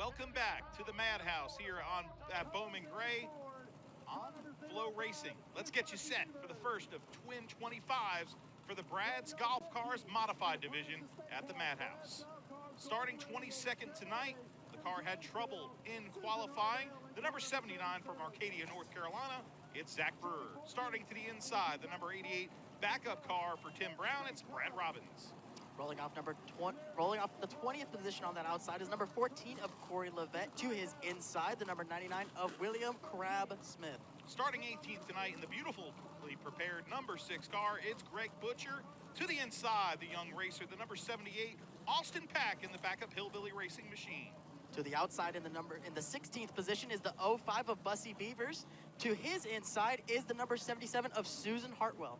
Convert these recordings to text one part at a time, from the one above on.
Welcome back to the Madhouse here at Bowman Gray on Flow Racing. Let's get you set for the first of twin 25s for the Brad's Golf Cars Modified Division at the Madhouse. Starting 22nd tonight, the car had trouble in qualifying. The number 79 from Arcadia, North Carolina, it's Zach Brewer. Starting to the inside, the number 88 backup car for Tim Brown, it's Brad Robbins. Rolling off the 20th position on that outside is number 14 of Corey Levette. To his inside, the number 99 of William Crab Smith. Starting 18th tonight in the beautifully prepared number 6 car, it's Greg Butcher. To the inside, the young racer, the number 78, Austin Pack in the backup Hillbilly Racing Machine. To the outside in the 16th position is the 05 of Bussy Beavers. To his inside is the number 77 of Susan Hartwell.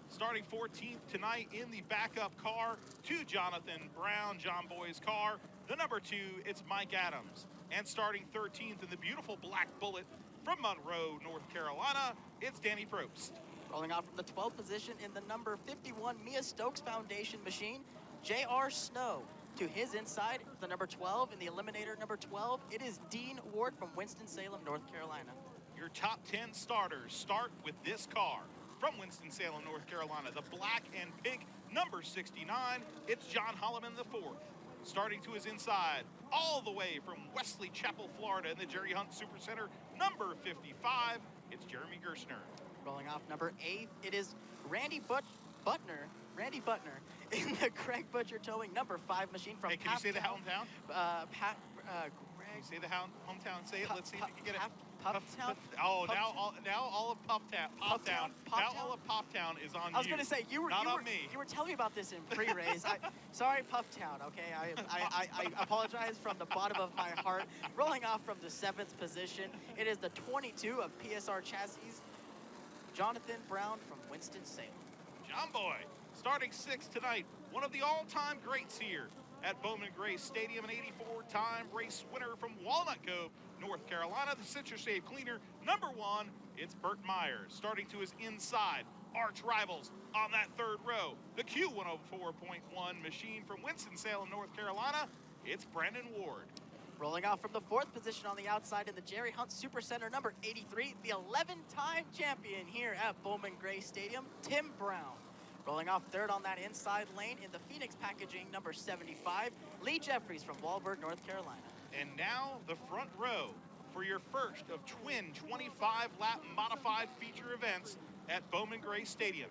Starting 14th tonight in the backup car to Jonathan Brown, John Boy's car. The number 2, it's Mike Adams. And starting 13th in the beautiful Black Bullet from Monroe, North Carolina, it's Danny Probst. Rolling out from the 12th position in the number 51 Mia Stokes Foundation machine, J.R. Snow. To his inside, the number 12 in the Eliminator number 12, it is Dean Ward from Winston-Salem, North Carolina. Your top 10 starters start with this car. From Winston-Salem, North Carolina, the black and pink number 69, it's John Holloman IV. Starting to his inside, all the way from Wesley Chapel, Florida, in the Jerry Hunt Supercenter, number 55, it's Jeremy Gerstner. Rolling off number 8, it is Randy Butner in the Craig Butcher Towing number 5 machine from Hey, can you say the hometown? Greg. Can you say the hometown? Say it. Let's see if you can get it. Pufftown? Oh, now all of Pufftown. Now all of Pufftown is on you. I was going to say, not on me. You were telling me about this in pre-race. Sorry, Pufftown, okay? I apologize from the bottom of my heart. Rolling off from the 7th position, it is the 22 of PSR Chassis, Jonathan Brown from Winston-Salem. John Boy, starting 6th tonight, one of the all-time greats here at Bowman Gray Stadium, an 84-time race winner from Walnut Cove, North Carolina, the Citrus Save Cleaner, number 1, it's Burt Myers. Starting to his inside, arch rivals on that 3rd row, the Q104.1 machine from Winston-Salem, North Carolina, it's Brandon Ward. Rolling out from the 4th position on the outside in the Jerry Hunt Supercenter, number 83, the 11-time champion here at Bowman Gray Stadium, Tim Brown. Rolling off 3rd on that inside lane in the Phoenix Packaging, number 75, Lee Jeffries from Walburg, North Carolina. And now the front row for your first of twin 25-lap modified feature events at Bowman Gray Stadium.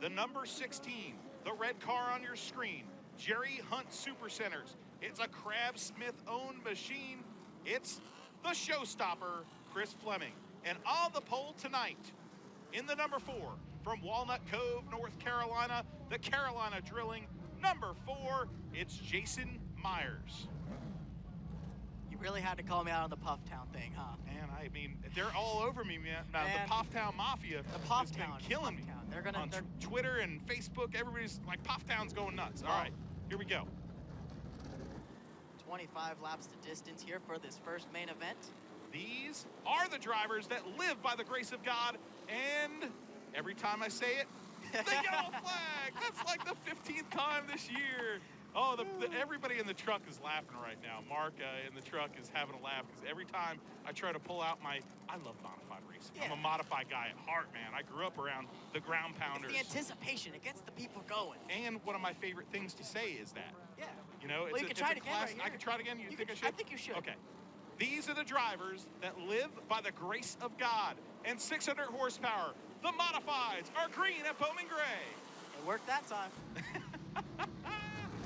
The number 16, the red car on your screen, Jerry Hunt Supercenters. It's a Crab Smith-owned machine. It's the showstopper, Chris Fleming. And on the pole tonight, in the number 4, from Walnut Cove, North Carolina, the Carolina Drilling, number 4, it's Jason Myers. You really had to call me out on the Pufftown thing, huh? Man, I mean, they're all over me, man. Now, the Pufftown Mafia has been killing me. They're on Twitter and Facebook, everybody's like, Pufftown's going nuts. All right, here we go. 25 laps to distance here for this first main event. These are the drivers that live by the grace of God, and every time I say it, the yellow flag. That's like the 15th time this year. Oh, everybody in the truck is laughing right now. Mark in the truck is having a laugh because every time I try to pull out I love modified racing. Yeah. I'm a modified guy at heart, man. I grew up around the ground pounders. It's the anticipation. It gets the people going. And one of my favorite things to say is that. Yeah. You know, you can try it again right here. I can try it again. You think I should? I think you should. Okay. These are the drivers that live by the grace of God and 600 horsepower. The modifieds are green at Bowman Gray. It worked that time.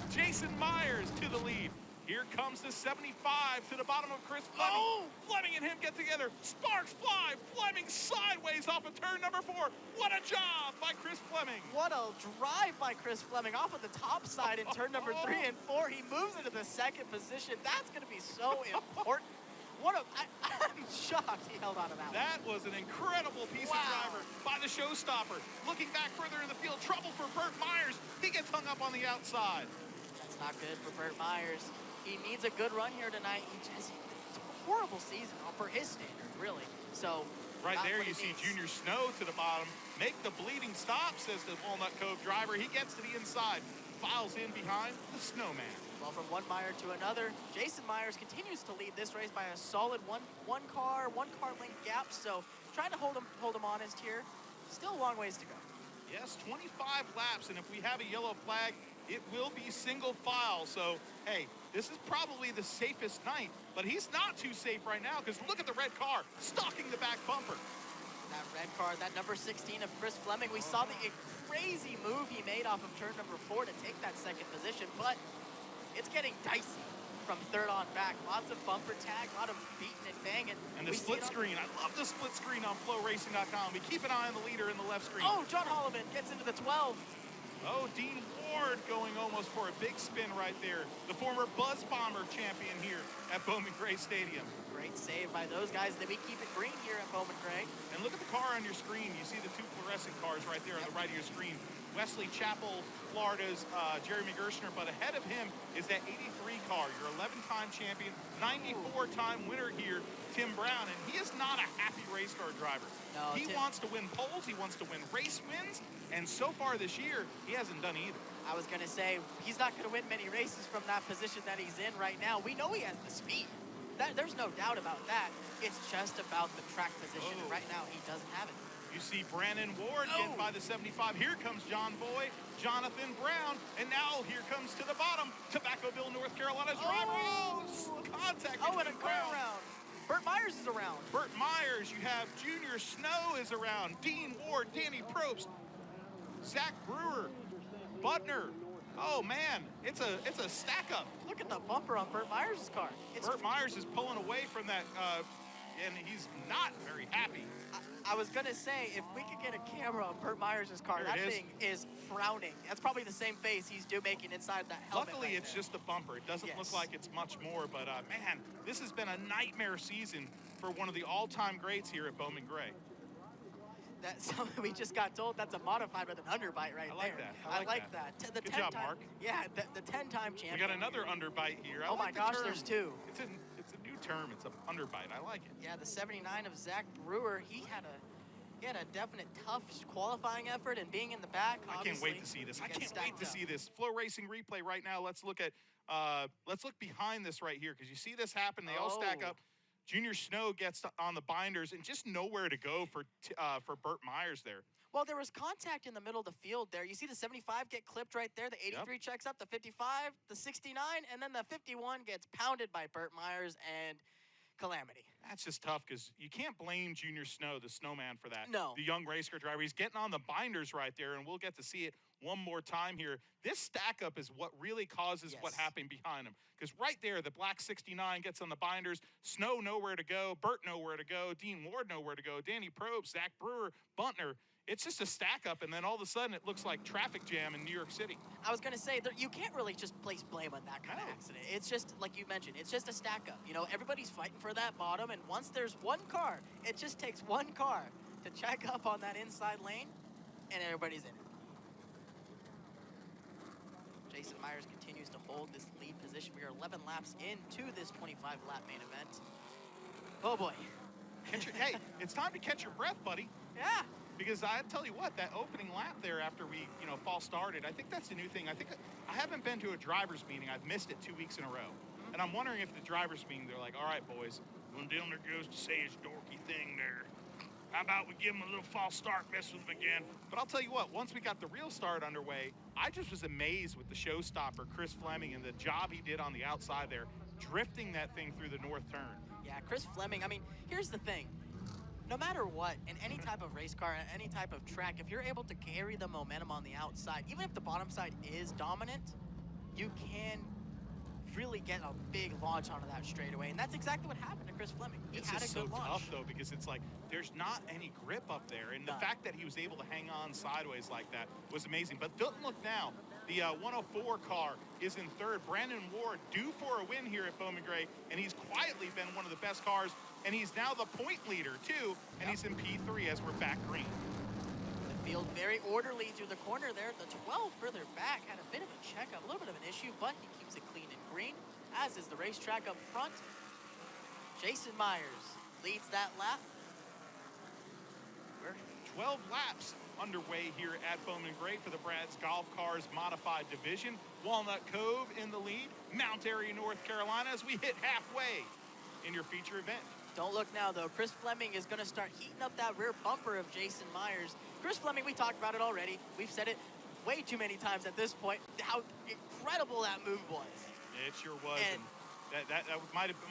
Jason Myers to the lead. Here comes the 75 to the bottom of Chris Fleming. Oh! Fleming and him get together. Sparks fly. Fleming sideways off of turn number 4. What a job by Chris Fleming. What a drive by Chris Fleming off of the top side in turn number 3 and 4. He moves into the 2nd position. That's going to be so important. I'm shocked he held on to that one. That was an incredible piece of driver by the showstopper. Looking back further in the field, trouble for Burt Myers. He gets hung up on the outside. That's not good for Burt Myers. He needs a good run here tonight. It's a horrible season for his standard, really. So right there you see Junior Snow to the bottom. Make the bleeding stop, says the Walnut Cove driver. He gets to the inside, files in behind the Snowman. Well, from one Meyer to another, Jason Myers continues to lead this race by a solid one car length gap. So trying to hold him honest here. Still a long ways to go. Yes, 25 laps, and if we have a yellow flag, it will be single file. So, hey, this is probably the safest night, but he's not too safe right now because look at the red car stalking the back bumper. That red car, that number 16 of Chris Fleming, we saw the crazy move he made off of turn number 4 to take that second position, but it's getting dicey from third on back. Lots of bumper tag, a lot of beating and banging. And the split screen. I love the split screen on FlowRacing.com. We keep an eye on the leader in the left screen. Oh, John Holloman gets into the 12. Oh, Dean Ward going almost for a big spin right there. The former Buzz Bomber champion here at Bowman Gray Stadium. Great save by those guys. That we keep it green here at Bowman Gray. And look at the car on your screen. You see the two fluorescent cars right there on the right of your screen. Wesley Chapel, Florida's Jeremy Gerstner, but ahead of him is that 83 car, your 11-time champion, 94-time winner here, Tim Brown, and he is not a happy race car driver. No, he wants to win poles, he wants to win race wins, and so far this year, he hasn't done either. I was going to say, he's not going to win many races from that position that he's in right now. We know he has the speed. There's no doubt about that. It's just about the track position, and right now he doesn't have it. You see Brandon Ward get by the 75. Here comes John Boy, Jonathan Brown, and now here comes to the bottom, Tobaccoville, North Carolina's driver. Oh, contact. Oh, and a car around. Burt Myers is around. Burt Myers, you have Junior Snow is around, Dean Ward, Danny Probst, Zach Brewer, Butner. Oh man, it's a stack up. Look at the bumper on Burt Myers' car. Burt Myers is pulling away from that, and he's not very happy. I was gonna say, if we could get a camera on Burt Myers' car, that thing is frowning. That's probably the same face he's making inside that helmet. Luckily, it's just a bumper. It doesn't look like it's much more, but man, this has been a nightmare season for one of the all-time greats here at Bowman Gray. So we just got told that's a modified with an underbite right there. I like that. I like that. The Good job, Mark. Yeah, the 10-time champion. We got another underbite here. Oh my gosh, there's two. It's a new term. It's an underbite. I like it. Yeah, the 79 of Zach Brewer. He had a definite tough qualifying effort, and being in the back. I can't wait to see this. I can't wait to see this. Flow Racing replay right now. Let's look behind this right here because you see this happen. They all stack up. Junior Snow gets on the binders and just nowhere to go for Burt Myers there. Well, there was contact in the middle of the field there. You see the 75 get clipped right there. The 83 checks up, the 55, the 69, and then the 51 gets pounded by Burt Myers and calamity. That's just tough because you can't blame Junior Snow, the snowman, for that. No. The young race car driver. He's getting on the binders right there, and we'll get to see it one more time here. This stack up is what really causes what happened behind him. Because right there, the black 69 gets on the binders. Snow nowhere to go. Burt nowhere to go. Dean Ward nowhere to go. Danny Probst, Zach Brewer, Buntner. It's just a stack up, and then all of a sudden it looks like traffic jam in New York City. I was going to say, you can't really just place blame on that kind of accident. It's just, like you mentioned, it's just a stack up. You know, everybody's fighting for that bottom, and once there's one car, it just takes one car to check up on that inside lane, and everybody's in it. Jason Myers continues to hold this lead position. We are 11 laps into this 25-lap main event. Oh, boy. Hey, it's time to catch your breath, buddy. Yeah. Because I tell you what, that opening lap there after we, false started, I think that's the new thing. I haven't been to a driver's meeting. I've missed it 2 weeks in a row. And I'm wondering if the driver's meeting, they're like, all right, boys, when Dillner goes to say his dorky thing there, how about we give him a little false start, mess with him again? But I'll tell you what, once we got the real start underway, I just was amazed with the showstopper, Chris Fleming, and the job he did on the outside there, drifting that thing through the north turn. Yeah, Chris Fleming, I mean, here's the thing. No matter what, in any type of race car, any type of track, if you're able to carry the momentum on the outside, even if the bottom side is dominant, you can really get a big launch onto that straightaway. And that's exactly what happened to Chris Fleming. He had a good launch. It's tough, though, because it's like there's not any grip up there. And the fact that he was able to hang on sideways like that was amazing. But don't look now. The 104 car is in third. Brandon Ward due for a win here at Bowman Gray, and he's quietly been one of the best cars, and he's now the point leader, too, and he's in P3 as we're back green. The field very orderly through the corner there. The 12 further back had a bit of a checkup, a little bit of an issue, but he keeps it clean and green, as is the racetrack up front. Jason Myers leads that lap. 12 laps underway here at Bowman Gray for the Brad's Golf Cars Modified Division. Walnut Cove in the lead, Mount Airy, North Carolina, as we hit halfway in your feature event. Don't look now, though. Chris Fleming is going to start heating up that rear bumper of Jason Myers. Chris Fleming, we talked about it already. We've said it way too many times at this point, how incredible that move was. It sure was. And that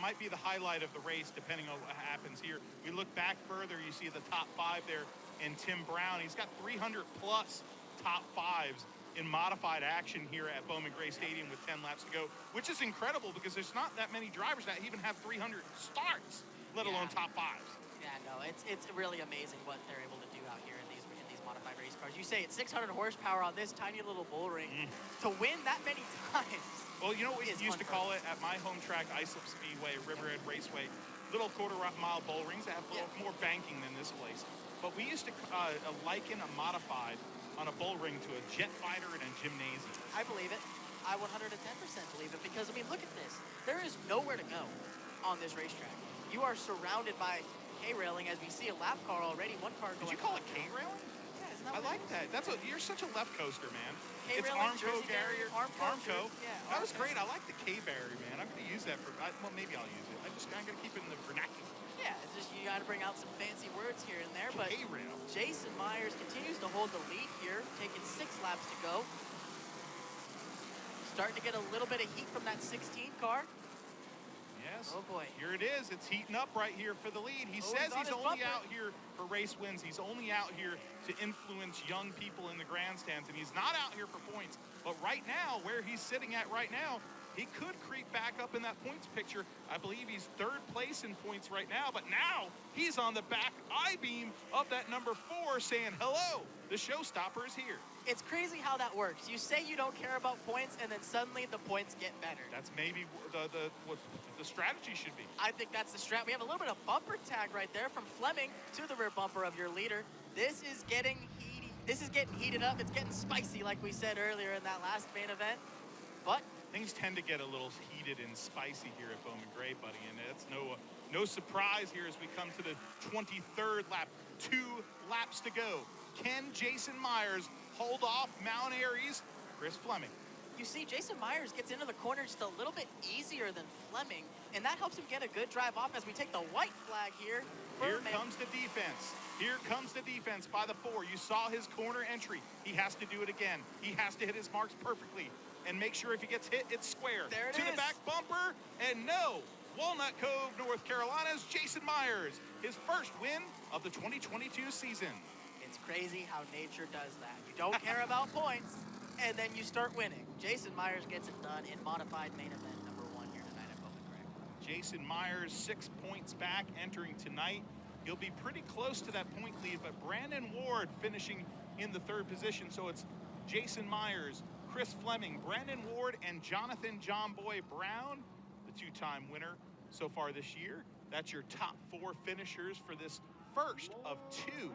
might be the highlight of the race, depending on what happens here. We look back further, you see the top 5 there, and Tim Brown. He's got 300-plus top 5s in modified action here at Bowman Gray Stadium with 10 laps to go, which is incredible because there's not that many drivers that even have 300 starts, let alone top 5s. Yeah, no, it's really amazing what they're able to do out here in these modified race cars. You say it's 600 horsepower on this tiny little bull ring. To win that many times. Well, you know what we used to call it at my home track, Islip Speedway, Riverhead Raceway, little quarter-mile bull rings that have a little more banking than this place. But we used to liken a modified on a bull ring to a jet fighter in a gymnasium. I believe it. I 110% believe it because, I mean, look at this. There is nowhere to go on this racetrack. You are surrounded by K-railing as we see a lap car already. One car going. Did you call it K-railing? Yeah, isn't that I like that. You're such a left coaster, man. It's K-railing, Armco Garrier. Armco. Yeah, that was great. I like the K-barrier, man. I'm going to use that for, well, maybe I'll use it. I'm going to keep it in the vernacular. Yeah, it's just you got to bring out some fancy words here and there. But K-rail. Jason Myers continues to hold the lead here, taking 6 laps to go. Starting to get a little bit of heat from that 16 car. Yes. Oh, boy. Here it is. It's heating up right here for the lead. He says he's only out here for race wins. He's only out here to influence young people in the grandstands, and he's not out here for points. But right now, where he's sitting at right now, he could creep back up in that points picture. I believe he's 3rd place in points right now, but now he's on the back I-beam of that number 4 saying, hello, the showstopper is here. It's crazy how that works. You say you don't care about points, and then suddenly the points get better. That's maybe what the strategy should be. I think that's the strat. We have a little bit of bumper tag right there from Fleming to the rear bumper of your leader. This is getting heated. This is getting heated up. It's getting spicy, like we said earlier in that last main event. But things tend to get a little heated and spicy here at Bowman Gray, buddy, and it's no surprise here as we come to the 23rd lap. 2 laps to go. Can Jason Myers hold off Mount Airy's Chris Fleming? You see, Jason Myers gets into the corner just a little bit easier than Fleming, and that helps him get a good drive off as we take the white flag here. Here comes the defense. Here comes the defense by the 4. You saw his corner entry. He has to do it again. He has to hit his marks perfectly and make sure if he gets hit, it's square. There it is. To the back bumper, and no. Walnut Cove, North Carolina's Jason Myers, his first win of the 2022 season. It's crazy how nature does that. You don't care about points, and then you start winning. Jason Myers gets it done in modified main event number 1 here tonight at Bowman Gray. Jason Myers 6 points back entering tonight. He'll be pretty close to that point lead, but Brandon Ward finishing in the 3rd position. So it's Jason Myers, Chris Fleming, Brandon Ward, and Jonathan John Boy Brown, the 2-time winner so far this year. That's your top 4 finishers for this first of 2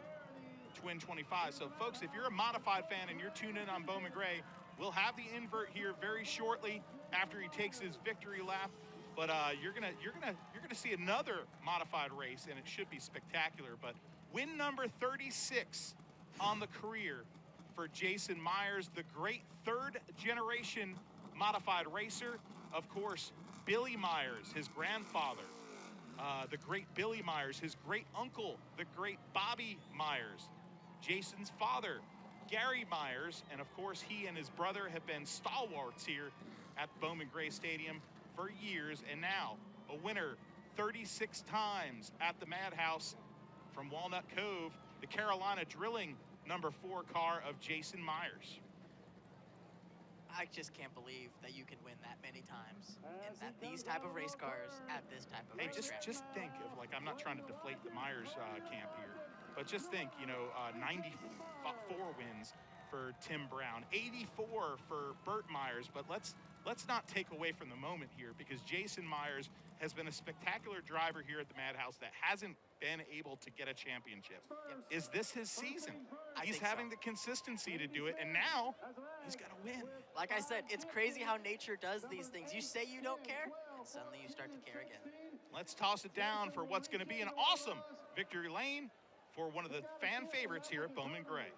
Twin 25. So folks, if you're a modified fan and you're tuned in on Bowman Gray, we'll have the invert here very shortly after he takes his victory lap. But you're gonna see another modified race, and it should be spectacular. But win number 36 on the career for Jason Myers, the great 3rd generation modified racer. Of course, Billy Myers, his grandfather, the great Billy Myers, his great uncle, the great Bobby Myers, Jason's father, Gary Myers, and of course he and his brother have been stalwarts here at Bowman Gray Stadium for years, and now a winner 36 times at the Madhouse from Walnut Cove, the Carolina Drilling number 4 car of Jason Myers. I just can't believe that you can win that many times in these type of race cars at this type of racetrack. Just think of, like, I'm not trying to deflate the Myers camp here, but just think, 94 wins for Tim Brown, 84 for Burt Myers, but let's not take away from the moment here, because Jason Myers has been a spectacular driver here at the Madhouse that hasn't been able to get a championship. Yep. Is this his season? He's think having so. the consistency to do it, and now he's got to win. Like I said, it's crazy how nature does these things. You say you don't care, and suddenly you start to care again. Let's toss it down for what's going to be an awesome victory lane for one of the fan favorites here at Bowman Gray.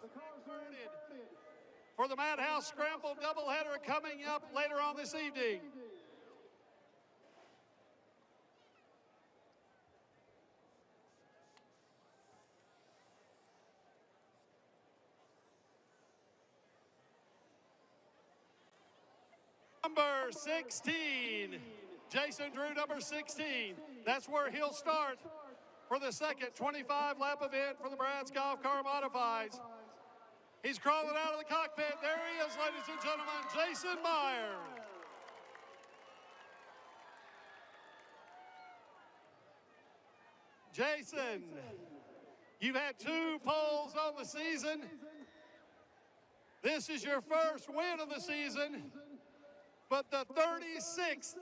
For the Madhouse Scramble doubleheader coming up later on this evening. Number 16, Jason Drew, number 16. That's where he'll start for the second 25-lap event for the Brad's Golf Car Modifieds. He's crawling out of the cockpit. There he is, ladies and gentlemen, Jason Myers. Jason, you've had 2 poles on the season. This is your first win of the season, but the 36th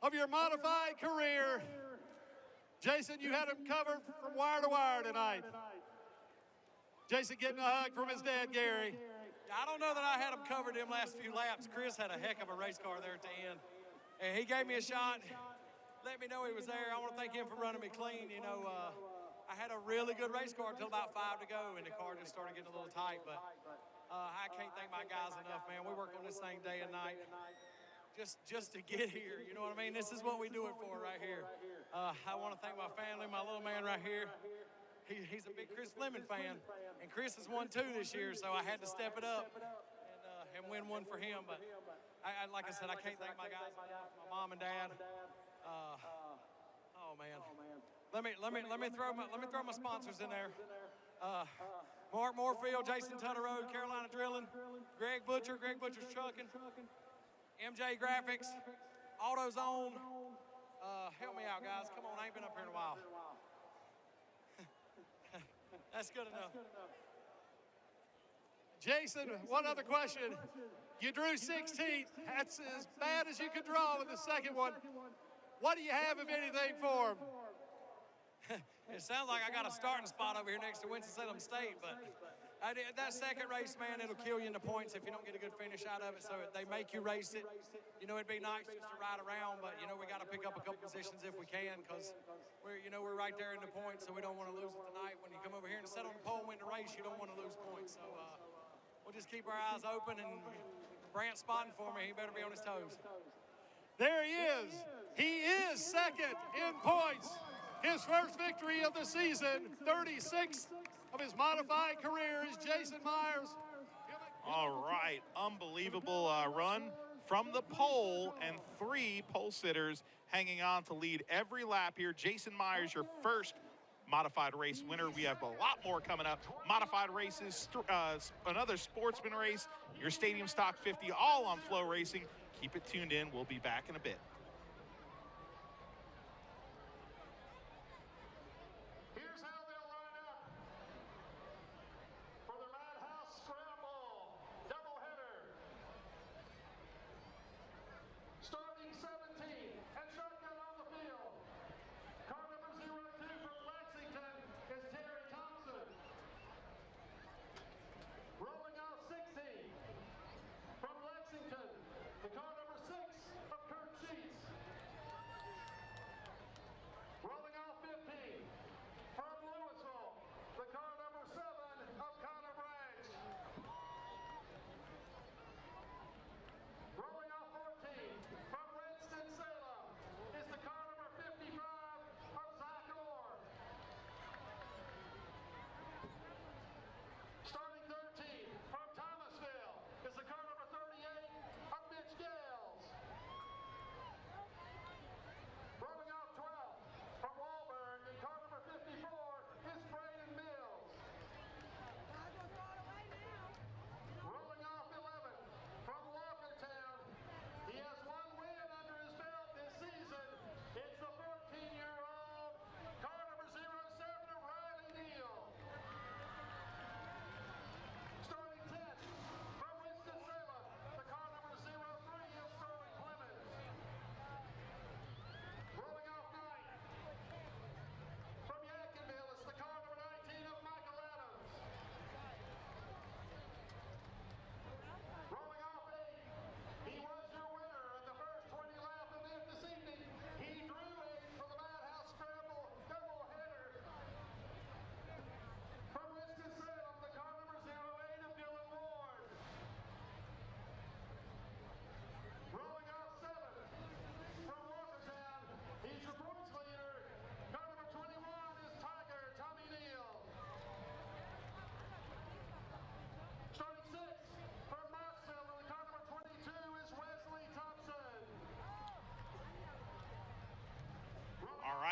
of your modified career. Jason, you had him covered from wire to wire tonight. Jason getting a hug from his dad, Gary. I don't know that I had him covered them last few laps. Chris had a heck of a race car there at the end. And he gave me a shot, let me know he was there. I want to thank him for running me clean. You know, I had a really good race car until about 5 to go, and the car just started getting a little tight. But I can't thank my guys enough, man. We work on this thing day and night just to get here. You know what I mean? This is what we do it for right here. I want to thank my family, my little man right here. He's a big Chris Fleming fan, and Chris has won 2 this year, so I had to step it up and win 1 for him. But like I said, I can't thank my guys enough, my mom and dad. Oh man, let me throw my sponsors in there. Mark Moorfield, Jason Tutter Road, Carolina Drilling, Greg Butcher's Trucking, MJ Graphics, AutoZone. Help me out, guys. Come on, I ain't been up here in a while. That's good enough. Jason, one other question. You drew 16th. That's as bad as you could draw with the second one. What do you have, if anything, for him? It sounds like I got a starting spot over here next to Winston-Salem State, but that second race, man, it'll kill you in the points if you don't get a good finish out of it. So they make you race it. You know, it'd be nice just to ride around, but, you know, we got to pick up a couple positions if we can, because we're right there in the points, so we don't want to lose it tonight. When you come over here and sit on the pole and win the race, you don't want to lose points. So we'll just keep our eyes open, and Brant's spotting for me. He better be on his toes. There he is. He is second in points. His first victory of the season, 36th of his modified career, is Jason Myers. All right, unbelievable run from the pole, and 3 pole sitters hanging on to lead every lap here. Jason Myers, your first modified race winner. We have a lot more coming up. Modified races, another sportsman race, your Stadium Stock 50, all on Flow Racing. Keep it tuned in. We'll be back in a bit. Here's how they'll line up for the Madhouse Scramble doubleheader. Starting 17 and shotgun on the field. Car number 02 from Lexington is Terry Thompson. Rolling off 16 from Lexington, the car number 6 of Kurt Sheets.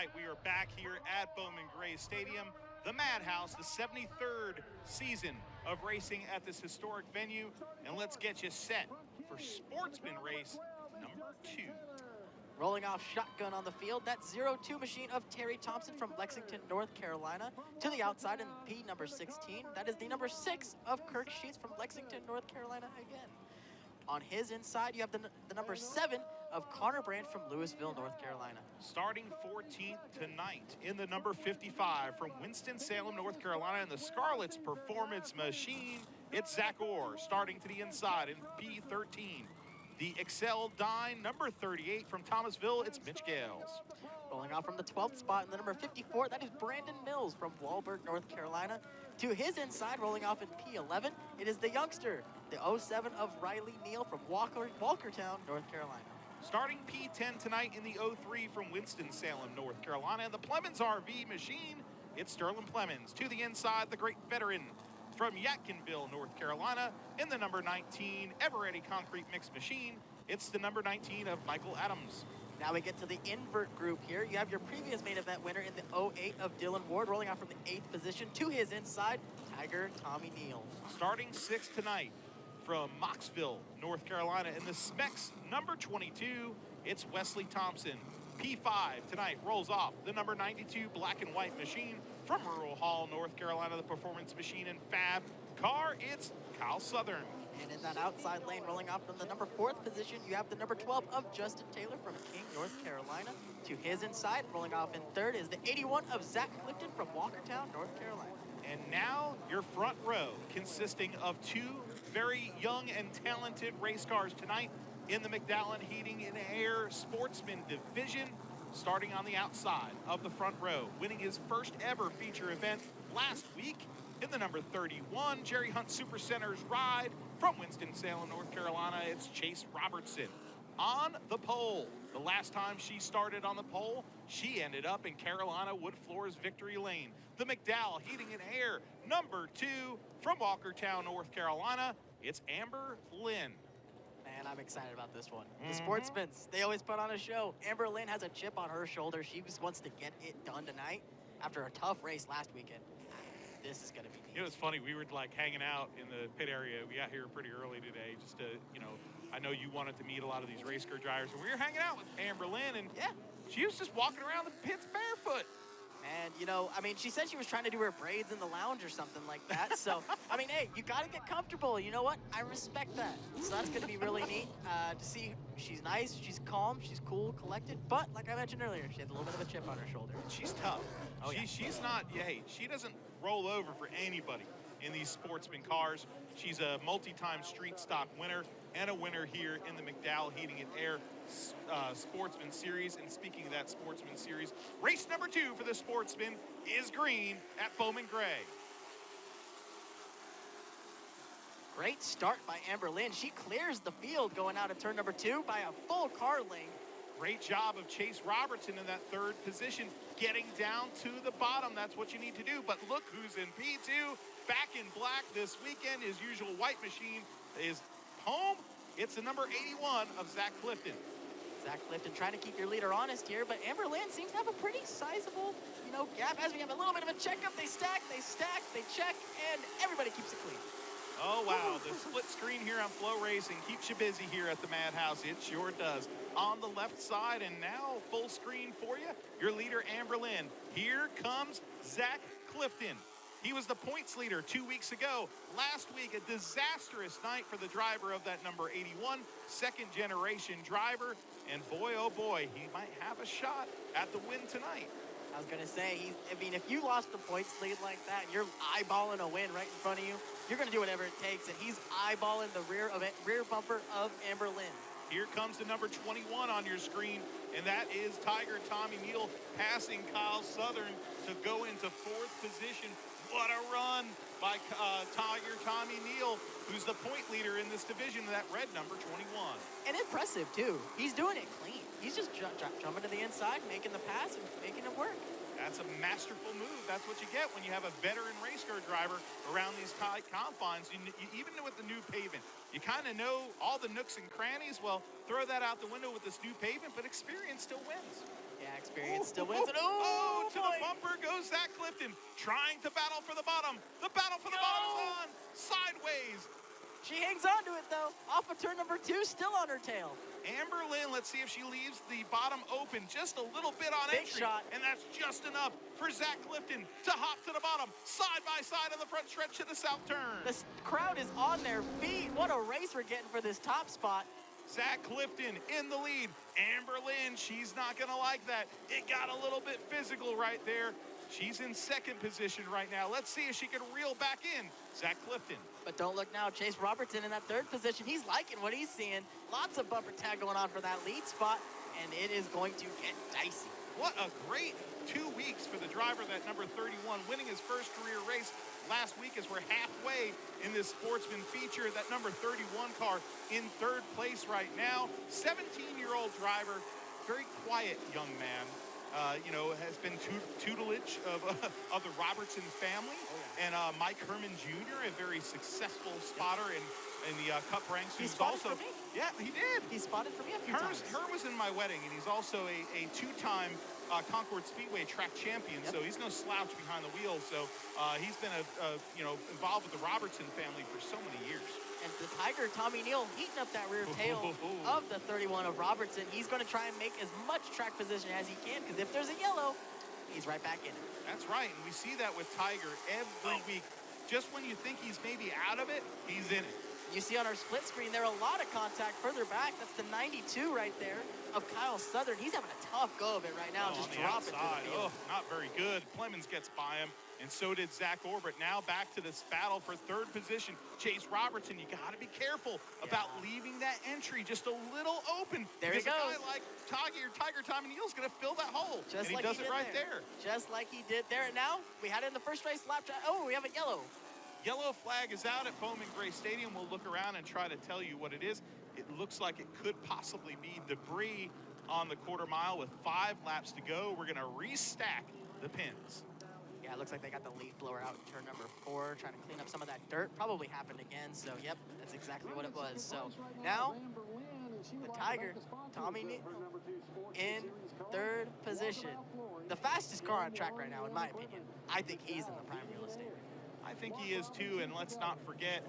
right, we are back here at Bowman Gray Stadium, the Madhouse, the 73rd season of racing at this historic venue. And let's get you set for Sportsman race number 2. Rolling off shotgun on the field, that 0-2 machine of Terry Thompson from Lexington, North Carolina. To the outside in P number 16, that is the number 6 of Kirk Sheets from Lexington, North Carolina again. On his inside, you have the number 7 of Connor Brandt from Louisville, North Carolina. Starting 14th tonight in the number 55 from Winston-Salem, North Carolina, and the Scarlet's Performance Machine, it's Zach Orr. Starting to the inside in P13. The Excel Dine, number 38 from Thomasville, it's Mitch Gales. Rolling off from the 12th spot in the number 54, that is Brandon Mills from Wahlberg, North Carolina. To his inside, rolling off in P11, it is the youngster, the 07 of Riley Neal from Walkertown, North Carolina. Starting P10 tonight in the 03 from Winston-Salem, North Carolina, and the Plemons RV machine, it's Sterling Plemons. To the inside, the great veteran from Yadkinville, North Carolina, in the number 19 Eveready Concrete Mix machine, it's the number 19 of Michael Adams. Now we get to the invert group here. You have your previous main event winner in the 08 of Dylan Ward, rolling off from the 8th position. To his inside, Tiger Tommy Neal. Starting 6th tonight from Mocksville, North Carolina, in the Specs number 22, it's Wesley Thompson. P5 tonight rolls off the number 92 Black and White machine from Rural Hall, North Carolina, the Performance Machine and Fab car, it's Kyle Southern. And in that outside lane, rolling off from the number 4th position, you have the number 12 of Justin Taylor from King, North Carolina. To his inside, rolling off in 3rd, is the 81 of Zach Clifton from Walkertown, North Carolina. And now your front row, consisting of 2 very young and talented race cars tonight in the McDowell Heating and Air Sportsman Division. Starting on the outside of the front row, winning his first ever feature event last week in the number 31 Jerry Hunt Supercenters ride from Winston-Salem, North Carolina, it's Chase Robertson. On the pole, the last time she started on the pole, she ended up in Carolina Wood Floors Victory Lane. The McDowell Heating and Air, number 2 from Walkertown, North Carolina, it's Amber Lynn. Man, I'm excited about this one. The Sportsmans, they always put on a show. Amber Lynn has a chip on her shoulder. She just wants to get it done tonight after a tough race last weekend. This is going to be neat. You know, it's funny. We were like hanging out in the pit area. We got here pretty early today just to, I know you wanted to meet a lot of these race car drivers. And we were hanging out with Amber Lynn, and yeah, she was just walking around the pits barefoot. And, she said she was trying to do her braids in the lounge or something like that. So, hey, you got to get comfortable. You know what? I respect that. So that's going to be really neat to see. She's nice, she's calm, she's cool, collected. But, like I mentioned earlier, she has a little bit of a chip on her shoulder. She's tough. Oh, yeah. She's not, she doesn't roll over for anybody in these sportsman cars. She's a multi-time street stock winner and a winner here in the McDowell Heating and Air Sportsman Series. And speaking of that Sportsman Series, race number 2 for the Sportsman is green at Bowman Gray. Great start by Amber Lynn. She clears the field going out of turn number 2 by a full car lane. Great job of Chase Robertson in that 3rd position, getting down to the bottom. That's what you need to do. But look who's in P2, back in black this weekend. His usual white machine is home. It's the number 81 of Zach Clifton. Zach Clifton trying to keep your leader honest here, but Amber Lynn seems to have a pretty sizable, gap. As we have a little bit of a checkup, they stack, they check, and everybody keeps it clean. Oh, wow. The split screen here on Flow Racing keeps you busy here at the Madhouse. It sure does. On the left side, and now full screen for you, your leader, Amber Lynn. Here comes Zach Clifton. He was the points leader 2 weeks ago. Last week, a disastrous night for the driver of that number 81, second-generation driver. And boy, oh boy, he might have a shot at the win tonight. I was going to say, if you lost the points lead like that and you're eyeballing a win right in front of you, you're going to do whatever it takes, and he's eyeballing the rear bumper of Amber Lynn. Here comes the number 21 on your screen, and that is Tiger Tommy Neal passing Kyle Southern to go into 4th position. What a run by Tiger Tommy Neal, who's the point leader in this division, that red number 21. And impressive, too. He's doing it clean. He's just jumping to the inside, making the pass, and making it work. That's a masterful move. That's what you get when you have a veteran race car driver around these tight confines. Even with the new pavement, you kind of know all the nooks and crannies. Well, throw that out the window with this new pavement, but experience still wins. Yeah, experience still wins it. Oh, to the boy. bumper goes Zach Clifton, trying to battle for the bottom. The battle for the bottom's on. Sideways. She hangs on to it, though. Off of turn number 2, still on her tail. Amber Lynn, let's see if she leaves the bottom open just a little bit on Big entry. shot. And that's just enough for Zach Clifton to hop to the bottom, side by side on the front stretch to the south turn. The crowd is on their feet. What a race we're getting for this top spot. Zach Clifton in the lead. Amber Lynn, she's not gonna like that. It got a little bit physical right there. She's in second position right now. Let's see if she can reel back in. Zach Clifton. But don't look now, Chase Robertson in that third position. He's liking what he's seeing. Lots of bumper tag going on for that lead spot, and it is going to get dicey. What a great 2 weeks for the driver, that number 31, winning his first career race last week as we're halfway in this sportsman feature. That number 31 car in third place right now. 17-year-old driver, very quiet young man. Has been tutelage of the Robertson family. And Mike Herman Jr., a very successful spotter in the Cup ranks. He Who's spotted also, for me. Yeah, he did. He spotted for me a few times. Her was in my wedding, and he's also a two-time Concord Speedway track champion. Yep. So he's no slouch behind the wheel. So he's been involved with the Robertson family for so many years. And the Tiger, Tommy Neal, heating up that rear tail of the 31 of Robertson. He's going to try and make as much track position as he can, because if there's a yellow, he's right back in it. That's right, and we see that with Tiger every week. Just when you think he's maybe out of it, he's in it. You see on our split screen there a lot of contact further back. That's the 92 right there of Kyle Southern. He's having a tough go of it right now, just on the dropping outside. to the field. Not very good. Clemens gets by him, and so did Zach Orbert. Now back to this battle for third position. Chase Robertson, you got to be careful about leaving that entry just a little open. There he goes. goes. A guy like Tiger Tommy Neal's going to fill that hole, Just and like he does it right there. Just like he did there. And now we had it in the first race lap. Oh, we have a yellow. Yellow flag is out at Bowman Gray Stadium. We'll look around and try to tell you what it is. It looks like it could possibly be debris on the quarter mile with 5 laps to go. We're gonna restack the pins. Yeah, it looks like they got the leaf blower out in turn number 4, trying to clean up some of that dirt. Probably happened again, so yep, that's exactly what it was. So now, the Tiger, Tommy in third position. The fastest car on track right now, in my opinion. I think he's in the prime real estate. I think he is too, and let's not forget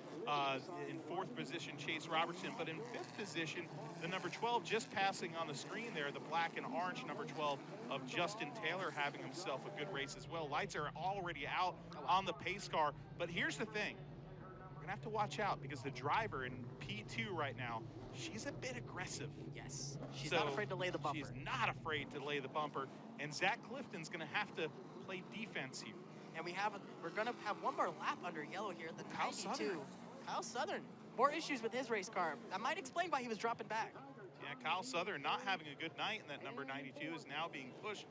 in 4th position Chase Robertson, but in 5th position the number 12 just passing on the screen there, the black and orange number 12 of Justin Taylor, having himself a good race as well. Lights are already out on the pace car, but here's the thing, we're gonna have to watch out because the driver in P2 right now, she's a bit aggressive. Yes, she's not afraid to lay the bumper. She's not afraid to lay the bumper, and Zach Clifton's gonna have to play defense here. And we're gonna have one more lap under yellow here at the 92. Southern. Kyle Southern, more issues with his race car. That might explain why he was dropping back. Yeah, Kyle Southern not having a good night, and that number 92 is now being pushed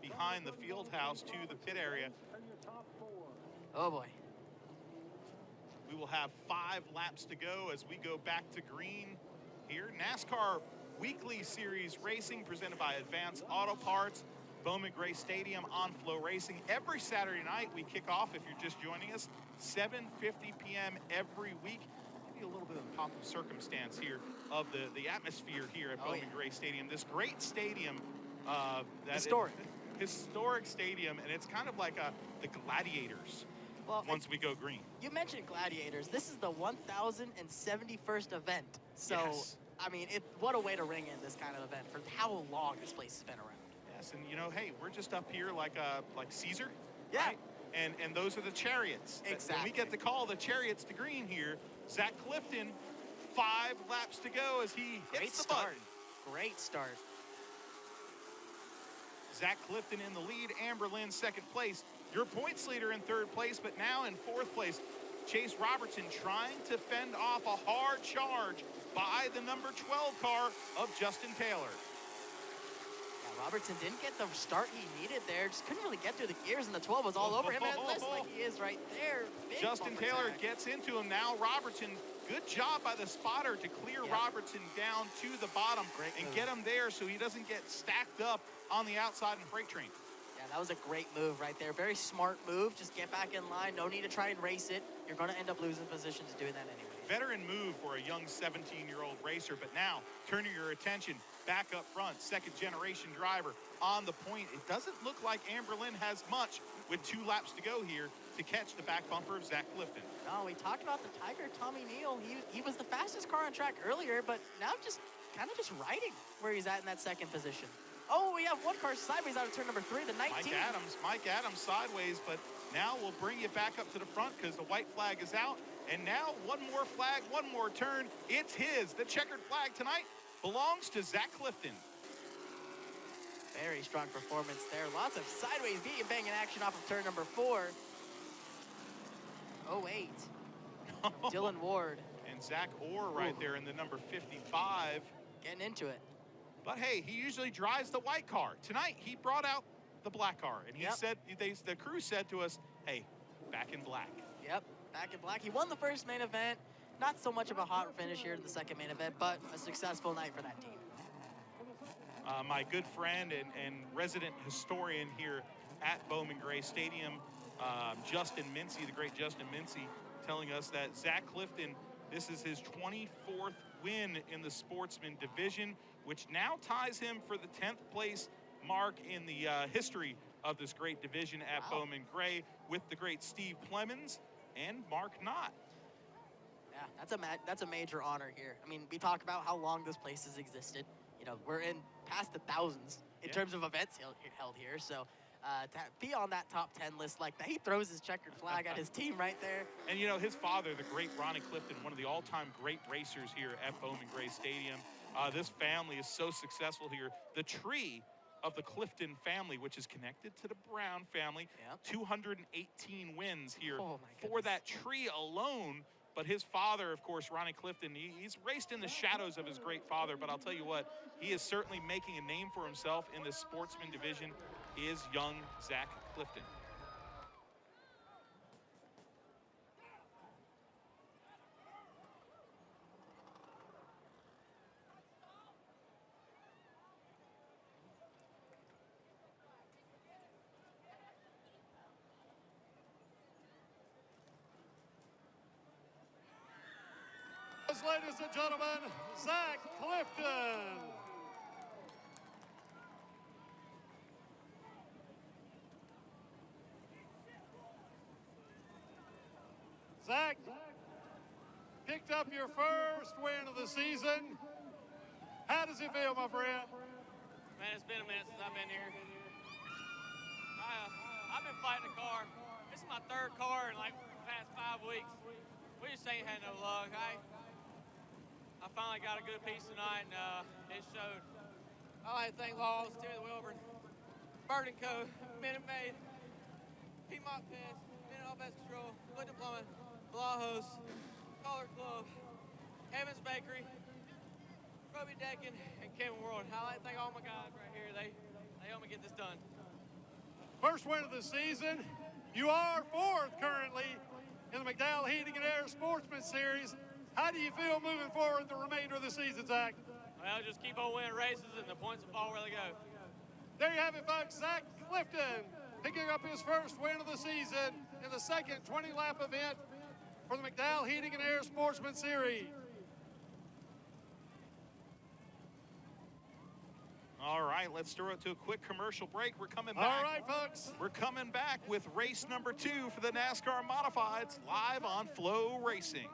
behind the field house to the pit area. Oh boy. We will have 5 laps to go as we go back to green here. NASCAR Weekly Series Racing presented by Advance Auto Parts. Bowman Gray Stadium on Flow Racing. Every Saturday night we kick off, if you're just joining us, 7:50 p.m. every week. Give you a little bit of pop of circumstance here of the atmosphere here at Bowman Gray Stadium. This great stadium. Historic stadium, and it's kind of like the Gladiators once we go green. You mentioned Gladiators. This is the 1071st event. So, yes. I mean, what a way to ring in this kind of event for how long this place has been around. And hey, we're just up here like Caesar, yeah, right? And those are the chariots. Exactly. When we get to call the chariots to green here, Zach Clifton, 5 laps to go as he hits the button. Great start. Zach Clifton in the lead, Amber Lynn 2nd place. Your points leader in 3rd place, but now in 4th place, Chase Robertson trying to fend off a hard charge by the number 12 car of Justin Taylor. Robertson didn't get the start he needed there. Just couldn't really get through the gears, and the 12 was all over him. And it looks like he is right there. Big Justin Taylor attack. gets into him now. Robertson, good job by the spotter to clear Robertson down to the bottom and get him there so he doesn't get stacked up on the outside in freight train. Yeah, that was a great move right there. Very smart move. Just get back in line. No need to try and race it. You're going to end up losing positions doing that anyway. Veteran move for a young 17-year-old racer, but now turning your attention back up front. Second generation driver on the point. It doesn't look like Amberlin has much with 2 laps to go here to catch the back bumper of Zach Clifton. No, we talked about the Tiger, Tommy Neal. He was the fastest car on track earlier, but now just kind of just riding where he's at in that second position. Oh, we have one car sideways out of turn number 3, the 19. Mike Adams sideways, but now we'll bring you back up to the front because the white flag is out. And now one more flag, one more turn. It's his. The checkered flag tonight belongs to Zach Clifton. Very strong performance there. Lots of sideways beat and banging action off of turn number 4. 08. Dylan Ward. And Zach Orr right there in the number 55. Getting into it. But hey, he usually drives the white car. Tonight, he brought out the black car. And he said, the crew said to us, hey, back in black. Yep, back in black. He won the first main event. Not so much of a hot finish here in the second main event, but a successful night for that team. My good friend and resident historian here at Bowman Gray Stadium, Justin Mincy, the great Justin Mincy, telling us that Zach Clifton, this is his 24th win in the Sportsman division, which now ties him for the 10th place mark in the history of this great division at Bowman Gray, with the great Steve Clemens and Mark Knott. Yeah, that's a major honor here. I mean, we talk about how long this place has existed. You know, we're in past the thousands in terms of events held here. So to be on that top 10 list like that, he throws his checkered flag at his team right there. And you know, his father, the great Ronnie Clifton, one of the all-time great racers here at Bowman Gray Stadium. This family is so successful here. The tree of the Clifton family, which is connected to the Brown family, 218 wins here for that tree alone. But his father, of course, Ronnie Clifton, he's raced in the shadows of his great father. But I'll tell you what, he is certainly making a name for himself in the Sportsman division, is young Zach Clifton. Ladies and gentlemen, Zach Clifton. Zach picked up your first win of the season. How does it feel, my friend? Man, it's been a minute since I've been here. I've been fighting a car. This is my 3rd car in like the past 5 weeks. We just ain't had no luck. I finally got a good piece tonight, and it showed. I'd like to thank Laws, Terry Wilburn, Burton Co., Minute Maid, Piedmont Pets, Minute All Best Control, Clinton Plumbing, Blahos, Color Club, Evans Bakery, Roby Deckin, and Kevin World. I'd like to thank all my guys right here. They helped me get this done. First win of the season. You are 4th currently in the McDowell Heating and Air Sportsman Series. How do you feel moving forward the remainder of the season, Zach? Well, just keep on winning races and the points will fall where they go. There you have it, folks. Zach Clifton picking up his first win of the season in the second 20-lap event for the McDowell Heating and Air Sportsman Series. All right, let's throw it to a quick commercial break. We're coming back. All right, folks. We're coming back with race number 2 for the NASCAR Modifieds live on Flow Racing.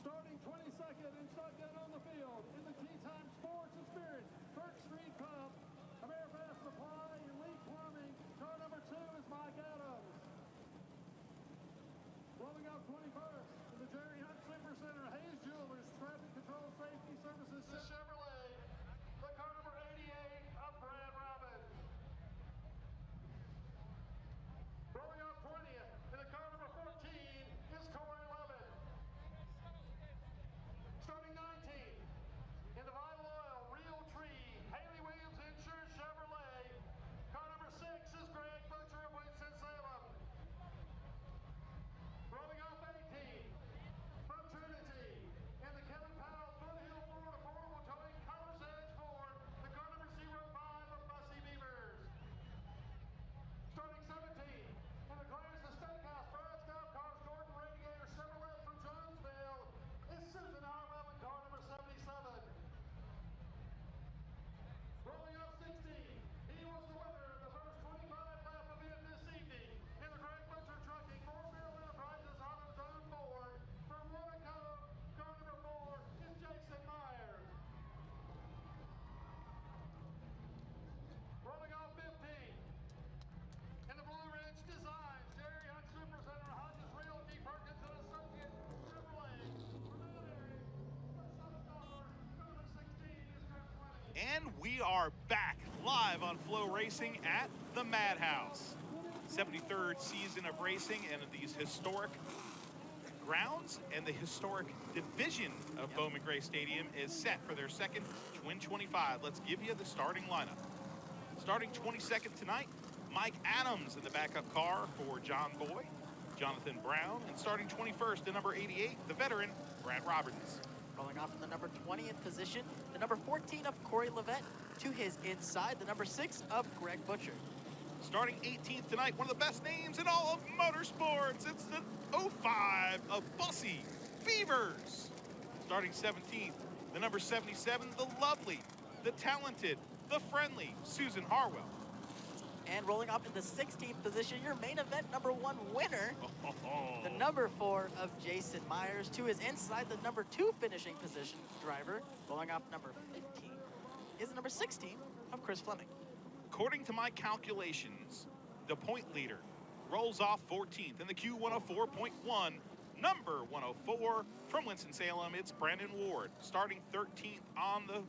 Starting 22nd and shotgun on the field in the Tea Time Sports Experience, Kirk Street Cup, Amerifast Supply, Elite Plumbing. Car number 2 is Mike Adams. Rolling up 21st in the Jerry Hunt Super Center, Hayes Jewelers, Traffic Control Safety Services, the Chevrolet. The car number 88 of Brad Robbins. And we are back live on Flow Racing at the Madhouse. 73rd season of racing, and these historic grounds and the historic division of Bowman Gray Stadium is set for their second Twin 25. Let's give you the starting lineup. Starting 22nd tonight, Mike Adams in the backup car for John Boy, Jonathan Brown, and starting 21st, the number 88, the veteran, Brad Roberts. Rolling off in the number 20th position, the number 14 of Corey Levette. To his inside, the number 6 of Greg Butcher. Starting 18th tonight, one of the best names in all of motorsports. It's the 05 of Bussy Beavers. Starting 17th, the number 77, the lovely, the talented, the friendly Susan Harwell. And rolling up in the 16th position, your main event number 1 winner, the number 4 of Jason Myers. To his inside, the number 2 finishing position driver. Rolling off number 15 is the number 16 of Chris Fleming. According to my calculations, the point leader rolls off 14th in the Q104.1, number 104 from Winston-Salem. It's Brandon Ward. Starting 13th on the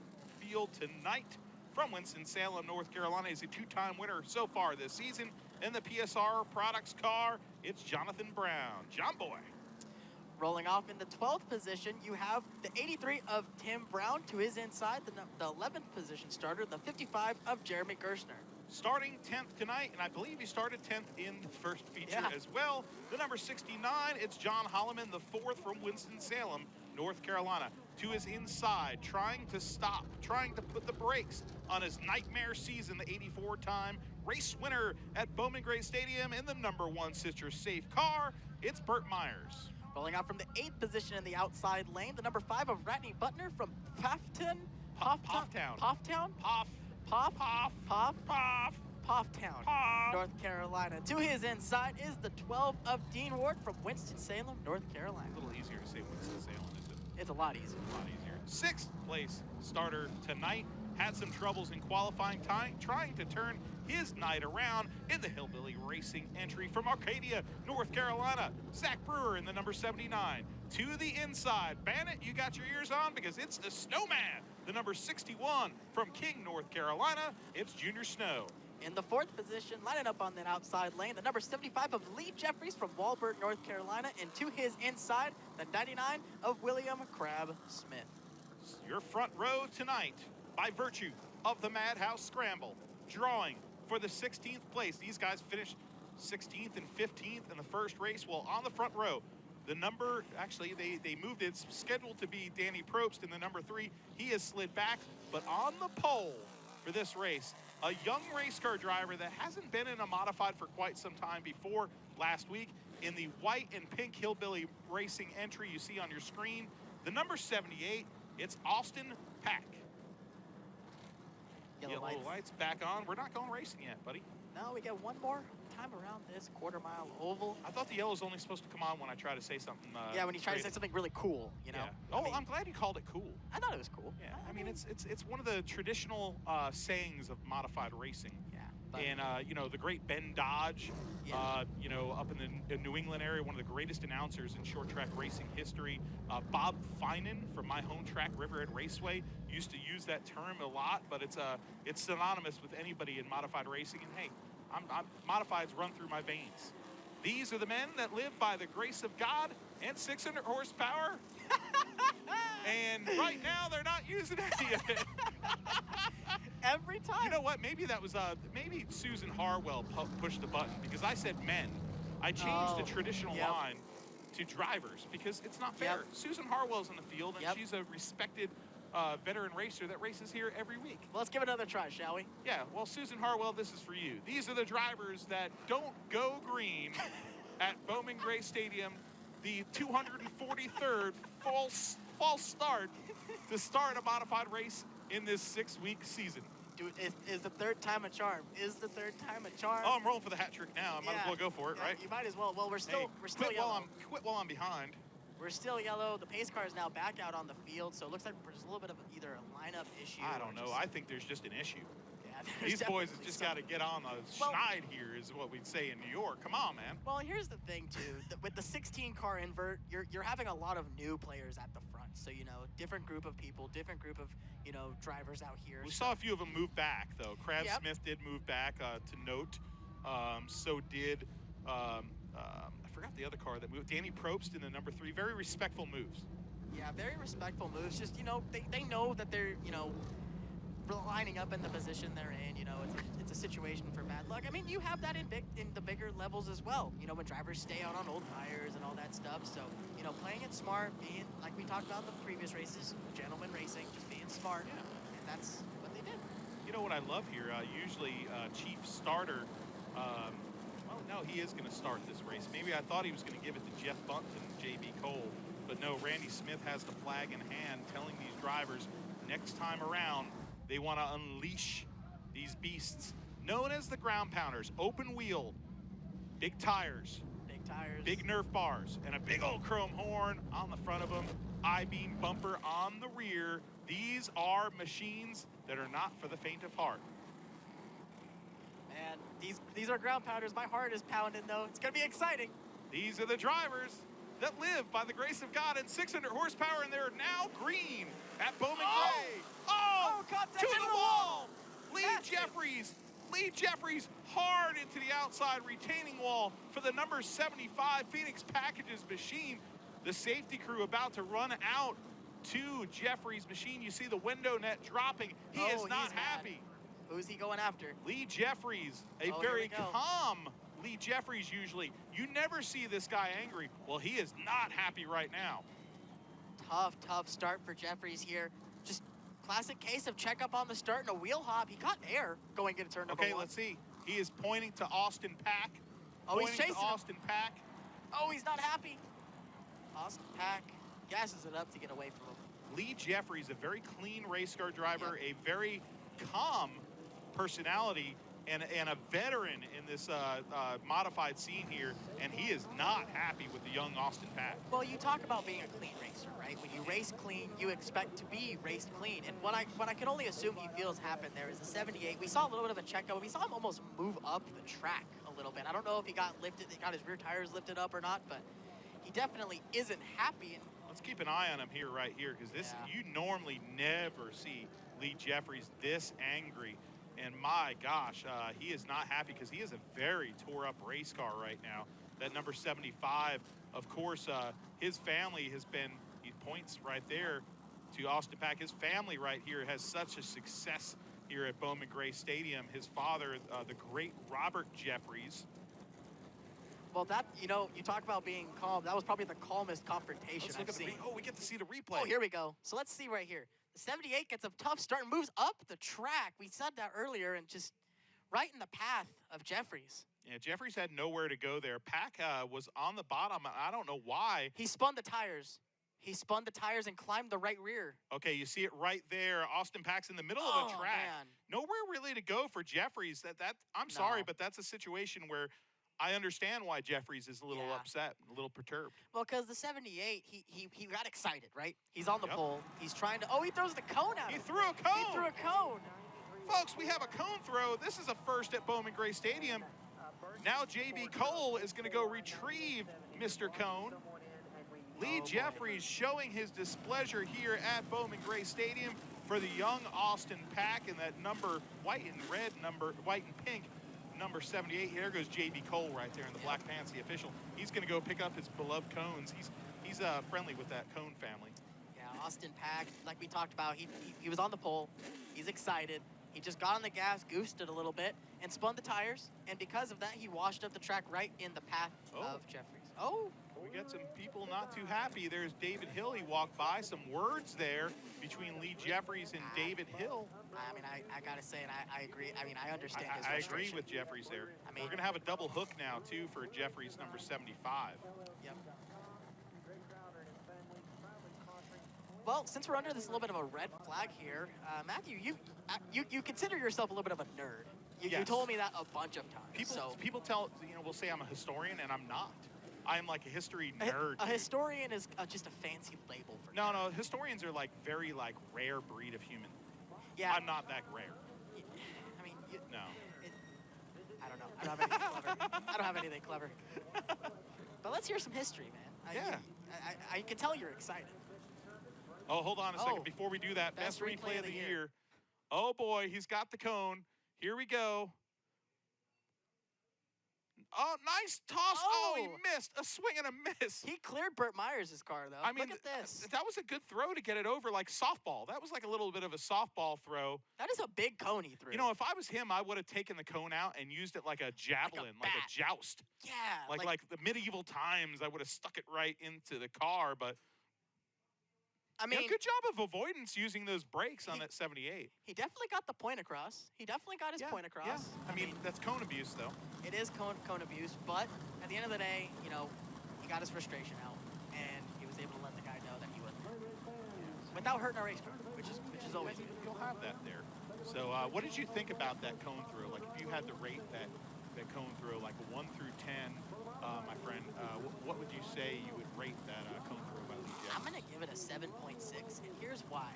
field tonight from Winston-Salem, North Carolina. He's a 2-time winner so far this season. In the PSR Products car, it's Jonathan Brown. John Boy. Rolling off in the 12th position, you have the 83 of Tim Brown. To his inside, the 11th position starter, the 55 of Jeremy Gerstner. Starting 10th tonight, and I believe he started 10th in the first feature as well. The number 69, it's John Holloman, the 4th from Winston-Salem, North Carolina. To his inside, trying to stop, trying to put the brakes on his nightmare season, the 84-time race winner at Bowman Gray Stadium in the number 1 Citrus Safe car, it's Burt Myers. Rolling out from the 8th position in the outside lane, the number 5 of Ratney Butner from Pofftown, North Carolina. To his inside is the 12 of Dean Ward from Winston-Salem, North Carolina. A little easier to say Winston-Salem, isn't it? It's a lot easier. A lot easier. 6th place starter tonight. Had some troubles in qualifying time, trying to turn his night around in the Hillbilly Racing entry from Arcadia, North Carolina. Zach Brewer in the number 79. To the inside, Bandit, you got your ears on because it's the Snowman, the number 61 from King, North Carolina. It's Junior Snow. In the 4th position, lining up on that outside lane, the number 75 of Lee Jeffries from Walbert, North Carolina. And to his inside, the 99 of William Crab Smith. Your front row tonight, by virtue of the Madhouse Scramble, drawing for the 16th place. These guys finished 16th and 15th in the first race. Well, on the front row, the number, actually, they moved it. It's scheduled to be Danny Probst in the number 3. He has slid back, but on the pole for this race, a young race car driver that hasn't been in a modified for quite some time before last week in the white and pink Hillbilly Racing entry you see on your screen. The number 78, it's Austin Pack. Yellow lights back on. We're not going racing yet, buddy. No, we get one more time around this quarter-mile oval. I thought the yellow's only supposed to come on when I try to say something. Yeah, when you try to say something really cool, you know. Yeah. Oh, I'm glad you called it cool. I thought it was cool. Yeah, I mean it's one of the traditional sayings of modified racing. Yeah. And you know, the great Ben Dodge, you know, up in the New England area, one of the greatest announcers in short track racing history. Bob Finan from my home track, Riverhead Raceway, used to use that term a lot, but it's synonymous with anybody in modified racing. And hey, modifieds run through my veins. These are the men that live by the grace of God and 600 horsepower. And right now they're not using any of it. Every time. You know what? Maybe that was maybe Susan Harwell pushed the button because I said men. I changed the traditional line to drivers because it's not fair. Susan Harwell's in the field and she's a respected veteran racer that races here every week. Well, let's give it another try, shall we? Yeah, well, Susan Harwell, this is for you. These are the drivers that don't go green at Bowman Gray Stadium, the 243rd false start to start a modified race in this 6-week season. Dude, is the third time a charm? Is the third time a charm? Oh, I'm rolling for the hat trick now. I might as well go for it, right? You might as well. Well, we're still yellow. Quit while I'm behind. We're still yellow. The pace car is now back out on the field, so it looks like there's a little bit of either a lineup issue. I don't know. I think there's just an issue. Yeah, there's These boys definitely have just some- got to get on the schneid here, is what we'd say in New York. Come on, man. Well, here's the thing too. With the 16 car invert, you're having a lot of new players at the front. So different group of people, different group of drivers out here. We So- saw a few of them move back, though. Crab Yep. Smith did move back, to note. So did, I forgot the other car that moved. Danny Probst in the number 3. Very respectful moves. Yeah, very respectful moves. Just they know that they're lining up in the position they're in. It's a situation for bad luck. I mean, you have that in the bigger levels as well. When drivers stay out on old tires and all that stuff. So playing it smart, being like we talked about in the previous races, gentleman racing, just being smart, and that's what they did. You know what I love here? Usually, Chief Starter. Well, no, he is going to start this race. Maybe I thought he was going to give it to Jeff Bunt and J.B. Cole, but no. Randy Smith has the flag in hand, telling these drivers next time around they want to unleash these beasts, known as the ground pounders. Open wheel, big tires, big Nerf bars, and a big old chrome horn on the front of them. I-beam bumper on the rear. These are machines that are not for the faint of heart. Man, these are ground pounders. My heart is pounding though. It's gonna be exciting. These are the drivers that live by the grace of God and 600 horsepower, and they're now green at Bowman Gray. Oh, contact to into the the wall. Lee Massive. Jeffries hard into the outside retaining wall for the number 75 Phoenix Packages machine. The safety crew about to run out to Jeffries' machine. You see the window net dropping. He is not he's mad. happy. Who's he going after? Lee Jeffries, a Oh, very here we go. calm Lee Jeffries usually. You never see this guy angry. Well, he is not happy right now. Tough start for Jeffries here. Just classic case of check up on the start and a wheel hop. He caught air going into turn number Okay, 1. let's see. He is pointing to Austin Pack. Oh, he's Pointing to chasing him. Austin Pack. Oh, he's not happy. Austin Pack gasses it up to get away from him. Lee Jeffries, a very clean race car driver, a very calm personality, and a veteran in this modified scene here, and he is not happy with the young Austin Pack. Well, you talk about being a clean racer, right? When you race clean, you expect to be raced clean. And what I can only assume he feels happened there is the 78. We saw a little bit of a checkup. We saw him almost move up the track a little bit. I don't know if he got his rear tires lifted up or not, but he definitely isn't happy. And Let's keep an eye on him here, right here, because this you normally never see Lee Jeffries this angry. And my gosh, he is not happy because he is a very tore up race car right now. That number 75, of course, his family has been, he points right there to Austin Pack. His family right here has such a success here at Bowman Gray Stadium. His father, the great Robert Jeffries. well, that you talk about being calm. That was probably the calmest confrontation Let's look I've at the seen. we get to see the replay. Oh, here we go. So let's see right here. The 78 gets a tough start and moves up the track. We said that earlier, and just right in the path of Jeffries. Yeah, Jeffries had nowhere to go there. Pack was on the bottom. I don't know why. He spun the tires. He spun the tires and climbed the right rear. Okay, you see it right there. Austin Pack's in the middle of the track. Man. Nowhere really to go for Jeffries. I'm sorry, No. but that's a situation where I understand why Jeffries is a little Yeah. upset, a little perturbed. Well, because the 78, he got excited, right? He's on the Yep. pole. He's trying to. Oh, he throws the cone out. He threw a cone. He threw a cone. Folks, we have a cone throw. This is a first at Bowman Gray Stadium. Now J.B. Cole is going to go retrieve Mr. Cone. Lee Jeffries showing his displeasure here at Bowman Gray Stadium for the young Austin Pack in that number, white and pink, number 78. There goes J.B. Cole right there in the black pants, the official. He's going to go pick up his beloved cones. He's friendly with that cone family. Yeah, Austin Pack, like we talked about, he was on the pole. He's excited. He just got on the gas, goosed it a little bit, and spun the tires. And because of that, he washed up the track right in the path of Jeffries. Oh. We got some people not too happy. There's David Hill. He walked by. Some words there between Lee Jeffries and David Hill. I mean, I got to say, and I agree. I mean, I understand his I agree frustration. with Jeffries there. I mean- We're going to have a double hook now, too, for Jeffries number 75. Yep. Well, since we're under this little bit of a red flag here, Matthew, you consider yourself a little bit of a nerd. You Yes. told me that a bunch of times. People tell, will say I'm a historian, and I'm not. I'm like a history nerd. A historian is just a fancy label for No, historians are like very rare breed of human. Yeah. I'm not that rare. I mean, No. I don't know. I don't have anything clever. I don't have anything clever. But let's hear some history, man. Yeah. I can tell you're excited. Oh, hold on a second. Oh, Before we do that, best best replay of the year. Oh, boy, he's got the cone. Here we go. Oh, nice toss. Oh, he missed. A swing and a miss. He cleared Burt Myers' car, though. I mean, look at this. That was a good throw to get it over like softball. That was like a little bit of a softball throw. That is a big cone he threw. You know, if I was him, I would have taken the cone out and used it like a javelin, like a joust. Yeah. Like the medieval times, I would have stuck it right into the car. But I mean, good job of avoidance using those brakes on that 78. He definitely got the point across. He definitely got his point across. Yeah. I mean, that's cone abuse, though. It is cone abuse, but at the end of the day, you know, he got his frustration out, and he was able to let the guy know that he would, without hurting a race car, which is always good. You'll have that there. So, what did you think about that cone throw? Like, if you had to rate that cone throw, like a 1 through 10, my friend, what would you say you would rate that cone throw by Lee Jeffries? I'm gonna give it a 7.6, and here's why.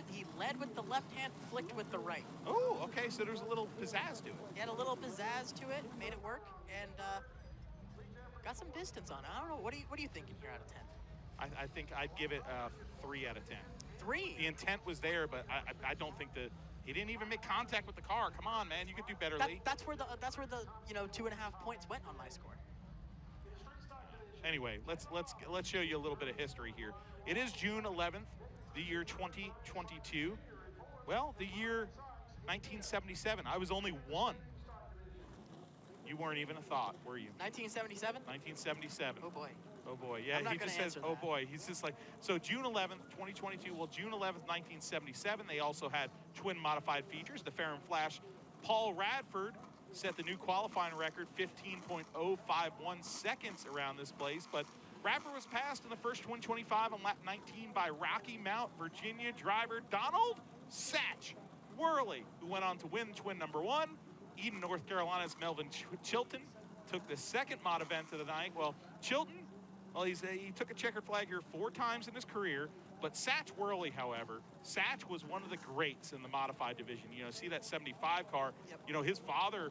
He led with the left hand, flicked with the right. Oh, okay. So there's a little pizzazz to it. He had a little pizzazz to it, made it work, and got some distance on it. I don't know. What are you thinking here out of 10? I think I'd give it a 3 out of 10. 3. The intent was there, but I don't think that he didn't even make contact with the car. Come on, man, you could do better, Lee. That's where the 2.5 points went on my score. Anyway, let's show you a little bit of history here. It is June 11th, the year 2022. Well, the year 1977. I was only 1. You weren't even a thought, were you? 1977? 1977. Oh boy. Oh boy, yeah, I'm not he just gonna says, answer oh that. boy. He's just like, so June 11th, 2022, well, June 11th, 1977, they also had twin modified features. The Fair and Flash Paul Radford set the new qualifying record, 15.051 seconds around this place, but Radford was passed in the first twin 25 on lap 19 by Rocky Mount, Virginia driver Donald Satch Worley, who went on to win twin number 1. Eden, North Carolina's Melvin Chilton took the second mod event of the night. Well, Chilton, well, he took a checkered flag here 4 times in his career, but Satch Worley, however, Satch was one of the greats in the modified division. You know, see that 75 car? Yep. You know, his father,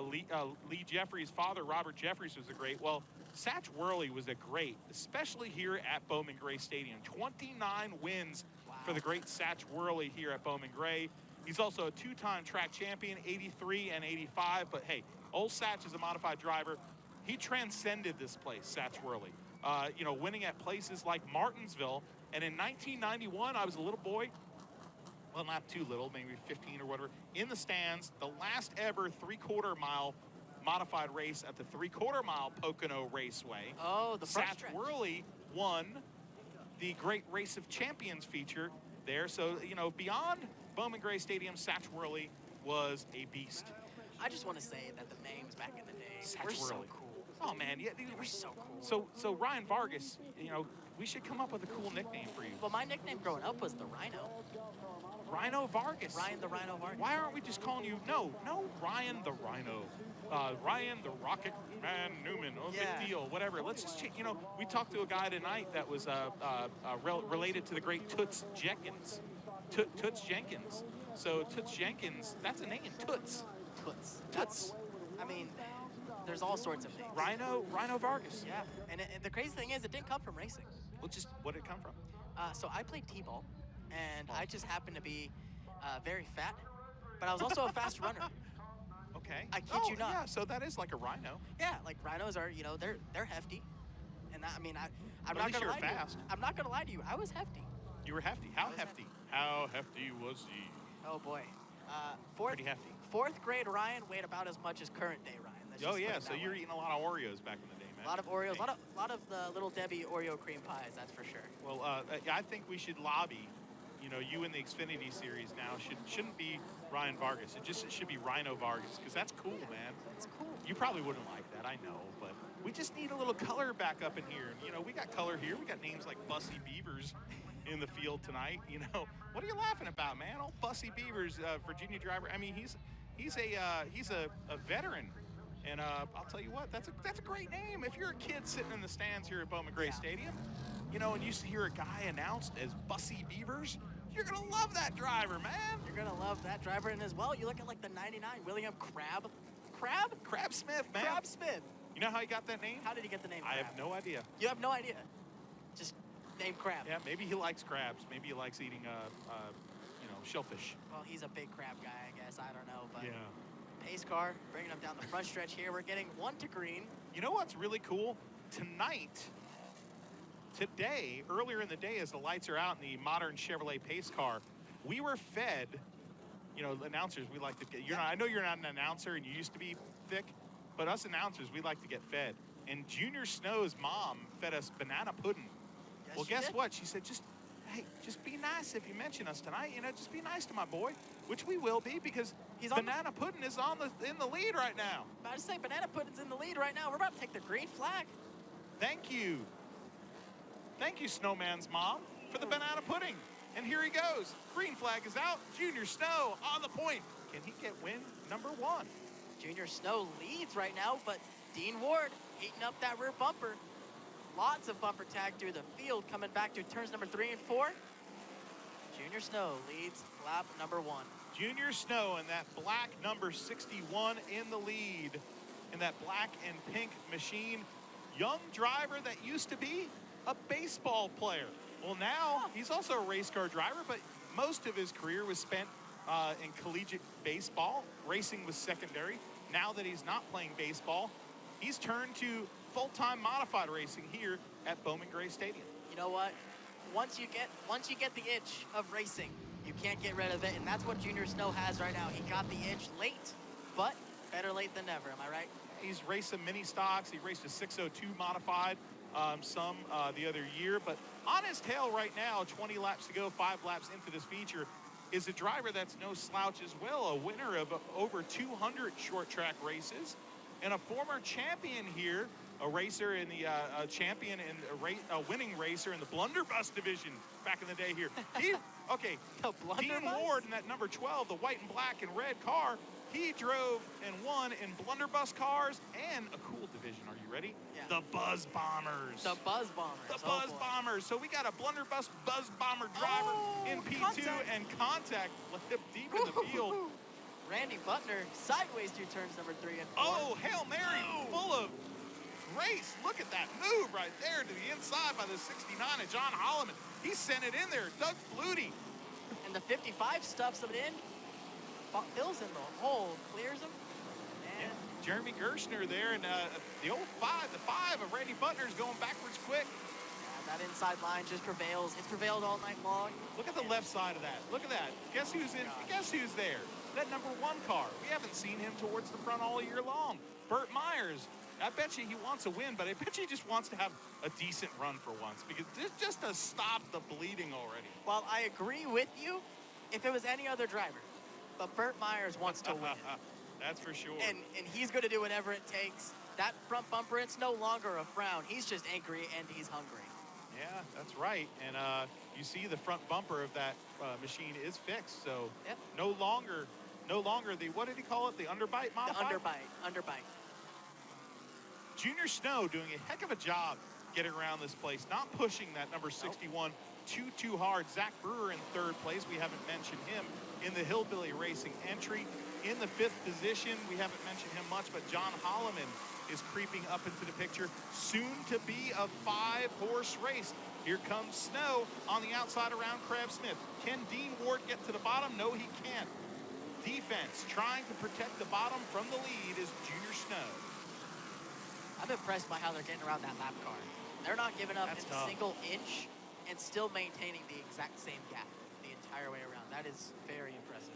Lee Jeffries' father, Robert Jeffries, was a great. Well, Satch Worley was a great, especially here at Bowman Gray Stadium. 29 wins for the great Satch Worley here at Bowman Gray. He's also a 2-time track champion, 83 and 85. But hey, old Satch is a modified driver. He transcended this place, Satch Worley. You know, winning at places like Martinsville. And in 1991, I was a little boy. Well, not too little, maybe 15 or whatever. In the stands, the last ever 3/4 mile modified race at the 3/4 mile Pocono Raceway. Oh, the front Satch stretch. Worley won the Great Race of Champions feature there. So, you know, beyond Bowman Gray Stadium, Satch Worley was a beast. I just want to say that the names back in the day Satch were so Worley. cool. Oh man, yeah, They were so cool. So Ryan Vargas, you know, we should come up with a cool nickname for you. Well, my nickname growing up was the Rhino. Rhino Vargas. Ryan the Rhino Vargas. Why aren't we just calling you? No, Ryan the Rhino. Ryan the Rocket Man Newman. Oh, Yeah. big deal. Whatever. Let's just, you know, we talked to a guy tonight that was related to the great Toots Jenkins. Toots Jenkins. So Toots Jenkins, that's a name. Toots. Toots. I mean, there's all sorts of names. Rhino Vargas. Yeah, and the crazy thing is, it didn't come from racing. Well, just what did it come from? So I played t-ball, and I just happened to be very fat, but I was also a fast runner. Okay. I kid you not. Yeah, so that is like a rhino. Yeah, like rhinos are, you know, they're hefty, and that, I mean, I'm At not least gonna you're lie fast. to you. I'm not gonna lie to you. I was hefty. You were hefty. How was hefty? How hefty was he? Oh boy. Pretty hefty. 4th grade Ryan weighed about as much as current day Ryan. Let's Oh just put yeah, it so that you're way. eating a lot of Oreos back in the day, man. A lot of Oreos, Hey. a lot of the Little Debbie Oreo cream pies. That's for sure. Well, I think we should lobby. You know, you in the Xfinity series now shouldn't be Ryan Vargas. It should be Rhino Vargas, because that's cool, man. It's cool. You probably wouldn't like that, I know, but we just need a little color back up in here. You know, we got color here. We got names like Bussy Beavers in the field tonight. You know, what are you laughing about, man? Old Bussy Beavers, Virginia driver. I mean, he's a veteran. And I'll tell you what, that's a great name. If you're a kid sitting in the stands here at Bowman Gray Yeah. Stadium, you know, and you hear a guy announced as Bussy Beavers, You're going to love that driver, man. You're gonna love that driver, and as well, you look at like the 99 William Crab Smith, man. Crab Smith. You know how he got that name? How did he get the name? I Crab? have no idea. You have no idea. Just name Crab. Yeah, maybe he likes crabs. Maybe he likes eating, shellfish. Well, he's a big crab guy, I guess. I don't know, but Yeah. pace car bringing him down the front stretch here. We're getting 1 to green. You know what's really cool? Today, earlier in the day, as the lights are out in the modern Chevrolet pace car, we were fed, announcers, we like to get, I know you're not an announcer and you used to be thick, but us announcers, we like to get fed. And Junior Snow's mom fed us banana pudding. Yes, Well, she guess did. what? She said, just be nice if you mention us tonight. Just be nice to my boy, which we will be because He's on banana pudding is in the lead right now. About to say, Banana Pudding's in the lead right now. We're about to take the green flag. Thank you. Thank you, Snowman's mom, for the banana pudding. And here he goes. Green flag is out. Junior Snow on the point. Can he get win number 1? Junior Snow leads right now, but Dean Ward heating up that rear bumper. Lots of bumper tag through the field, coming back to turns number 3 and 4. Junior Snow leads lap number 1. Junior Snow and that black number 61 in the lead in that black and pink machine. Young driver that used to be a baseball player. Well, now he's also a race car driver, but most of his career was spent in collegiate baseball. Racing was secondary. Now that he's not playing baseball, he's turned to full-time modified racing here at Bowman Gray Stadium. You know what? Once you get the itch of racing, you can't get rid of it, and that's what Junior Snow has right now. He got the itch late, but better late than never. Am I right? He's raced some mini stocks. He raced a 602 modified the other year, but on his tail right now, 20 laps to go, 5 laps into this feature, is a driver that's no slouch as well, a winner of over 200 short track races, and a former champion here, a racer in the champion and a winning racer in the blunderbuss division back in the day here. The Dean blunderbuss? Ward in that number 12, the white and black and red car, he drove and won in blunderbuss cars and a cool division. Are you ready? Yeah. The Buzz Bombers. The Buzz Bombers. The Oh, Buzz boy. Bombers. So we got a blunderbuss Buzz Bomber driver in P2 contact. and contact deep in the field. Randy Butner sideways through turns number 3 and 4. Oh, Hail Mary, full of grace. Look at that move right there to the inside by the 69 of John Holloman. He sent it in there. Doug Flutie. And the 55 stuffs it in, fills in the hole, clears him. And Jeremy Gershner there, and the 5 of Randy Butner is going backwards quick. that inside line just prevails. It's prevailed all night long. Look at the left side of that. Look at that. Guess who's in? Guess who's there? That number 1 car. We haven't seen him towards the front all year long. Burt Myers. I bet you he wants a win, but I bet you he just wants to have a decent run for once because this just to stop the bleeding already. Well, I agree with you if it was any other driver, but Burt Myers wants to win. That's for sure. And he's going to do whatever it takes. That front bumper, it's no longer a frown. He's just angry and he's hungry. Yeah, that's right. And you see the front bumper of that machine is fixed, so Yep. no longer the, what did he call it? The underbite The modified? underbite. Junior Snow doing a heck of a job getting around this place, not pushing that number 61 too hard. Zach Brewer in 3rd place. We haven't mentioned him in the Hillbilly Racing entry. In the 5th position, we haven't mentioned him much, but John Holloman is creeping up into the picture. Soon to be a 5-horse race. Here comes Snow on the outside around Crab Smith. Can Dean Ward get to the bottom? No, he can't. Defense trying to protect the bottom from the lead is Junior Snow. I'm impressed by how they're getting around that lap car. They're not giving up That's in tough. a single inch and still maintaining the exact same gap the entire way around. That is very impressive.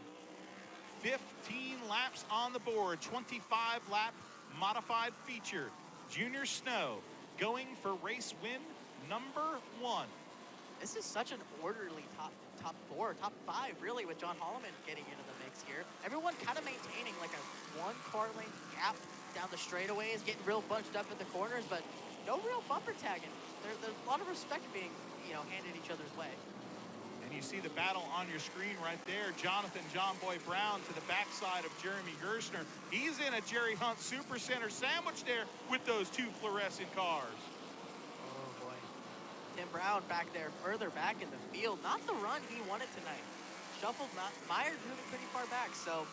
15 laps on the board, 25-lap modified feature. Junior Snow going for race win number 1. This is such an orderly top 4, top 5, really, with John Holloman getting into the mix here. Everyone kind of maintaining like a 1-car length gap down the straightaways, getting real bunched up at the corners, but no real bumper tagging. There's a lot of respect being, handed each other's way. And you see the battle on your screen right there. Jonathan John Boy Brown to the backside of Jeremy Gershner. He's in a Jerry Hunt Super Center sandwich there with those 2 fluorescent cars. Oh boy. Tim Tim Brown back there, further back in the field. Not the run he wanted tonight. Shuffled, Myers moving pretty far back, so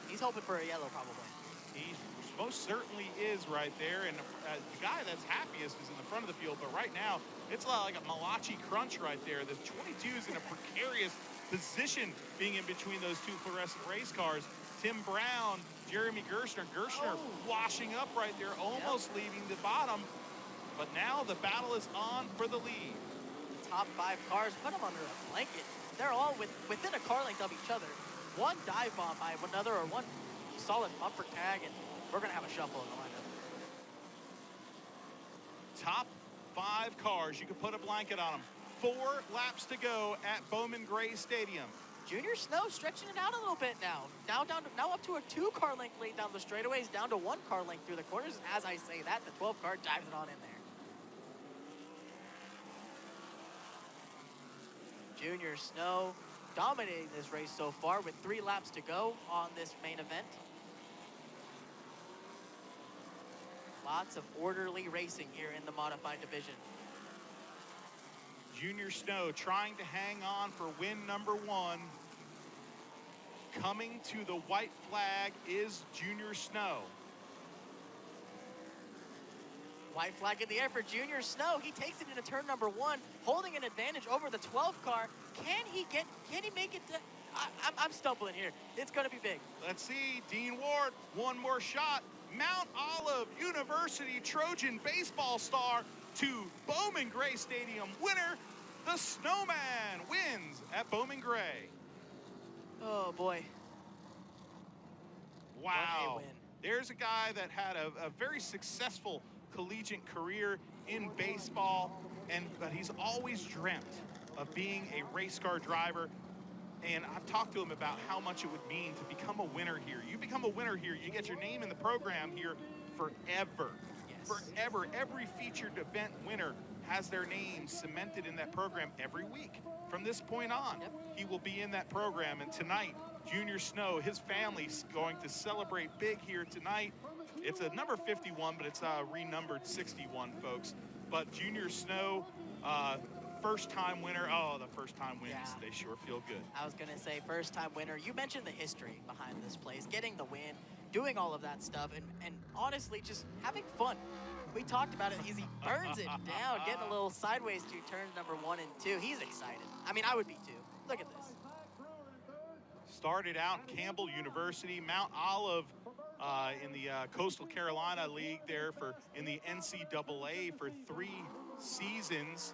he's hoping for a yellow probably. He most certainly is right there, and the guy that's happiest is in the front of the field, but right now, it's like a Malachi crunch right there. The 22 is in a precarious position being in between those two fluorescent race cars. Tim Brown, Jeremy Gerstner washing up right there, almost leaving the bottom, but now the battle is on for the lead. Top 5 cars, put them under a blanket. They're all within a car length of each other. One dive bomb by another or one solid bumper tag, and we're going to have a shuffle in the lineup. Top 5 cars, you can put a blanket on them. 4 laps to go at Bowman Gray Stadium. Junior Snow stretching it out a little bit now. Now up to a 2-car length lead down the straightaways, down to 1-car length through the corners. And as I say that, the 12 car dives it on in there. Junior Snow dominating this race so far with 3 laps to go on this main event. Lots of orderly racing here in the modified division. Junior Snow trying to hang on for win number 1. Coming to the white flag is Junior Snow. White flag in the air for Junior Snow. He takes it into turn number 1, holding an advantage over the 12 car. Can he make it to, I'm stumbling here. It's gonna be big. Let's see, Dean Ward, one more shot. Mount Olive University Trojan baseball star to Bowman Gray Stadium winner. The Snowman wins at Bowman Gray. Oh boy. Wow. What a win. There's a guy that had a very successful collegiate career in baseball, but he's always dreamt of being a race car driver. And I've talked to him about how much it would mean to become a winner here. You become a winner here, you get your name in the program here forever. Yes. Forever. Every featured event winner has their name cemented in that program every week. From this point on, he will be in that program. And tonight, Junior Snow, his family's going to celebrate big here tonight. It's a number 51, but it's renumbered 61, folks. But Junior Snow, first-time winner. Oh, the first-time wins. Yeah. They sure feel good. I was gonna say first-time winner. You mentioned the history behind this place, getting the win, doing all of that stuff, and honestly, just having fun. We talked about it as he burns it down, getting a little sideways to turns number 1 and 2. He's excited. I mean, I would be too. Look at this. Started out in Campbell University, Mount Olive in the Coastal Carolina League there in the NCAA for 3 seasons.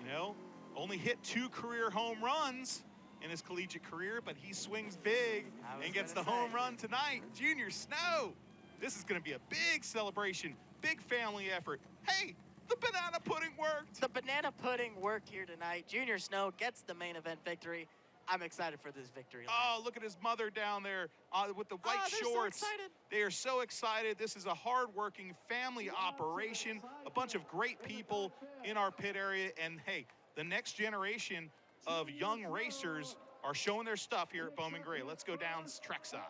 You know, only hit 2 career home runs in his collegiate career, but he swings big and gets the home run tonight. Junior Snow, this is going to be a big celebration, big family effort. Hey, the banana pudding worked. The banana pudding worked here tonight. Junior Snow gets the main event victory. I'm excited for this victory. Oh, look at his mother down there with the white shorts. So excited. They are so excited. This is a hard-working family operation, a bunch of great people in our pit area. And hey, the next generation of young racers are showing their stuff here at Bowman Gray. Let's go down trackside.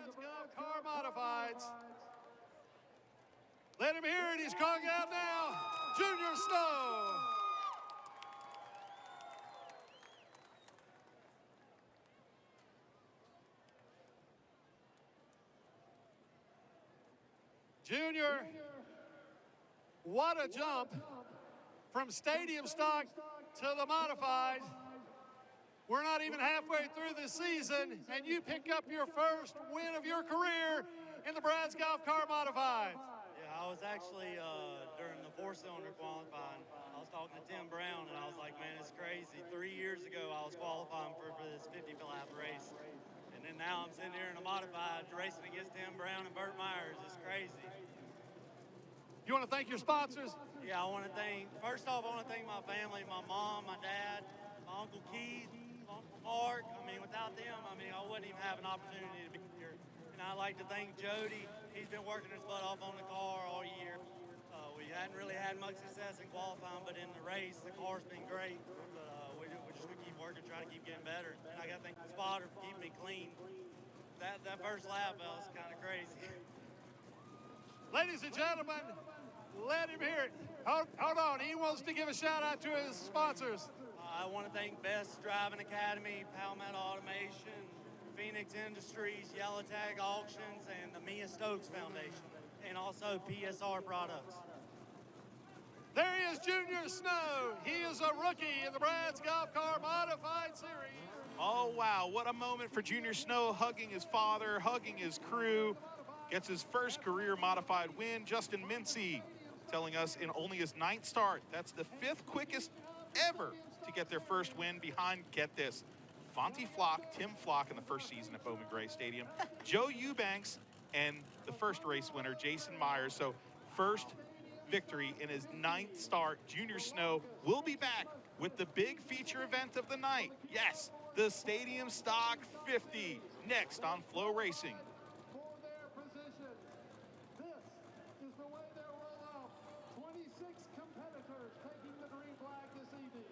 Let's go, car modifieds. Let him hear it. He's calling out now. Junior Snow. Junior, what a jump from stadium stock to the modified. We're not even halfway through the season, and you pick up your first win of your career in the Brad's Golf Car Modified. Yeah, I was actually, during the 4-cylinder qualifying, I was talking to Tim Brown, and I was like, man, it's crazy. 3 years ago, I was qualifying for this 50-lap race. And then now I'm sitting here in a modified racing against Tim Brown and Burt Myers. It's crazy. You want to thank your sponsors? Yeah, first off, I want to thank my family, my mom, my dad, my Uncle Keith, Uncle Mark. I mean, without them, I wouldn't even have an opportunity to be here. And I'd like to thank Jody. He's been working his butt off on the car all year. We hadn't really had much success in qualifying, but in the race, the car's been great. But we're just going to keep working, try to keep getting better. And I got to thank the spotter for keeping me clean. That first lap, was kind of crazy. Ladies and gentlemen, Let him hear it. Hold on. He wants to give a shout out to his sponsors. I want to thank Best Driving Academy, Palmet Automation, Phoenix Industries, Yellow Tag Auctions, and the Mia Stokes Foundation, and also PSR Products. There he is, Junior Snow. He is a rookie in the Brad's Golf Car Modified Series. Oh, wow. What a moment for Junior Snow, hugging his father, hugging his crew. Gets his first career modified win. Justin Mincy telling us in only his 9th start. That's the 5th quickest ever to get their first win behind, get this, Fonty Flock, Tim Flock in the first season at Bowman Gray Stadium, Joe Eubanks, and the first race winner, Jason Myers. So first victory in his 9th start. Junior Snow will be back with the big feature event of the night. Yes, the Stadium Stock 50, next on Flow Racing. For their positions, this is the way they'll roll off. 26 competitors taking the green flag this evening.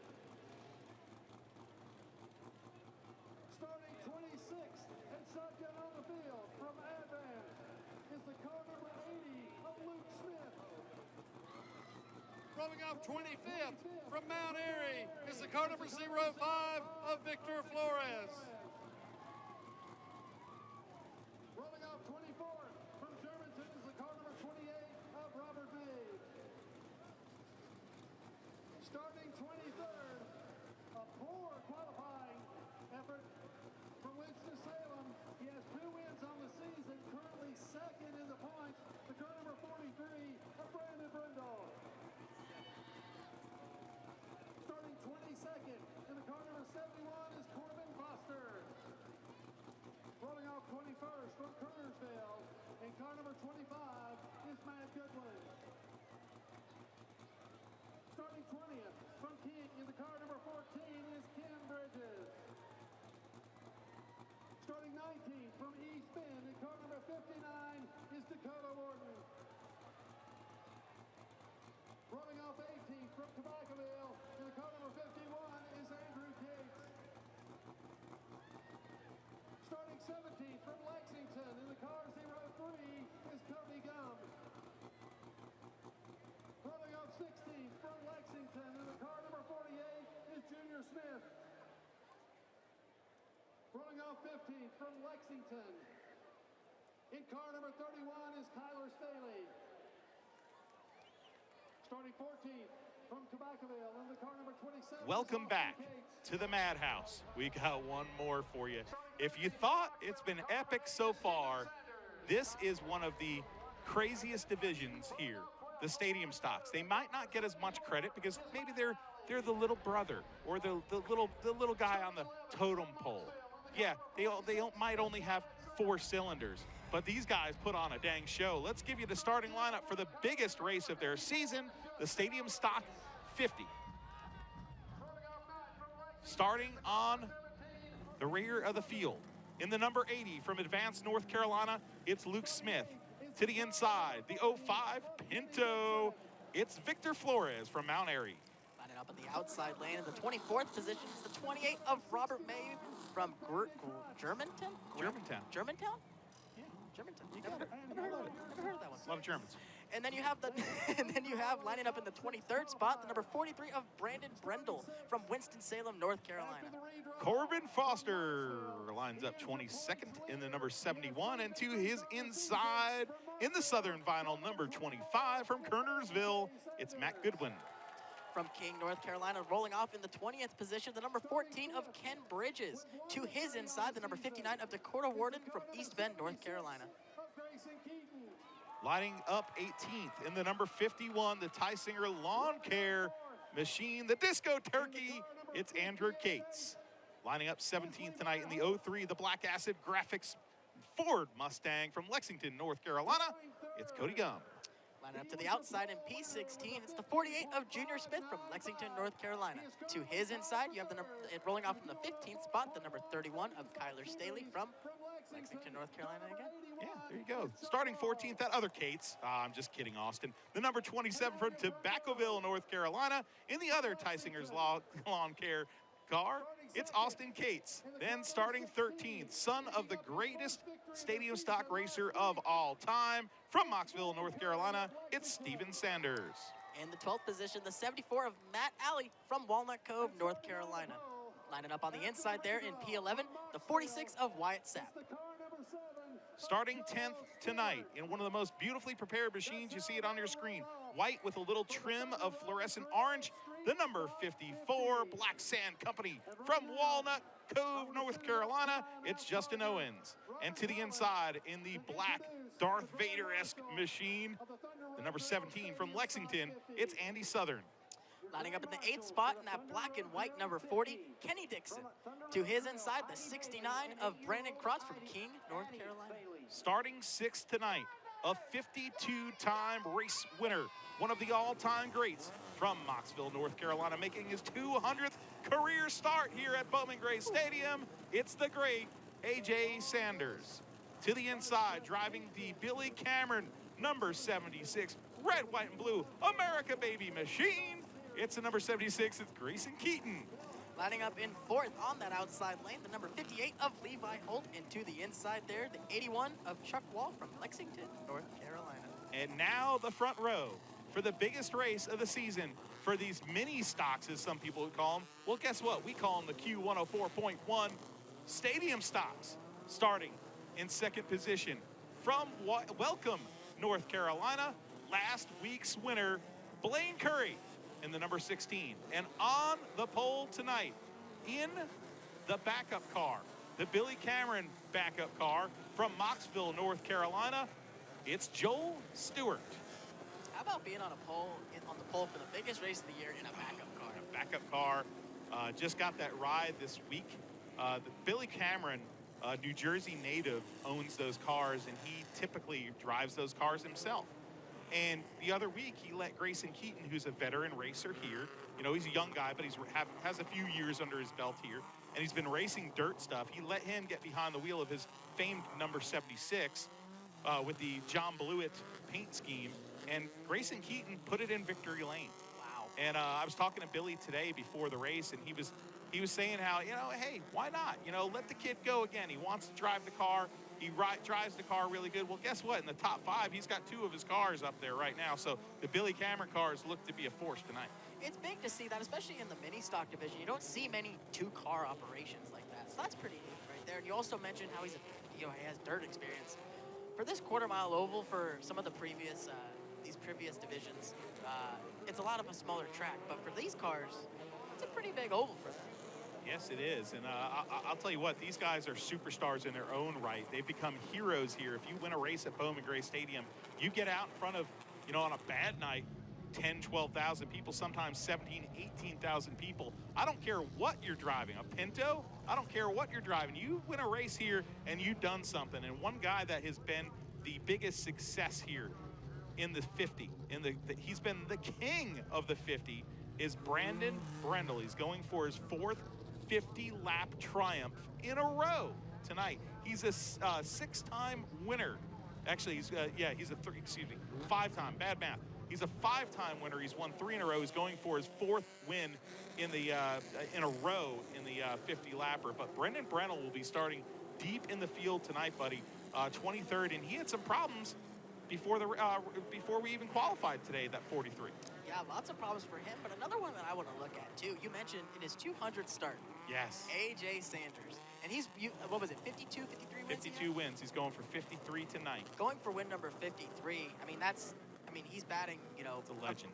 Starting 26th and shotgun on the field from Advan is the car number 80 of Luke Smith. Rolling off 25th from Mount Airy is the car number 05 of Victor Flores. Rolling off 24th from Germantown is the car number 28 of Robert May. Starting 23rd, a poor qualifying effort from Winston-Salem. He has 2 wins on the season, currently 2nd in the points. The car number 43 of Brandon Brindle. Starting 22nd in the car number 71 is Corbin Foster. Rolling off 21st from Kernersville, and car number 25 is Matt Goodwin. Starting 20th from King in the car number 14 is Ken Bridges. Starting 19th from East Bend in car number 59 is Dakota Wharton. Rolling off 18th from Tobaccoville in the car number 51 is Andrew Cates. Starting 17th from Lexington in the car 03 is Cody Gum. Rolling off 16th from Lexington in the car number 48 is Junior Smith. Rolling off 15th from Lexington in car number 31 is Kyler Staley. Starting 14th from Tobaccoville in the car number 27. Welcome back to the Madhouse. We got one more for you. If you thought it's been epic so far, this is one of the craziest divisions here, the Stadium Stocks. They might not get as much credit because maybe they're the little brother or the little guy on the totem pole. Yeah, they might only have 4 cylinders, but these guys put on a dang show. Let's give you the starting lineup for the biggest race of their season, the Stadium Stock 50. Starting on the rear of the field, in the number 80 from Advanced North Carolina, it's Luke Smith. To the inside, the 05 Pinto, it's Victor Flores from Mount Airy. Lining up in the outside lane in the 24th position is the 28 of Robert May from Germantown? Germantown. Germantown? Yeah. Germantown. You got it. Never heard of that one. A lot of Germans. And then you have lining up in the 23rd spot, the number 43 of Brandon Brendel from Winston-Salem, North Carolina. Corbin Foster lines up 22nd in the number 71, and to his inside in the Southern Vinyl, number 25 from Kernersville, it's Matt Goodwin. From King, North Carolina, rolling off in the 20th position, the number 14 of Ken Bridges. To his inside, the number 59 of Dakota Warden from East Bend, North Carolina. Lining up 18th in the number 51, the Tysinger Lawn Care Machine, the Disco Turkey, it's Andrew Cates. Lining up 17th tonight in the 03, the Black Acid Graphics Ford Mustang from Lexington, North Carolina, it's Cody Gum. Lining up to the outside in P16, it's the 48 of Junior Smith from Lexington, North Carolina. To his inside, you have the number, rolling off from the 15th spot, the number 31 of Kyler Staley from Lexington, North Carolina again. Yeah, there you go. Starting 14th, that other Cates. I'm just kidding, Austin. The number 27 from Tobaccoville, North Carolina. In the other Tysinger's Lawn Care car, it's Austin Cates. Then starting 13th, son of the greatest stadium stock racer of all time, from Moxville, North Carolina, it's Steven Sanders. In the 12th position, the 74 of Matt Alley from Walnut Cove, North Carolina. Lining up on the inside there in P11, the 46 of Wyatt Sapp. Starting 10th tonight in one of the most beautifully prepared machines, you see it on your screen. White with a little trim of fluorescent orange, the number 54 Black Sand Company from Walnut Cove, North Carolina, it's Justin Owens. And to the inside in the black Darth Vader-esque machine, the number 17 from Lexington, it's Andy Southern. Lining up in the 8th spot in that black and white number 40, Kenny Dixon. To his inside, the 69 of Brandon Krotz from King, North Carolina. Starting 6th tonight, a 52-time race winner, one of the all-time greats from Moxville, North Carolina, making his 200th career start here at Bowman Gray Stadium. It's the great A.J. Sanders. To the inside, driving the Billy Cameron number 76 red, white, and blue America Baby machine. It's the number 76, it's Grayson Keaton. Lining up in 4th on that outside lane, the number 58 of Levi Holt. And to the inside there, the 81 of Chuck Wall from Lexington, North Carolina. And now the front row for the biggest race of the season for these mini stocks, as some people would call them. Well, guess what? We call them the Q104.1 Stadium Stocks. Starting in 2nd position from Welcome, North Carolina, last week's winner, Blaine Curry, in the number 16. And on the pole tonight, in the backup car, the Billy Cameron backup car from Moxville, North Carolina, it's Joel Stewart. How about being on the pole for the biggest race of the year in a backup car? A backup car, just got that ride this week. The Billy Cameron, New Jersey native, owns those cars, and he typically drives those cars himself. And the other week, he let Grayson Keaton, who's a veteran racer here, you know, he's a young guy, but has a few years under his belt here, and he's been racing dirt stuff. He let him get behind the wheel of his famed number 76 with the John Blewett paint scheme, and Grayson Keaton put it in victory lane. Wow. And I was talking to Billy today before the race, and he was saying how, you know, hey, why not? You know, let the kid go again. He wants to drive the car. He drives the car really good. Well, guess what? In the top 5, he's got 2 of his cars up there right now. So the Billy Cameron cars look to be a force tonight. It's big to see that, especially in the mini stock division. You don't see many 2-car operations like that. So that's pretty neat right there. And you also mentioned how he has dirt experience. For this quarter-mile oval, for some of the previous these previous divisions, it's a lot of a smaller track. But for these cars, it's a pretty big oval for them. Yes, it is. And I'll tell you what, these guys are superstars in their own right. They've become heroes here. If you win a race at Bowman Gray Stadium, you get out in front of, you know, on a bad night, 10, 12,000 people, sometimes 17, 18,000 people. I don't care what you're driving. A Pinto, I don't care what you're driving. You win a race here and you've done something. And one guy that has been the biggest success here in the 50, he's been the king of the 50, is Brandon Brendel. He's going for his 4th 50-lap triumph in a row tonight. He's a 6-time winner. Actually, he's a 5-time, bad math. He's a 5-time winner. He's won 3 in a row. He's going for his 4th win in a row in the 50-lapper. But Brendan Brennell will be starting deep in the field tonight, buddy, 23rd, and he had some problems before we even qualified today, that 43. Yeah, lots of problems for him, but another one that I want to look at, too. You mentioned in his 200th start. Yes. A.J. Sanders. And what was it, 52, 53 wins? 52 wins. He's going for 53 tonight. Going for win number 53. He's batting, you know. It's a legend.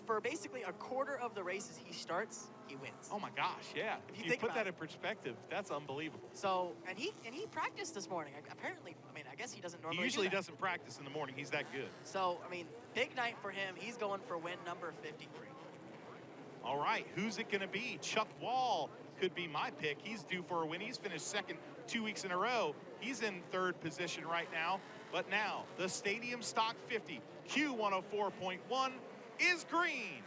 For basically a quarter of the races he starts, he wins. Oh my gosh, yeah. If you put that in perspective, that's unbelievable. So, and he practiced this morning. Apparently, I guess he doesn't normally He usually doesn't practice in the morning. He's that good. So, big night for him. He's going for win number 53. All right, who's it going to be? Chuck Wall could be my pick. He's due for a win. He's finished 2nd 2 weeks in a row. He's in 3rd position right now. But now, the Stadium Stock 50, Q104.1, is green.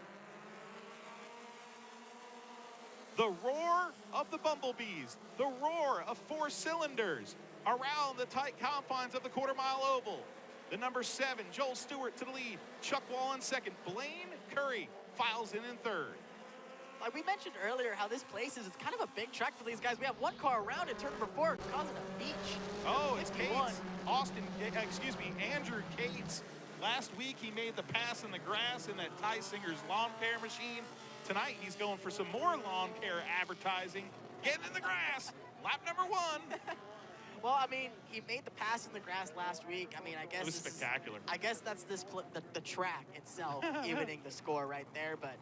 The roar of the bumblebees, the roar of 4 cylinders around the tight confines of the quarter-mile oval. The number 7, Joel Stewart to the lead. Chuck Wall in 2nd. Blaine Curry files in 3rd. like we mentioned earlier, how this place is, it's kind of a big track for these guys. We have one car around in turn number 4, causing a beach. Oh, it's 51. Cates. Andrew Cates. Last week, he made the pass in the grass in that Ty Singer's lawn care machine. Tonight, he's going for some more lawn care advertising. Getting in the grass. Lap number 1. Well, I mean, he made the pass in the grass last week. I mean, I guess It was spectacular. I guess that's the track itself evening the score right there. But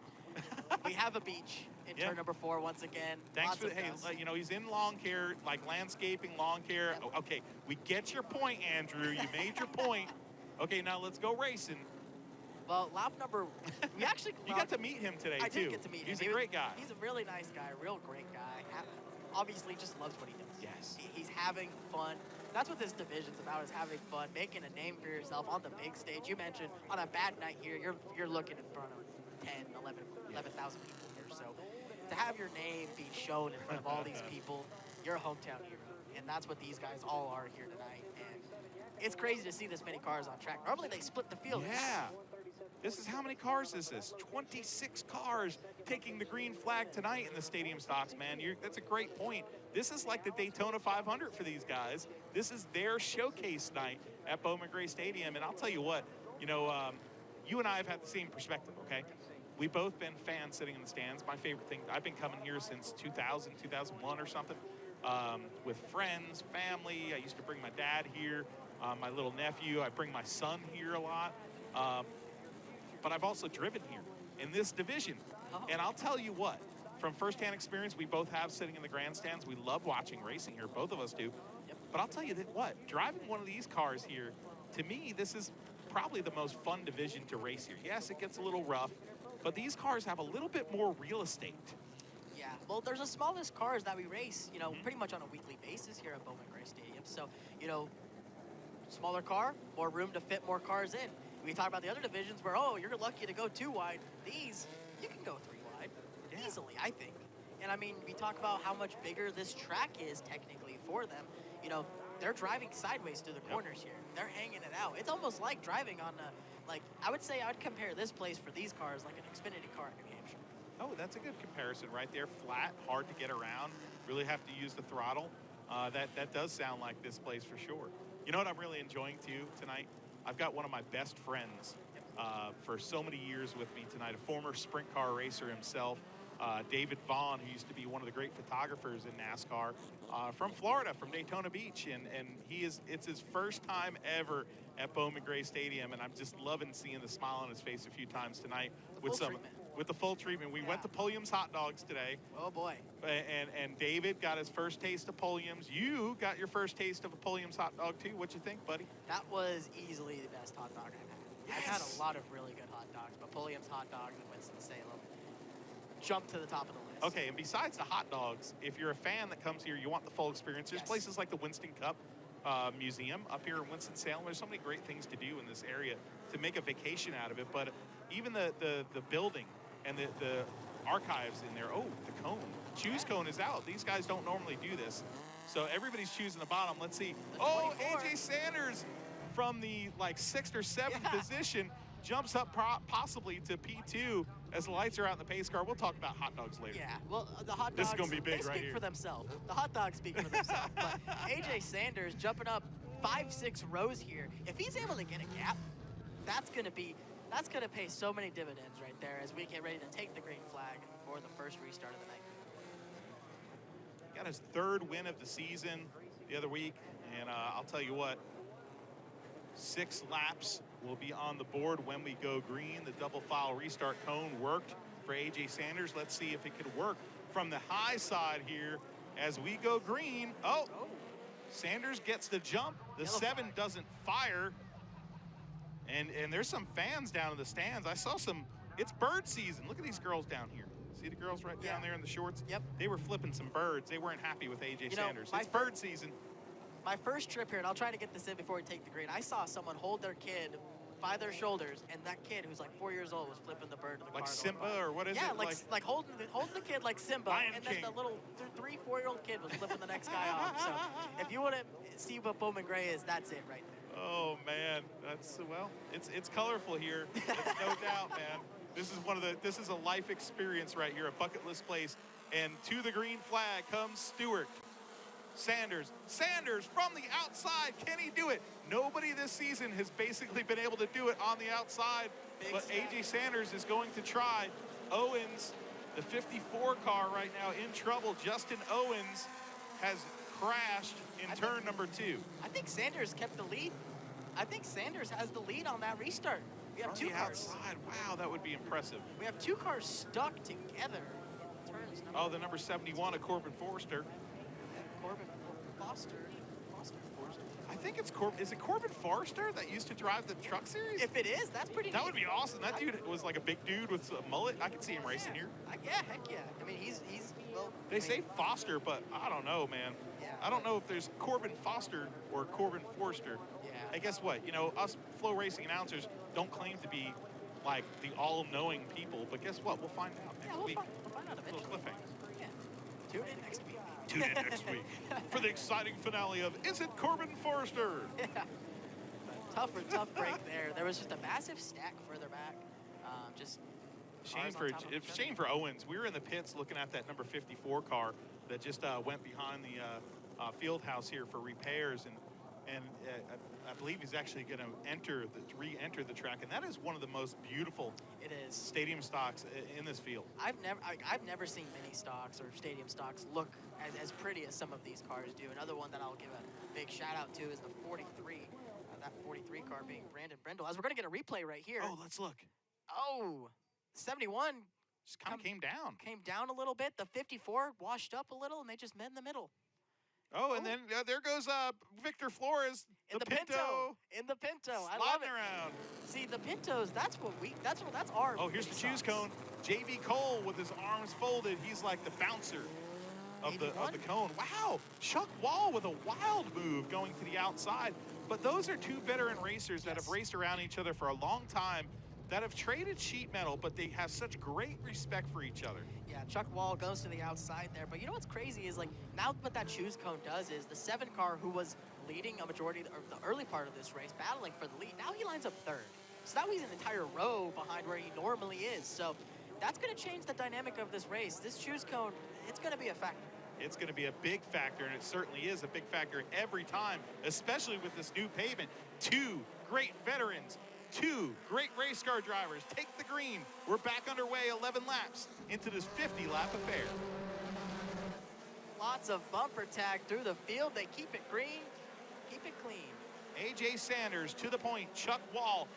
we have a beach in turn number 4 once again. Thanks Lots for of dust. he's in lawn care, like landscaping, lawn care. Yep. Okay, we get your point, Andrew. You made your point. Okay, now let's go racing. Well, lap number, we actually You got to meet him today, I too. did get to meet him. He's a great guy. He's a really nice guy, real great guy. Obviously, just loves what he does. Yes. He's having fun. That's what this division's about, is having fun, making a name for yourself on the big stage. You mentioned on a bad night here, you're looking in front of 11,000 people here. So to have your name be shown in front of all these people, you're a hometown hero. And that's what these guys all are here tonight. And it's crazy to see this many cars on track. Normally they split the field. Yeah. This is how many cars this is. 26 cars taking the green flag tonight in the stadium stocks, man. That's a great point. This is like the Daytona 500 for these guys. This is their showcase night at Bowman Gray Stadium. And I'll tell you what, you and I have had the same perspective, okay? We've both been fans sitting in the stands. My favorite thing, I've been coming here since 2000, 2001 or something, with friends, family. I used to bring my dad here, my little nephew. I bring my son here a lot. But I've also driven here in this division. And I'll tell you what, from firsthand experience, we both have sitting in the grandstands. We love watching racing here. Both of us do. Yep. But I'll tell you that what, driving one of these cars here, to me, this is probably the most fun division to race here. Yes, it gets a little rough, but these cars have a little bit more real estate. Yeah, well, there's the smallest cars that we race, pretty much on a weekly basis here at Bowman Gray Stadium. So, smaller car, more room to fit more cars in. We talk about the other divisions where, you're lucky to go 2 wide. These, you can go 3 wide easily, I think. And I mean, we talk about how much bigger this track is technically for them. They're driving sideways through the corners here. They're hanging it out. It's almost like driving on I would say I'd compare this place for these cars like an Xfinity car in New Hampshire. Oh, that's a good comparison right there. Flat, hard to get around, really have to use the throttle. That does sound like this place for sure. You know what I'm really enjoying too tonight? I've got one of my best friends for so many years with me tonight, a former sprint car racer himself, David Vaughn, who used to be one of the great photographers in NASCAR, from Florida, from Daytona Beach, and it's his first time ever at Bowman Gray Stadium, and I'm just loving seeing the smile on his face a few times tonight with the full treatment. We went to Pulliam's Hot Dogs today. Oh boy. And David got his first taste of Pulliam's. You got your first taste of a Pulliam's hot dog too. What'd you think, buddy? That was easily the best hot dog I've had. Yes. I've had a lot of really good hot dogs, but Pulliam's hot dogs in Winston-Salem jump to the top of the list. Okay, and besides the hot dogs, if you're a fan that comes here, you want the full experience. There's places like the Winston Cup Museum up here in Winston-Salem. There's so many great things to do in this area to make a vacation out of it. But even the building and the archives in there. Oh, the cone. Choose cone is out. These guys don't normally do this. So everybody's choosing the bottom. Let's see. Oh, AJ Sanders from the 6th or 7th position jumps up possibly to P2 as the lights are out in the pace car. We'll talk about hot dogs later. Yeah, well, the hot dogs, This is gonna be big they right speak here. for themselves. The hot dogs speak for themselves. But AJ Sanders jumping up 5-6 rows here. If he's able to get a gap, that's gonna pay so many dividends right there as we get ready to take the green flag for the first restart of the night. Got his 3rd win of the season the other week, and I'll tell you what, 6 laps will be on the board when we go green. The double file restart cone worked for AJ Sanders. Let's see if it could work from the high side here as we go green. Oh, Sanders gets the jump. The Yellow 7 flag. doesn't fire. And there's some fans down in the stands. I saw it's bird season. Look at these girls down here. See the girls right down there in the shorts? Yep. They were flipping some birds. They weren't happy with AJ Sanders. my It's bird season. My first trip here, and I'll try to get this in before we take the green, I saw someone hold their kid by their shoulders, and that kid who's 4 years old was flipping the bird in the car. Like Simba, or what is it? Yeah, like holding the kid like Simba, Lion and then King. the little 3-4-year-old kid was flipping the next guy off. So if you want to see what Bowman Gray is, that's it right there. Oh man, it's colorful here. It's no doubt, man. This is a life experience right here, a bucket list place. And to the green flag comes Stewart. Sanders from the outside. Can he do it? Nobody this season has basically been able to do it on the outside. But AJ Sanders is going to try. Owens, the 54 car right now in trouble. Justin Owens has crashed in turn number 2. I think Sanders kept the lead. I think Sanders has the lead on that restart. We have From two the cars. outside. Wow, that would be impressive. We have 2 cars stuck together. Turns number Oh, the number 71 of Corbin Forrester. Corbin Foster. Forster. I think it's Is it Corbin Forrester that used to drive the truck series? If it is, that's pretty That neat. would be awesome. That dude was like a big dude with a mullet. I could see him racing here. Yeah, heck yeah. I mean, he's well. They say Foster, but I don't know, man. Yeah. I don't know if there's Corbin Foster or Corbin Forster. Yeah. Hey, guess what? You know, us Flow Racing announcers don't claim to be like the all-knowing people, but guess what? We'll find out next week. We'll find out Little eventually. cliffhanger. Yeah. Tune in next week. Tune in next week for the exciting finale of Is It Corbin Forrester? Yeah. Tough break there. There was just a massive stack further back. Just Shame cars on for top of each other. shame for Owens. We were in the pits looking at that number 54 car that just went behind the field house here for repairs, and I believe he's actually going to re-enter the track, and that is one of the most beautiful It is. stadium stocks in this field. I've never seen mini stocks or stadium stocks look as pretty as some of these cars do. Another one that I'll give a big shout out to is the 43. That 43 car being Brandon Brendel. As we're gonna get a replay right here. Oh, let's look. Oh, 71 Just kind of came down. came down a little bit. The 54 washed up a little, and they just met in the middle. Oh, and then there goes Victor Flores, In the Pinto. In the Pinto. I love sliding it. around. See, the Pintos, that's our Oh, here's mini the choose stocks. cone. JB Cole with his arms folded. He's like the bouncer of the 81? cone. Wow, Chuck Wall with a wild move going to the outside. But those are 2 veteran racers that have raced around each other for a long time, that have traded sheet metal, but they have such great respect for each other. Yeah, Chuck Wall goes to the outside there. But you know what's crazy is, like, now what that choose cone does is the 7 car who was leading a majority of the early part of this race, battling for the lead, now he lines up 3rd. So now he's an entire row behind where he normally is. So that's going to change the dynamic of this race. This choose cone, it's going to be a factor. It's going to be a big factor, and it certainly is a big factor every time, especially with this new pavement. 2 great veterans, 2 great race car drivers take the green. We're back underway 11 laps into this 50-lap affair. Lots of bumper tag through the field. They keep it green, keep it clean. AJ Sanders to the point. Chuck Wall,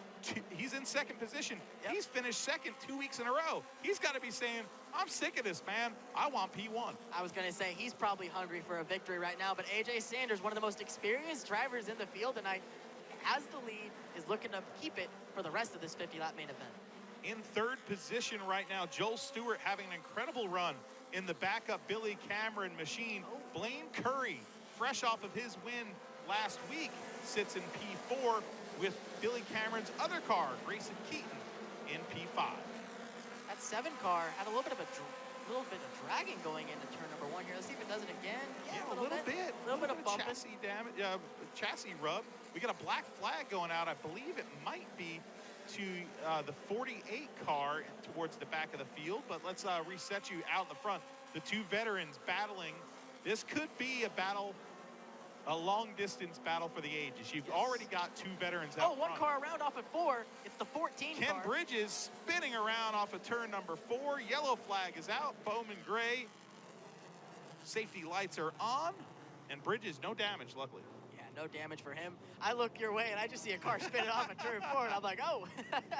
he's in 2nd position. Yep. He's finished 2nd 2 weeks in a row. He's got to be saying, I'm sick of this, man. I want P1. I was going to say he's probably hungry for a victory right now, but AJ Sanders, one of the most experienced drivers in the field tonight, has the lead, is looking to keep it for the rest of this 50-lap main event. In 3rd position right now, Joel Stewart having an incredible run in the backup Billy Cameron machine. Blaine Curry, fresh off of his win last week, sits in P4 with Billy Cameron's other car, Grayson Keaton, in P5. That 7 car had a little bit of dragging going into turn number 1 here. Let's see if it does it again. Yeah, a little bit. A little bit of bumping. chassis damage, chassis rub. We got a black flag going out. I believe it might be to the 48 car towards the back of the field, but let's reset you out in the front. The 2 veterans battling. This could be a battle, a long-distance battle for the ages. You've already got 2 veterans out one front. car around off at 4. It's the 14 Ken car. Bridges spinning around off of turn number 4. Yellow flag is out. Bowman gray. Safety lights are on. And Bridges, no damage, luckily. Yeah, no damage for him. I look your way, and I just see a car spinning off at turn 4, and I'm like, oh.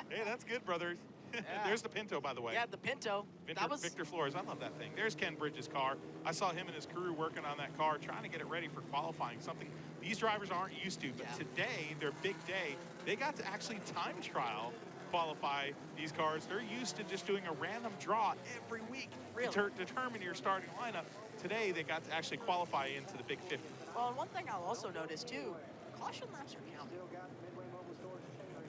Hey, that's good, brother. Yeah. There's the Pinto, by the way. Yeah, the Pinto. Victor Flores, I love that thing. There's Ken Bridges' car. I saw him and his crew working on that car, trying to get it ready for qualifying, something these drivers aren't used to. But today, their big day, they got to actually time trial qualify these cars. They're used to just doing a random draw every week to determine your starting lineup. Today, they got to actually qualify into the Big 50. Well, and one thing I'll also notice, too, caution laps are counted.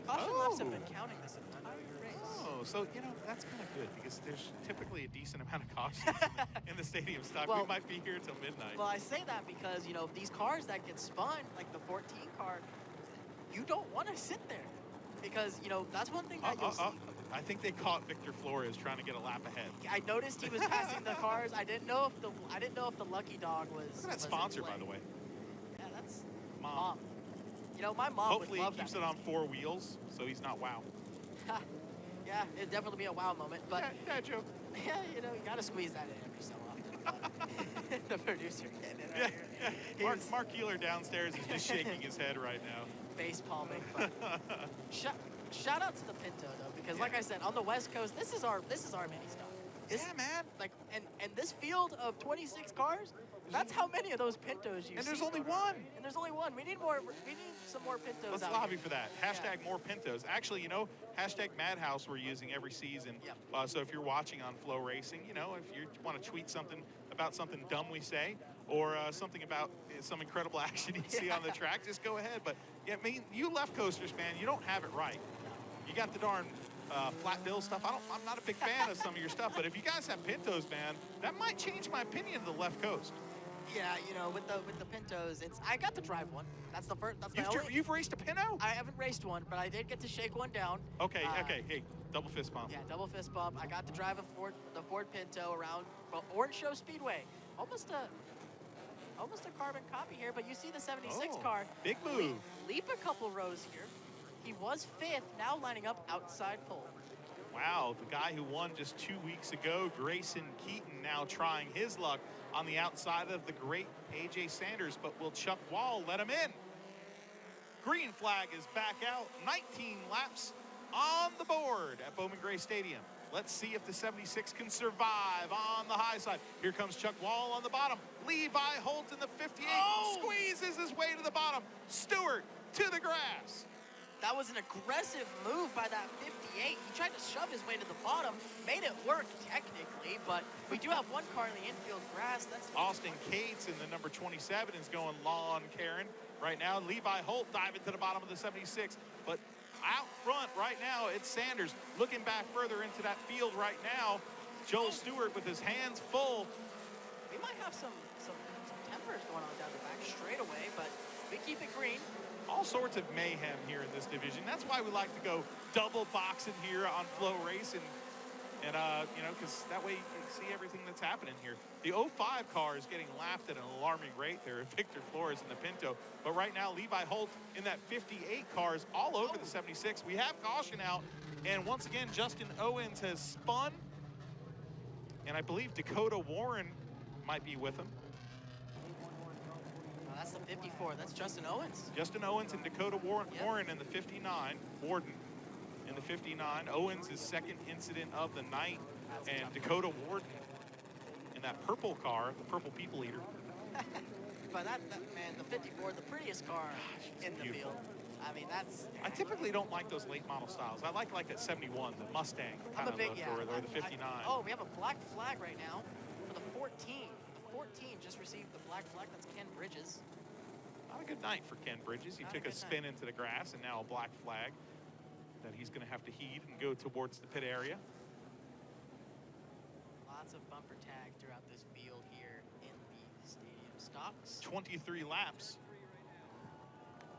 Caution laps have been counting this entire race. Oh, so, you know, that's kind of good because there's typically a decent amount of cautions in the stadium stock. Well, we might be here till midnight. Well, I say that because, you know, these cars that get spun, like the 14 car, you don't want to sit there because, you know, that's one thing that you'll see. I think they caught Victor Flores trying to get a lap ahead. I noticed he was passing the cars. I didn't know if the lucky dog was. Look at that was in sponsor, play. by the way. Yeah, that's Mom. You know, my mom Hopefully would he love keeps that. it on 4 wheels, so he's not wow. Yeah, it'd definitely be a wow moment. But Yeah, joke. yeah, you know, you gotta squeeze that in every so often. But the producer getting it Yeah, right yeah. here. Mark Keeler downstairs is just shaking his head right now. Face palming. But shout out to the Pinto though, because like I said, on the West Coast, this is our mini stock. This, Yeah, man. Like, and this field of 26 cars, that's how many of those Pintos you see. And there's only one. And there's only one. We need more. We need some more Pintos. Let's out lobby here. for that. Hashtag more Pintos. Actually, you know, hashtag Madhouse we're using every season. Yep. So if you're watching on Flow Racing, you know, if you want to tweet something about something dumb we say, or something about some incredible action you see on the track, just go ahead. But yeah, I mean, you left coasters, man, you don't have it right. You got the darn flat bill stuff. I'm not a big fan of some of your stuff, but if you guys have Pintos, man, that might change my opinion of the left coast. Yeah, you know, with the Pintos, I got to drive one. That's the first. That's my only. You've raced a Pinto? I haven't raced one, but I did get to shake one down. Okay, okay, hey, double fist bump. Yeah, double fist bump. I got to drive the Ford Pinto around Orange Show Speedway. Almost a carbon copy here, but you see the 76 car. Big move. Leap a couple rows here. He was 5th, now lining up outside pole. Wow, the guy who won just 2 weeks ago, Grayson Keaton, now trying his luck on the outside of the great AJ Sanders, but will Chuck Wall let him in? Green flag is back out, 19 laps on the board at Bowman Gray Stadium. Let's see if the 76 can survive on the high side. Here comes Chuck Wall on the bottom. Levi Holt in the 58 squeezes his way to the bottom. Stewart to the grass. That was an aggressive move by that 58. He tried to shove his way to the bottom, made it work technically, but we do have one car in the infield grass. That's Austin Cates in the number 27 is going lawn Karen right now. Levi Holt diving to the bottom of the 76, but out front right now, it's Sanders looking back further into that field right now. Joel Stewart with his hands full. We might have some tempers going on down the back straight away, but we keep it green. All sorts of mayhem here in this division. That's why we like to go double boxing here on Flow Race, and you know, because that way you can see everything that's happening here. The 05 car is getting lapped at an alarming rate there. Victor Flores in the Pinto, but right now Levi Holt in that 58 car is all over the 76. We have caution out, and once again Justin Owens has spun, and I believe Dakota Warren might be with him. That's the 54. That's Justin Owens. Justin Owens and Dakota Warren in the 59. Warden in the 59. Owens is second incident of the night. And Dakota Warden in that purple car, the purple people eater. But that man, the 54, the prettiest car in the beautiful. field. I mean, that's. I typically don't like those late model styles. I like a 71, the Mustang kind of look, or the 59. Oh, we have a black flag right now for the 14. The 14 just received the black flag. That's Ken Bridges. Not a good night for Ken Bridges. He took a spin into the grass, and now a black flag that he's going to have to heed and go towards the pit area. Lots of bumper tag throughout this field here in the stadium stocks. 23 laps.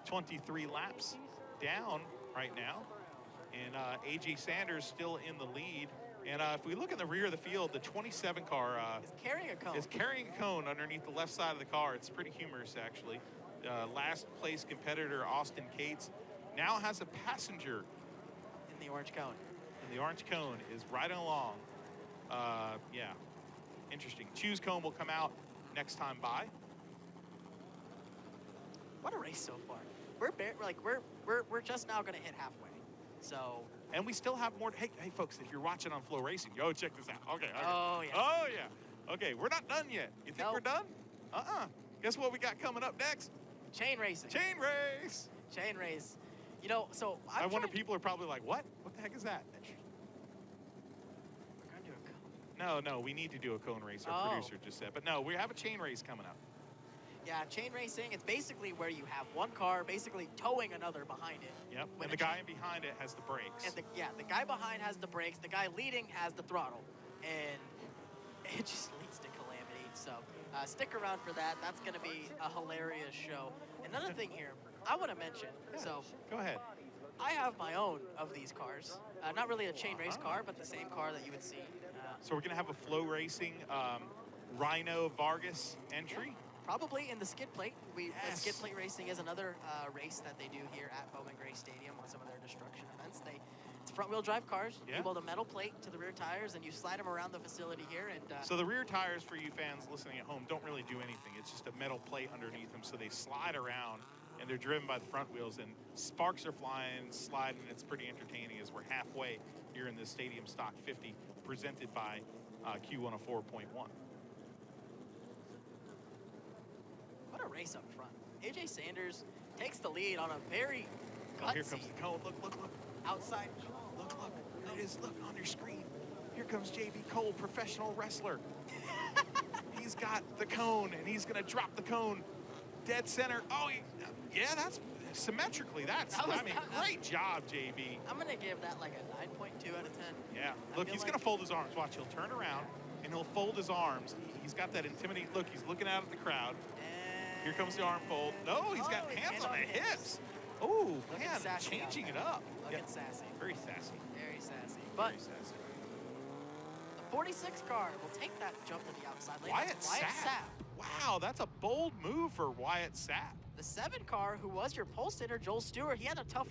23 laps down right now. And AJ Sanders still in the lead. And if we look in the rear of the field, the 27 car is carrying a cone underneath the left side of the car. It's pretty humorous, actually. Last place competitor Austin Cates now has a passenger in the orange cone. And the orange cone is riding along. Yeah, interesting. Choose cone will come out next time by. What a race so far. We're just now gonna hit halfway. So. And we still have more. Hey, folks, if you're watching on Flow Racing, yo, check this out. Okay. Oh yeah. Oh yeah. Okay, we're not done yet. You think we're done? Guess what we got coming up next? Chain racing. Chain race. Chain race. You know, so I wonder people are probably like, what? What the heck is that? We're gonna do a cone. No, we need to do a cone race. Our producer just said. But no, we have a chain race coming up. Yeah, chain racing, it's basically where you have one car basically towing another behind it. Yep, and the guy behind it has the brakes. And the guy behind has the brakes, the guy leading has the throttle. And it just leads to calamity. So stick around for that. That's going to be a hilarious show. Another thing here, I want to mention. Go ahead. I have my own of these cars. Not really a chain race car, but the same car that you would see. So we're going to have a Flow Racing Rhino Vargas entry. Probably in the skid plate. Yes. Skid plate racing is another race that they do here at Bowman Gray Stadium on some of their destruction events. It's front-wheel drive cars. Yeah. You weld a metal plate to the rear tires, and you slide them around the facility here. And So the rear tires, for you fans listening at home, don't really do anything. It's just a metal plate underneath them, so they slide around, and they're driven by the front wheels, and sparks are flying, sliding. It's pretty entertaining as we're halfway here in this Stadium Stock 50, presented by Q104.1. what a race up front. AJ Sanders takes the lead on a very Oh, here comes gutsy the cone. Look, look, look. outside. Look, look. There it is. Look on your screen. Here comes JB Cole, professional wrestler. He's got the cone, and he's going to drop the cone dead center. Oh, yeah, that's symmetrically. Great job, JB. I'm going to give that like a 9.2 out of 10. Yeah. I Look, feel he's like- going to fold his arms. Watch, he'll turn around, and he'll fold his arms. He's got that intimidating look. He's looking out at the crowd. And Here comes the arm fold. No, he's got hands on the hips. Oh, Looking man, sassy changing out it there. up. Looking Yeah, sassy. very sassy. Very sassy. But Very sassy. the 46 car will take that jump to the outside lane. Wyatt That's Wyatt Sapp. Wow, that's a bold move for Wyatt Sapp. The 7 car, who was your pole sitter, Joel Stewart, he had a tough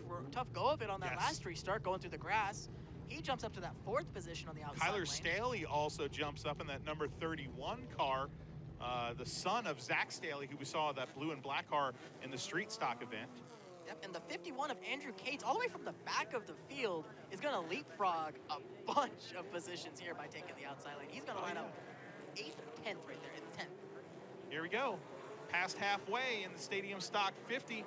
go of it on that Yes. last restart going through the grass. He jumps up to that 4th position on the outside Kyler lane. Staley also jumps up in that number 31 car, the son of Zach Staley, who we saw that blue and black car in the street stock event. Yep, and the 51 of Andrew Cates, all the way from the back of the field, is going to leapfrog a bunch of positions here by taking the outside lane. He's going to line up 8th or 10th right there, in the 10th. Here we go. Past halfway in the Stadium Stock 50.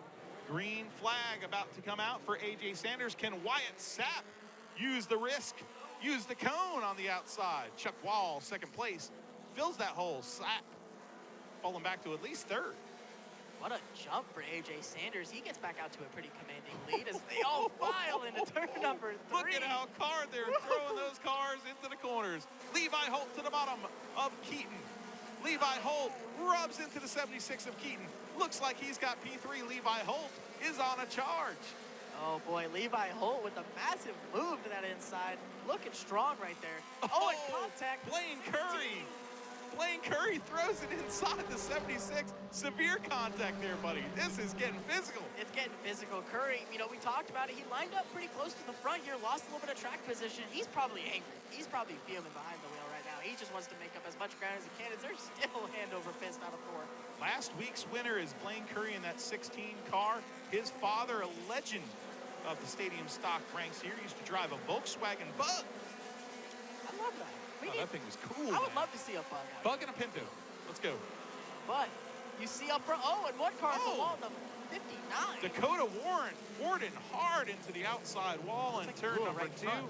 Green flag about to come out for AJ Sanders. Can Wyatt Sapp use the risk, use the cone on the outside? Chuck Wall, second place, fills that hole. Sapp falling back to at least 3rd. What a jump for AJ Sanders. He gets back out to a pretty commanding lead as they all file into turn number 3. Look at how hard they're throwing those cars into the corners. Levi Holt to the bottom of Keaton. Levi Holt rubs into the 76 of Keaton. Looks like he's got P3. Levi Holt is on a charge. Oh boy, Levi Holt with a massive move to that inside. Looking strong right there. Oh, and contact. Blaine Curry. Blaine Curry throws it inside the 76. Severe contact there, buddy. This is getting physical. It's getting physical. Curry, we talked about it. He lined up pretty close to the front here, lost a little bit of track position. He's probably angry. He's probably fuming behind the wheel right now. He just wants to make up as much ground as he can. As they're still hand over fist out of 4. Last week's winner is Blaine Curry in that 16 car. His father, a legend of the Stadium Stock ranks here, used to drive a Volkswagen Bug. I love that. That thing was cool. I would man. love to see a bug. Bug and a Pinto. Let's go. But you see up front. Oh, and one car at the Oh. wall, the 59. Dakota Warden hard into the outside wall in Looks like turn cool number right 2. front.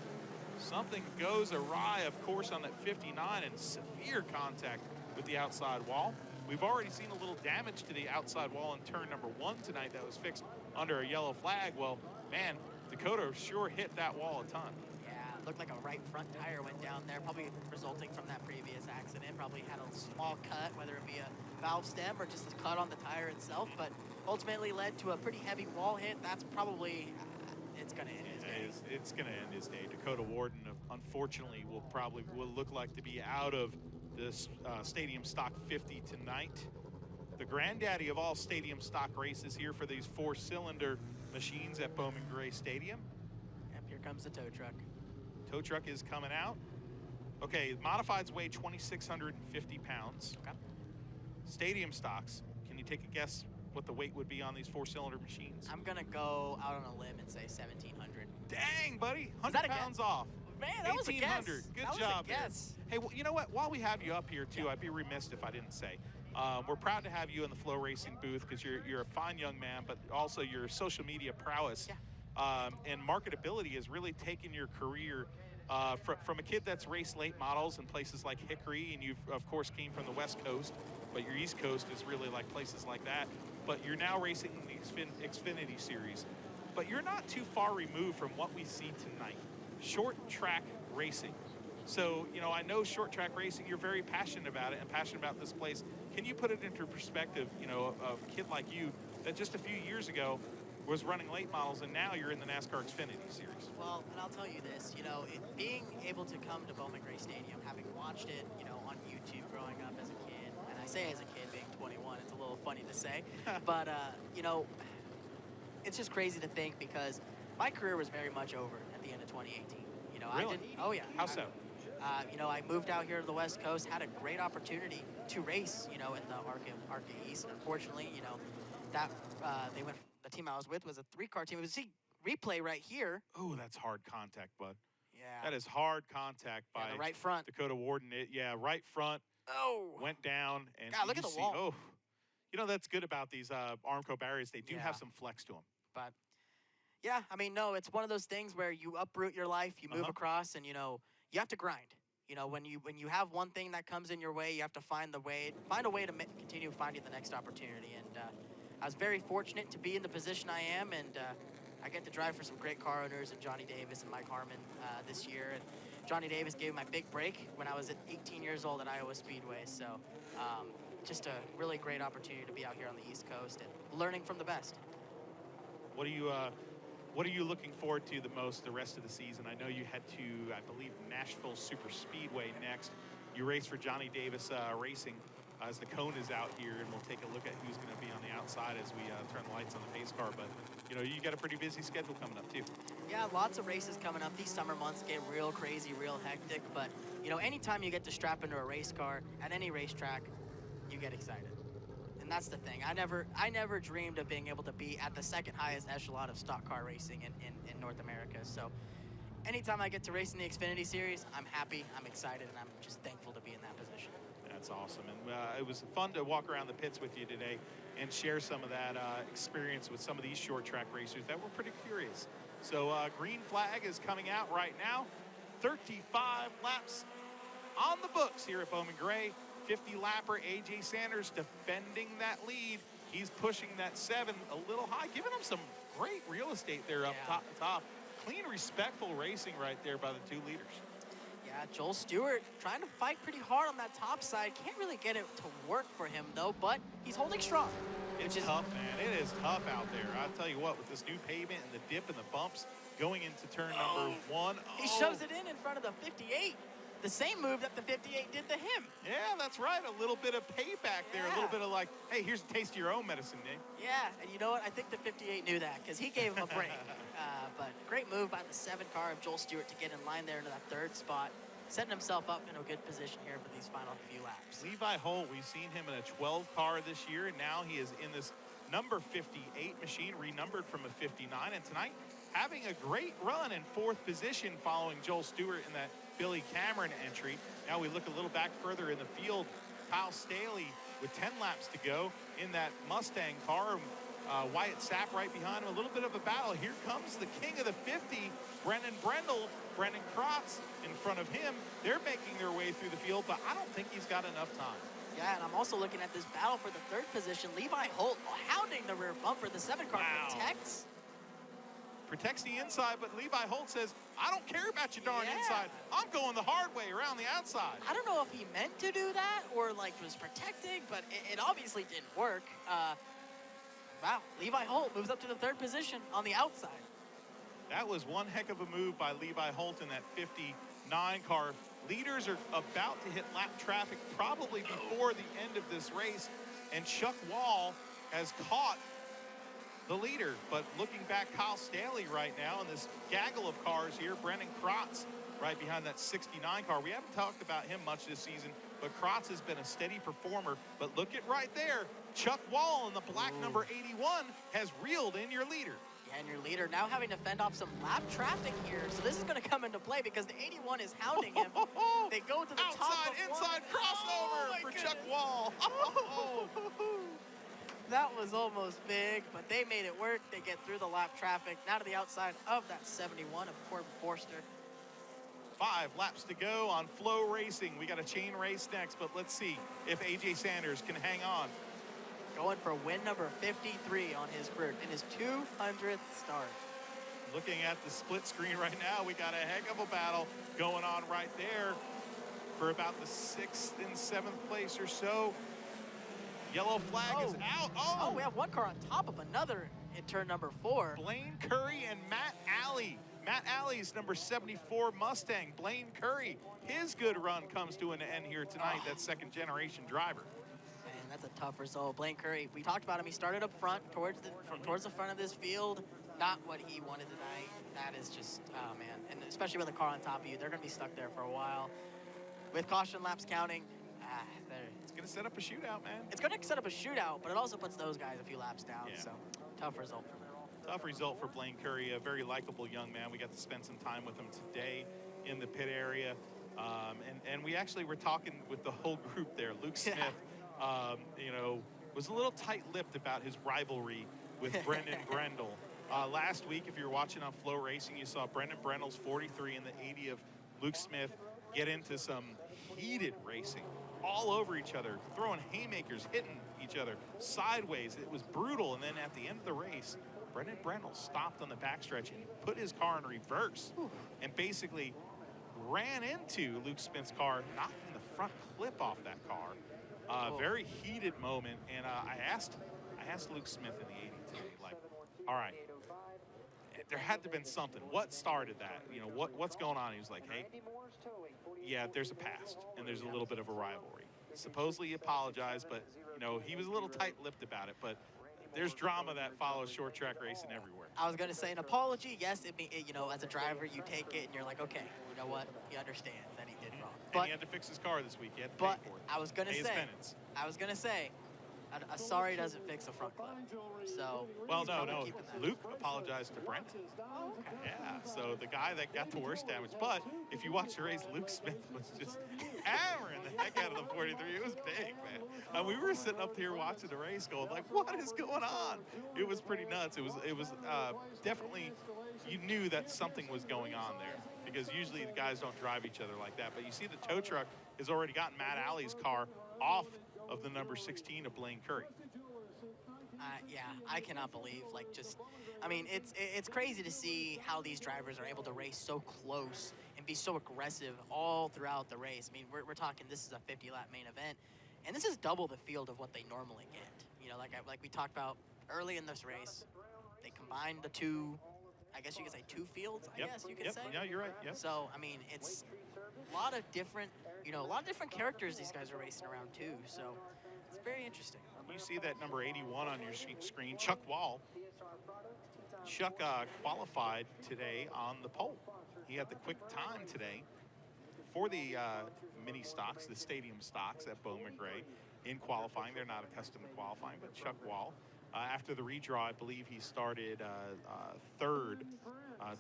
Something goes awry, of course, on that 59 and severe contact with the outside wall. We've already seen a little damage to the outside wall in turn number 1 tonight that was fixed under a yellow flag. Well, man, Dakota sure hit that wall a ton. Yeah, looked like a right front tire went down there, probably resulting from that previous accident. Probably had a small cut, whether it be a valve stem or just a cut on the tire itself, but ultimately led to a pretty heavy wall hit. That's probably, it's going to end his day. It's going to end his day. Dakota Warden, unfortunately, will look like to be out of this Stadium Stock 50 tonight. The granddaddy of all Stadium Stock races here for these 4-cylinder machines at Bowman Gray Stadium. Yep, here comes the tow truck. Tow truck is coming out. Okay, modifieds weigh 2,650 pounds. Okay. Stadium stocks, can you take a guess what the weight would be on these 4-cylinder machines? I'm going to go out on a limb and say 1,700. Dang, buddy, that 100 a guess? pounds off. Man, that was a guess. 1,800. Good That was a job, man. guess. Hey, well, you know what? While we have you up here, too, I'd be remiss if I didn't say, we're proud to have you in the Flow Racing booth because you're a fine young man, but also your social media prowess and marketability has really taken your career from a kid that's raced late models in places like Hickory, and you've, of course, came from the West Coast, but your East Coast is really like places like that. But you're now racing in the Xfinity Series. But you're not too far removed from what we see tonight, short track racing. So, I know short track racing, you're very passionate about it and passionate about this place. Can you put it into perspective, a kid like you that just a few years ago was running late models, and now you're in the NASCAR Xfinity Series. Well, and I'll tell you this, you know, being able to come to Bowman Gray Stadium, having watched it, you know, on YouTube growing up as a kid, and I say as a kid being 21, it's a little funny to say, but, you know, it's just crazy to think because my career was very much over at the end of 2018. You know, Really? Oh yeah. How so? You know, I moved out here to the West Coast, had a great opportunity to race, you know, in the ARCA East. Unfortunately, you know, that the team I was with was a 3-car team. See replay right here. Oh, that's hard contact, bud. Yeah. That is hard contact by the right front. Dakota Warden. Right front. Oh. Went down. And God, look at the wall. Oh, you know, that's good about these Armco barriers. They do have some flex to them. But, yeah, I mean, no, it's one of those things where you uproot your life, you move across, and, you know, you have to grind. You know, when you have one thing that comes in your way, you have to find a way to continue finding the next opportunity. And I was very fortunate to be in the position I am, and I get to drive for some great car owners, and Johnny Davis and Mike Harmon this year. And Johnny Davis gave me my big break when I was at 18 years old at Iowa Speedway. So just a really great opportunity to be out here on the East Coast and learning from the best. What are you looking forward to the most the rest of the season? I know you head to, I believe, Nashville Super Speedway next. You race for Johnny Davis Racing as the cone is out here, and we'll take a look at who's going to be on the outside as we turn the lights on the pace car. But, you know, you got a pretty busy schedule coming up, too. Yeah, lots of races coming up. These summer months get real crazy, real hectic. But, you know, anytime you get to strap into a race car at any racetrack, you get excited. And that's the thing. I never dreamed of being able to be at the second highest echelon of stock car racing in North America. So anytime I get to race in the Xfinity Series, I'm happy, I'm excited, and I'm just thankful to be in that position. That's awesome. And it was fun to walk around the pits with you today and share some of that experience with some of these short track racers that were pretty curious. So green flag is coming out right now. 35 laps on the books here at Bowman Gray. 50-lapper AJ Sanders defending that lead. He's pushing that 7 a little high, giving him some great real estate there up top. Clean, respectful racing right there by the 2 leaders. Yeah, Joel Stewart trying to fight pretty hard on that top side. Can't really get it to work for him, though, but he's holding strong. It's tough, man. It is tough out there. I'll tell you what, with this new pavement and the dip and the bumps going into turn number 1. He shoves it in front of the 58. The same move that the 58 did to him. Yeah, that's right. A little bit of payback there. A little bit of like, hey, here's a taste of your own medicine, Nick. Yeah, and you know what? I think the 58 knew that because he gave him a break. But great move by the 7 car of Joel Stewart to get in line there into that 3rd spot, setting himself up in a good position here for these final few laps. Levi Holt, we've seen him in a 12 car this year, and now he is in this number 58 machine, renumbered from a 59, and tonight having a great run in 4th position following Joel Stewart in that Billy Cameron entry. Now we look a little back further in the field. Kyle Staley with 10 laps to go in that Mustang car. Wyatt Sapp right behind him. A little bit of a battle. Here comes the king of the 50, Brendan Brendel. Brendan Krotz in front of him. They're making their way through the field, but I don't think he's got enough time. Yeah, and I'm also looking at this battle for the 3rd position. Levi Holt hounding the rear bumper. The 7 car protects the inside, but Levi Holt says, I don't care about your darn inside. I'm going the hard way around the outside. I don't know if he meant to do that or like was protecting, but it obviously didn't work. Wow, Levi Holt moves up to the 3rd position on the outside. That was one heck of a move by Levi Holt in that 59 car. Leaders are about to hit lap traffic probably before the end of this race, and Chuck Wall has caught the leader. But looking back, Kyle Staley right now in this gaggle of cars here. Brendan Krotz right behind that 69 car. We haven't talked about him much this season, but Krotz has been a steady performer. But look at right there, Chuck Wall in the black number 81 has reeled in your leader. Yeah, and your leader now having to fend off some lap traffic here. So this is going to come into play because the 81 is hounding him. They go to the top of inside crossover for Chuck Wall. That was almost big, but they made it work. They get through the lap traffic, now to the outside of that 71 of Corbin Forster. 5 laps to go on Flow Racing. We got a chain race next, but let's see if AJ Sanders can hang on. Going for win number 53 on his career in his 200th start. Looking at the split screen right now, we got a heck of a battle going on right there for about the 6th and 7th place or so. Yellow flag is out. Oh, we have one car on top of another in turn number 4. Blaine Curry and Matt Alley. Matt Alley's number 74 Mustang. Blaine Curry, his good run comes to an end here tonight. That second generation driver. Man, that's a tough result. Blaine Curry, we talked about him. He started up front towards the front of this field. Not what he wanted tonight. That is just, oh man. And especially with a car on top of you, they're going to be stuck there for a while. With caution laps counting, it's going to set up a shootout, man. it's going to set up a shootout, but it also puts those guys a few laps down. Yeah. So tough result for them. Tough result for Blaine Curry, a very likable young man. We got to spend some time with him today in the pit area. And we actually were talking with the whole group there. Luke Smith, you know, was a little tight-lipped about his rivalry with Brendan Brendel. Last week, if you were watching on Flow Racing, you saw Brendan Brendel's 43 and the 80 of Luke Smith get into some heated racing all over each other, throwing haymakers, hitting each other sideways. It was brutal. And then at the end of the race, Brendan Brendel stopped on the backstretch and put his car in reverse and basically ran into Luke Smith's car, knocking the front clip off that car. Very heated moment. And I asked Luke Smith in the 80 today, like, all right, there had to have been something. What started that? You know, what's going on? He was like, hey, yeah, there's a past and there's a little bit of a rivalry. Supposedly he apologized, but you know, he was a little tight-lipped about it. But there's drama that follows short track racing everywhere. I was going to say an apology. Yes, you know, as a driver, you take it and you're like, okay, you know what? He understands that he did wrong. But he had to fix his car this week. He had to pay for it. I was going to say, a sorry doesn't fix a front clip. So, well, no. Luke apologized to Brendan. Oh, okay. Yeah, so the guy that got the worst damage. But if you watch the race, Luke Smith was just hammering the heck out of the 43. It was big, man. And we were sitting up here watching the race going like, what is going on? It was pretty nuts. It was definitely, you knew that something was going on there because usually the guys don't drive each other like that. But you see the tow truck has already gotten Matt Alley's car off of the number 16 of Blaine Curry. Yeah, I cannot believe, like, just, I mean, it's crazy to see how these drivers are able to race so close and be so aggressive all throughout the race. I mean, we're talking, this is a 50-lap main event, and this is double the field of what they normally get. You know, like we talked about early in this race, they combined the two, I guess you could say two fields, I guess you could say. Yeah, you're right, yep. So, I mean, it's a lot of different, you know, a lot of different characters these guys are racing around too, so it's very interesting. You see that number 81 on your screen, Chuck Wall. Chuck qualified today on the pole. He had the quick time today for the mini stocks, the stadium stocks at Bowman Gray in qualifying. They're not accustomed to qualifying, but Chuck Wall, after the redraw, I believe he started third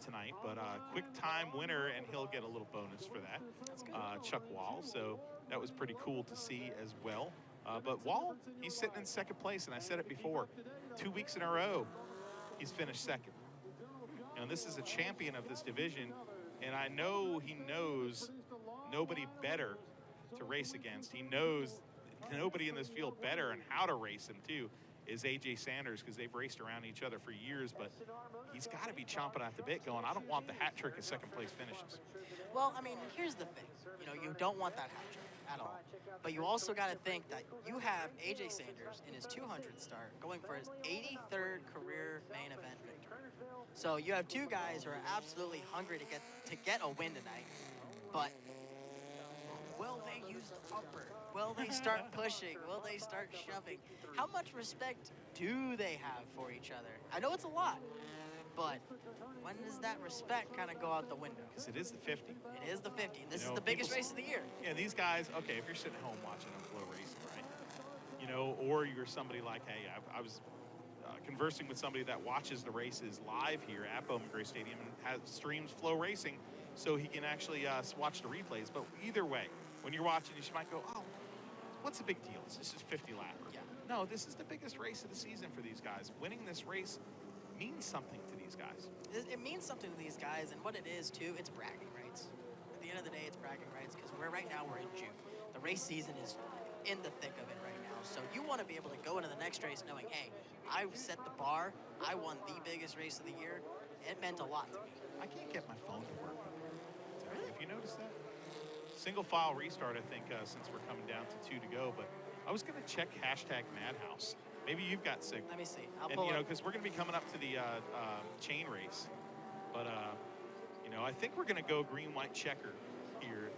tonight, but quick time winner, and he'll get a little bonus for that. Chuck Wall, so that was pretty cool to see as well. But Wall, he's sitting in second place, and I said it before, 2 weeks in a row, he's finished second. And this is a champion of this division, and I know he knows nobody better to race against. He knows nobody in this field better and how to race him too is AJ Sanders, because they've raced around each other for years, but he's got to be chomping at the bit going, I don't want the hat trick of second place finishes. Well, I mean, here's the thing. You know, you don't want that hat trick at all. But you also got to think that you have AJ Sanders in his 200 start going for his 83rd career main event victory. So you have two guys who are absolutely hungry to get a win tonight. But will they use the upper? Will they start pushing? Will they start shoving? How much respect do they have for each other? I know it's a lot, but when does that respect kind of go out the window? Because it is the 50. It is the 50. And this is the biggest race of the year. Yeah, these guys, okay, if you're sitting at home watching on Flow Racing, right? You know, or you're somebody like, hey, I was conversing with somebody that watches the races live here at Bowman Gray Stadium and streams Flow Racing so he can actually watch the replays. But either way, when you're watching, you might go, oh, what's the big deal? It's just 50 lappers. Yeah. No, this is the biggest race of the season for these guys. Winning this race means something to these guys. It means something to these guys, and what it is too, it's bragging rights. At the end of the day, it's bragging rights because right now we're in June. The race season is in the thick of it right now. So you want to be able to go into the next race knowing, hey, I set the bar. I won the biggest race of the year. It meant a lot to me. I can't get my phone to work. Really? Have you noticed that? Single file restart, I think, since we're coming down to 2 to go, but I was going to check hashtag Madhouse. Maybe you've got signal. Let me see. I'll And, pull up. because we're going to be coming up to the chain race. But, I think we're going to go green, white, checker here.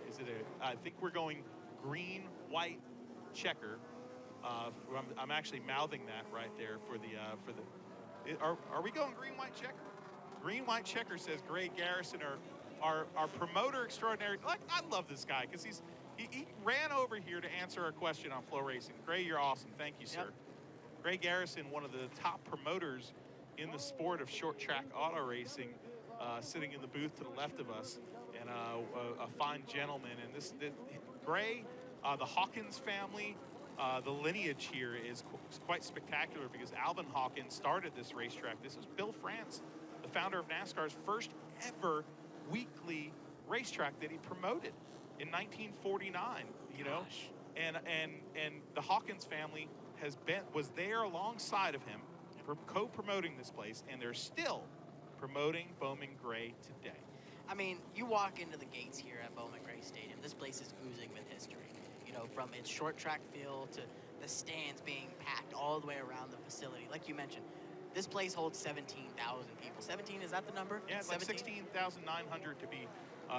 I think we're going green, white, checker. I'm actually mouthing that right there for the. Are we going green, white, checker? Green, white, checker says Gray Garrison, our promoter extraordinary. Like, I love this guy because he ran over here to answer our question on Flow Racing. Gray, you're awesome. Thank you, sir. Yep. Gray Garrison, one of the top promoters in the sport of short track auto racing, sitting in the booth to the left of us, and a fine gentleman. And Gray, the Hawkins family, the lineage here is quite spectacular because Alvin Hawkins started this racetrack. This is Bill France, the founder of NASCAR's first ever weekly racetrack that he promoted in 1949. Gosh. And the Hawkins family was there alongside of him, co-promoting this place, and they're still promoting Bowman Gray today. I mean, you walk into the gates here at Bowman Gray Stadium, this place is oozing with history. From its short track field to the stands being packed all the way around the facility. Like you mentioned, this place holds 17,000 people. 17, is that the number? Yeah, it's like 16,900 to be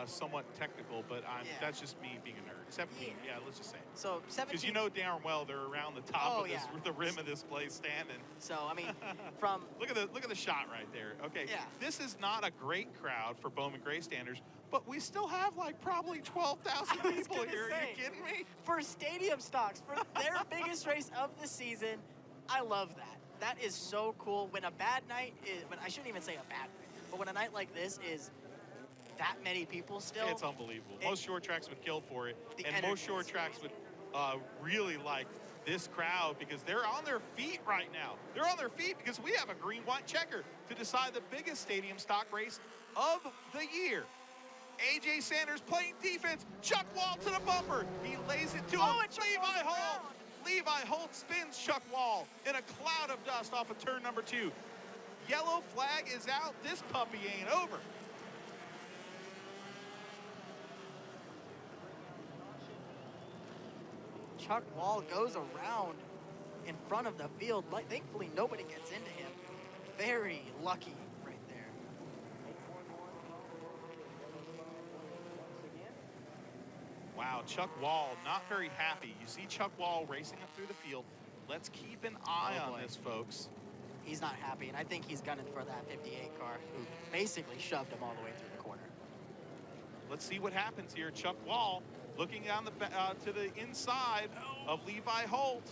somewhat technical, but that's just me being a nerd. 17, yeah, let's just say it. So 17. Because darn well they're around the top of the rim of this place standing. So, I mean, from... look at the shot right there. Okay, yeah. This is not a great crowd for Bowman Gray standards, but we still have like probably 12,000 people here. Are you kidding me? For stadium stocks, for their biggest race of the season, I love that. That is so cool. When a bad night is, I shouldn't even say a bad night, but when a night like this is that many people still. It's unbelievable. Most short tracks would kill for it. And most short tracks would really like this crowd because they're on their feet right now. They're on their feet because we have a green-white checker to decide the biggest stadium stock race of the year. AJ Sanders playing defense. Chuck Wall to the bumper. He lays it to him. Levi Holt. Levi Holt spins Chuck Wall in a cloud of dust off of turn number 2. Yellow flag is out. This puppy ain't over. Chuck Wall goes around in front of the field. Thankfully, nobody gets into him. Very lucky right there. Wow, Chuck Wall not very happy. You see Chuck Wall racing up through the field. Let's keep an eye on this, folks. He's not happy, and I think he's gunning for that 58 car, who basically shoved him all the way through the corner. Let's see what happens here. Chuck Wall looking down to the inside of Levi Holt.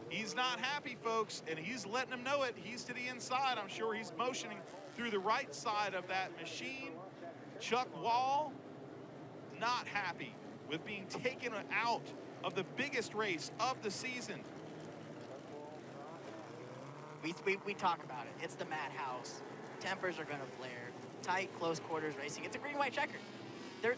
He's not happy, folks, and he's letting him know it. He's to the inside. I'm sure he's motioning through the right side of that machine. Chuck Wall not happy with being taken out of the biggest race of the season. We talk about it. It's the Madhouse. Tempers are going to flare. Tight, close quarters racing. It's a green-white checker. They're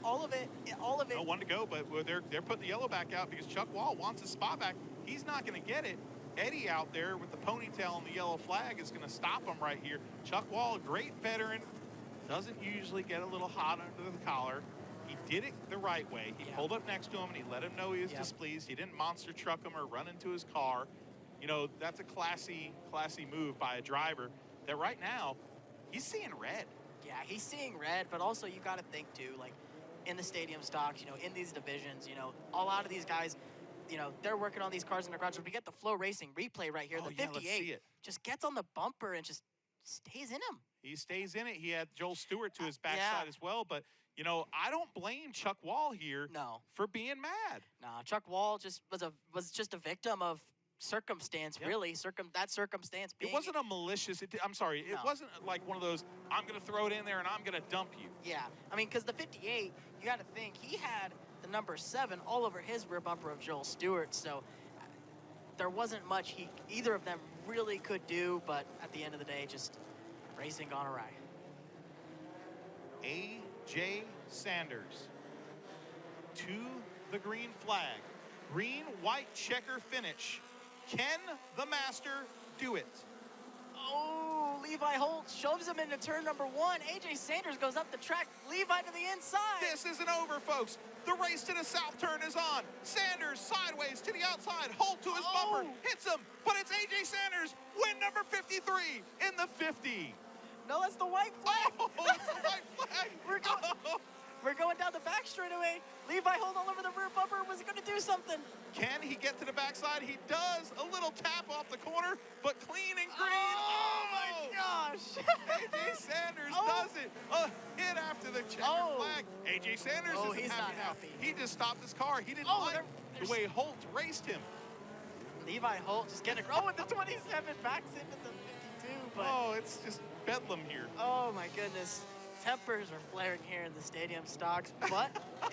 all of it. No one to go, but they're putting the yellow back out because Chuck Wall wants his spot back. He's not going to get it. Eddie out there with the ponytail and the yellow flag is going to stop him right here. Chuck Wall, a great veteran, doesn't usually get a little hot under the collar. He did it the right way. He pulled up next to him and he let him know he was displeased. He didn't monster truck him or run into his car. That's a classy move by a driver that right now, he's seeing red. Yeah, he's seeing red, but also you got to think too, like in the stadium stocks, in these divisions, a lot of these guys, they're working on these cars in their garage. We get the Flow Racing replay right here. The 58 let's see it. just gets on the bumper and just stays in him. He stays in it. He had Joel Stewart to his backside as well, but I don't blame Chuck Wall here for being mad. Nah, Chuck Wall just was just a victim of circumstance, really. That circumstance being... It wasn't a malicious... I'm sorry. It wasn't like one of those, I'm going to throw it in there and I'm going to dump you. Yeah. I mean, because the 58, you got to think, he had the number 7 all over his rear bumper of Joel Stewart, so there wasn't much either of them really could do, but at the end of the day, just racing gone awry. A.J. Sanders to the green flag. Green, white checker finish. Can the master do it? Oh, Levi Holt shoves him into turn number 1. A.J. Sanders goes up the track. Levi to the inside. This isn't over, folks. The race to the south turn is on. Sanders sideways to the outside. Holt to his bumper. Hits him. But it's A.J. Sanders. Win number 53 in the 50. No, that's the white flag. Oh, it's the white flag. We're going down the back straightaway. Levi Holt all over the rear bumper. Was he going to do something? Can he get to the backside? He does. A little tap off the corner, but clean and green. Oh my gosh. A.J. Sanders does it. A hit after the checkered flag. A.J. Sanders isn't he's happy not now. happy. He just stopped his car. He didn't like the way Holt raced him. Levi Holt just getting with the 27, backs into the 52. But It's just bedlam here. oh my goodness. Tempers are flaring here in the stadium stocks, but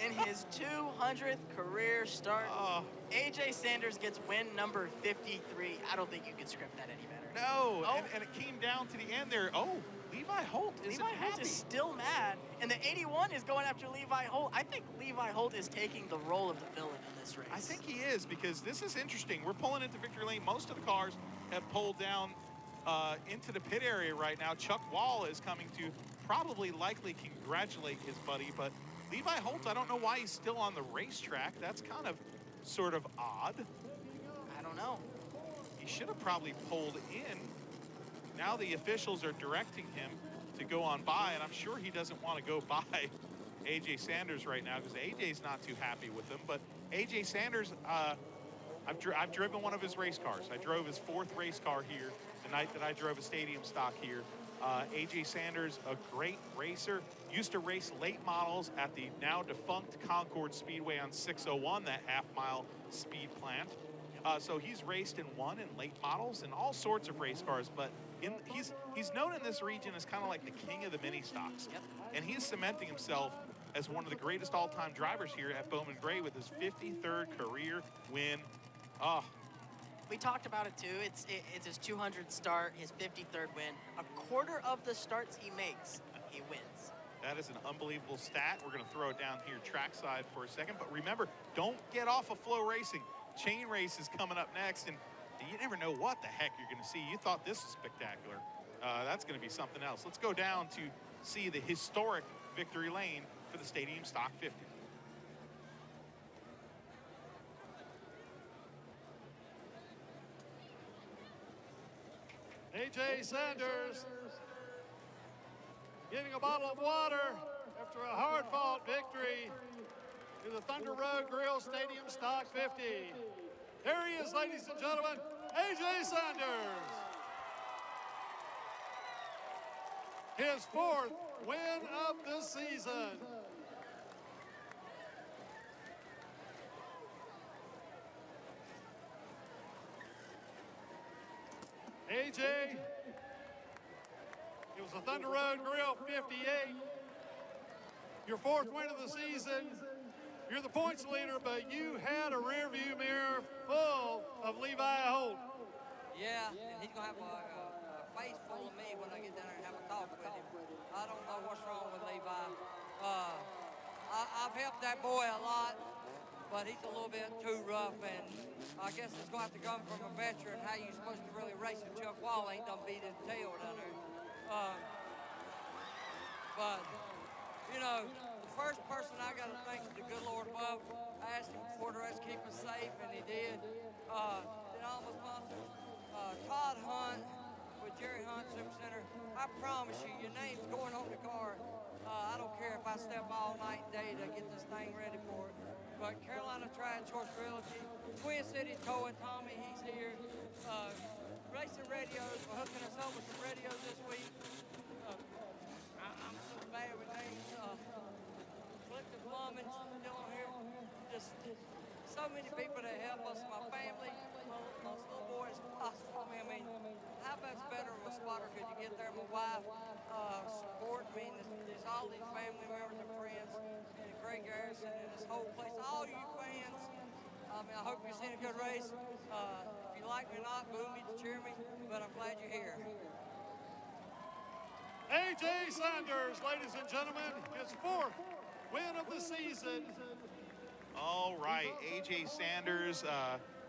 in his 200th career start, A.J. Sanders gets win number 53. I don't think you could script that any better. No, and it came down to the end there. Levi Holt isn't Levi Holt happy. is still mad, and the 81 is going after Levi Holt. I think Levi Holt is taking the role of the villain in this race. I think he is, because this is interesting. We're pulling into victory lane. Most of the cars have pulled down into the pit area right now. Chuck Wall is coming to probably likely congratulate his buddy, but Levi Holt, I don't know why he's still on the racetrack. That's kind of sort of odd. I don't know. He should have probably pulled in. Now the officials are directing him to go on by, and I'm sure he doesn't want to go by A.J. Sanders right now, because A.J.'s not too happy with him. But A.J. Sanders, I've driven one of his race cars. I drove his 4th race car here the night that I drove a stadium stock here. A.J. Sanders, a great racer, used to race late models at the now defunct Concord Speedway on 601, that half-mile speed plant. So he's raced and won in late models and all sorts of race cars, but he's known in this region as kind of like the king of the mini stocks. Yep. And he is cementing himself as one of the greatest all-time drivers here at Bowman Gray with his 53rd career win. We talked about it too. It's his 200th start, his 53rd win. A quarter of the starts he makes, he wins. That is an unbelievable stat. We're going to throw it down here trackside for a second. But remember, don't get off of Flow Racing. Chain race is coming up next, and you never know what the heck you're going to see. You thought this was spectacular. That's going to be something else. Let's go down to see the historic victory lane for the Stadium Stock 50. A.J. Sanders getting a bottle of water after a hard-fought victory to the Thunder Road Grill Stadium Stock 50. There he is, ladies and gentlemen, A.J. Sanders. His 4th win of the season. A.J., it was a Thunder Road Grill 58. Your 4th win of the season. You're the points leader, but you had a rear view mirror full of Levi Holt. Yeah, and he's going to have a face full of me when I get down there and have a talk with him. I don't know what's wrong with Levi. I've helped that boy a lot, but he's a little bit too rough, and I guess it's going to have to come from a veteran how you're supposed to really race with Chuck Wall. Ain't done beat his tail down there. But, you know, the first person I got to thank is the good Lord above. I asked him before the race to keep us safe, and he did. Then all my sponsors, Todd Hunt with Jerry Hunt Super Center. I promise you, your name's going on the car. I don't care if I step all night and day to get this thing ready for it. But Carolina Triad Choice Realty, Twin Cities Towing, Tommy, he's here. Racing Radios, we're hooking us up with some radios this week. I'm so bad with names. Collective Plumbing, still on here. Just so many people that help us, my family, my little boy is possible. I mean, how much better of a spotter could you get there? My wife, support me, there's all these family members and friends, and Greg Garrison and this whole place, all you fans. I mean, I hope you've seen a good race. If you like me or not, boo me, cheer me, but I'm glad you're here. A.J. Sanders, ladies and gentlemen, his 4th win of the season. All right, A.J. Sanders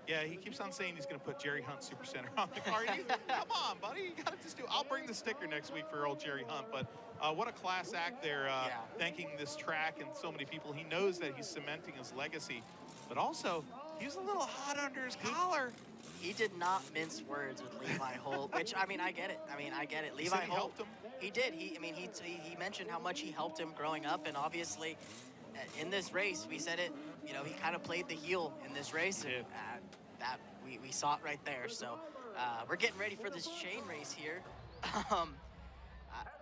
Yeah, he keeps on saying he's going to put Jerry Hunt Supercenter on the car. Come on, buddy. You got to just do it. I'll bring the sticker next week for old Jerry Hunt. But what a class act there, thanking this track and so many people. He knows that he's cementing his legacy. But also, he was a little hot under his collar. He did not mince words with Levi Holt, which, I mean, I get it. Levi He Holt helped him. He did. He mentioned how much he helped him growing up, and obviously, in this race, we said it. You know, he kind of played the heel in this race, and that we saw it right there. So we're getting ready for this chain race here.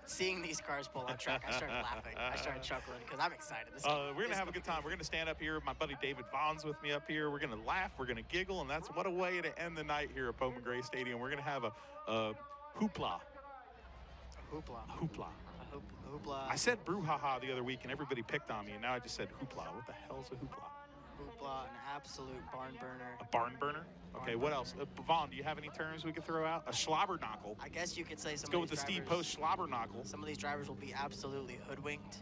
Seeing these cars pull on track, I started laughing. I started chuckling because I'm excited. We're going to have a good time. We're going to stand up here. My buddy David Vaughn's with me up here. We're going to laugh. We're going to giggle. And that's what a way to end the night here at Bowman Gray Stadium. We're going to have a hoopla. Hoopla. Hoopla. I said brouhaha the other week, and everybody picked on me. And now I just said hoopla. What the hell's a hoopla? Hoopla, an absolute barn burner. A barn burner? Okay, what else? Vaughn, do you have any terms we could throw out? A slobberknockle. I guess you could say Let's go with the Steve Post slobberknockle. Some of these drivers will be absolutely hoodwinked.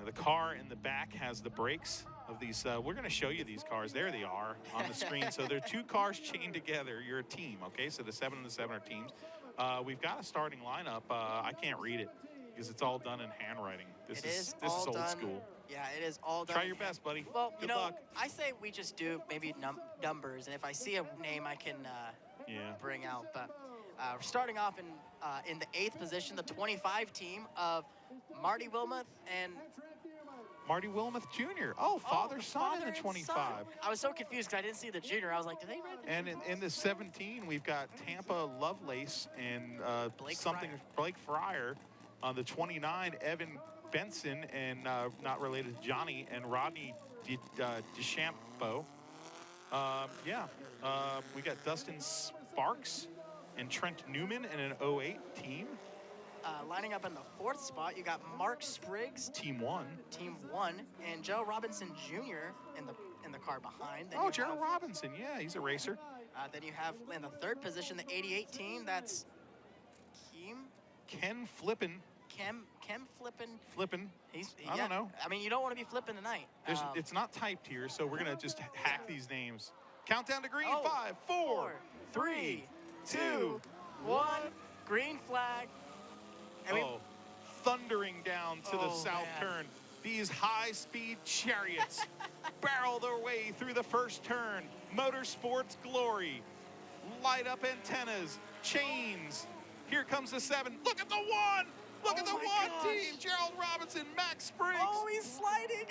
The car in the back has the brakes of these. We're going to show you these cars. There they are on the screen. So they're two cars chained together. You're a team, okay? So the 7 and the 7 are teams. We've got a starting lineup. I can't read it because it's all done in handwriting. This is old school. Yeah, it is all done. Try your best, buddy. Well, Good luck. I say we just do maybe numbers, and if I see a name, I can bring out. But we're starting off in the 8th position, the 25 team of Marty Wilmoth and Marty Wilmoth Jr. Oh, father-son in the 25. Son. I was so confused because I didn't see the junior. I was like, did they write the And in the 17, we've got Tampa Lovelace and Blake Fryer. On the 29, Evan Benson, and not related to Johnny, and Rodney DeChambeau. We got Dustin Sparks and Trent Newman in an 08 team. Lining up in the 4th spot, you got Mark Spriggs, Team 1, and Joe Robinson Jr. in the car behind. Then Joe Robinson, yeah, he's a racer. Then you have in the 3rd position, the 88 team. That's Ken Flippin. Kem Flippin. I don't know. I mean, you don't want to be flipping tonight. It's not typed here, so we're gonna just hack these names. Countdown to green. 5, 4, 3, 2, 1. Green flag. And thundering down to the south turn. These high-speed chariots barrel their way through the first turn. Motorsports glory. Light up antennas, chains. Here comes the 7. Look at the 1. Look at the 1 team. Gerald Robinson, Max Spriggs. Oh, he's sliding.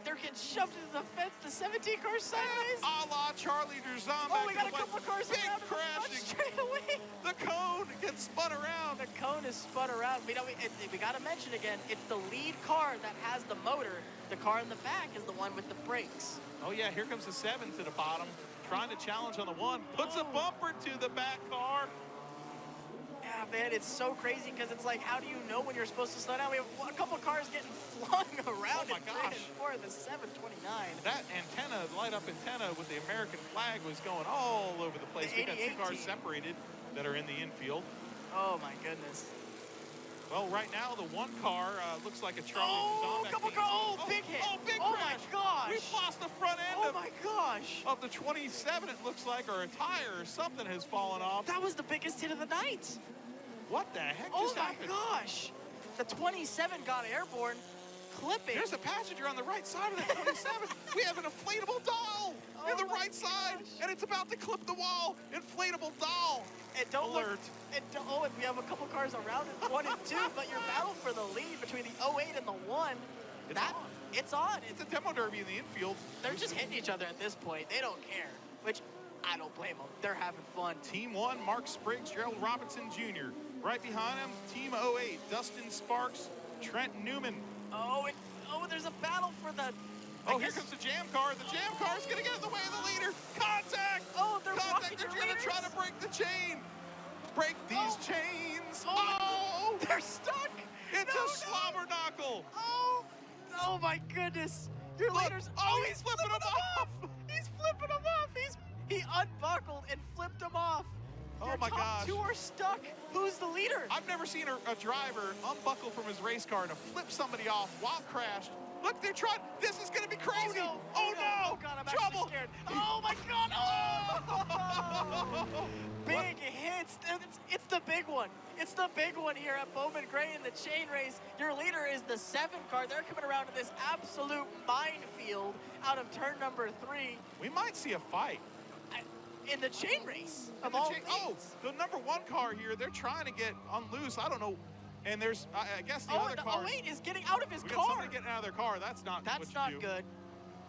They're getting shoved into the fence. The 17 car sideways. A la Charlie Drzon. Oh, we got a couple of cars big around crashing straight away. The cone gets spun around. The cone is spun around. We got to mention again, it's the lead car that has the motor. The car in the back is the one with the brakes. Oh, yeah, here comes the 7 to the bottom. Trying to challenge on the 1. Puts a bumper to the back car. Yeah, man, it's so crazy because it's like, how do you know when you're supposed to slow down? We have a couple cars getting flung around in 3 and 4 in the 729. That antenna, light-up antenna with the American flag was going all over the place. We got 2 cars separated that are in the infield. Oh, my goodness. Well, right now, the 1 car looks like a Charlie Drzon. Big hit. Oh, big crash. My gosh. We've lost the front end of the 27, it looks like, or a tire or something has fallen off. That was the biggest hit of the night. What the heck just happened? Oh, my gosh. The 27 got airborne, clipping. There's a passenger on the right side of the 27. We have an inflatable doll in the right side, and it's about to clip the wall. Inflatable doll. And don't alert. And we have a couple cars around it, 1 and 2, but your battle for the lead between the 08 and the 1, it's on. It's a demo derby in the infield. They're just hitting each other at this point. They don't care, which I don't blame them. They're having fun. Team 1, Mark Spriggs, Gerald Robinson Jr. Right behind him, Team 08, Dustin Sparks, Trent Newman. There's a battle for the... Here comes the jam car. The jam car is going to get in the way of the leader. Contact! They're Contact! They're going to try to break the chain. Break these chains. They're stuck. It's a slobberknockle. Oh my goodness. Your leader's... he's flipping him off. He's flipping him off. He unbuckled and flipped him off. Oh Your my top gosh. 2 are stuck. Who's the leader? I've never seen a driver unbuckle from his race car to flip somebody off while crashed. Look, they're trying. This is going to be crazy. Oh no. Oh God, I'm Trouble. actually scared. Oh my God. Oh! Big hits. It's the big one. It's the big one here at Bowman Gray in the chain race. Your leader is the 7 car. They're coming around to this absolute minefield out of turn number 3. We might see a fight. In the chain race In of the all chain- things. the number 1 car here, they're trying to get unloose. I don't know. And there's, I guess the other and the car. 08 is getting out of his We got car. somebody getting out of their car. That's not what That's you not do. good.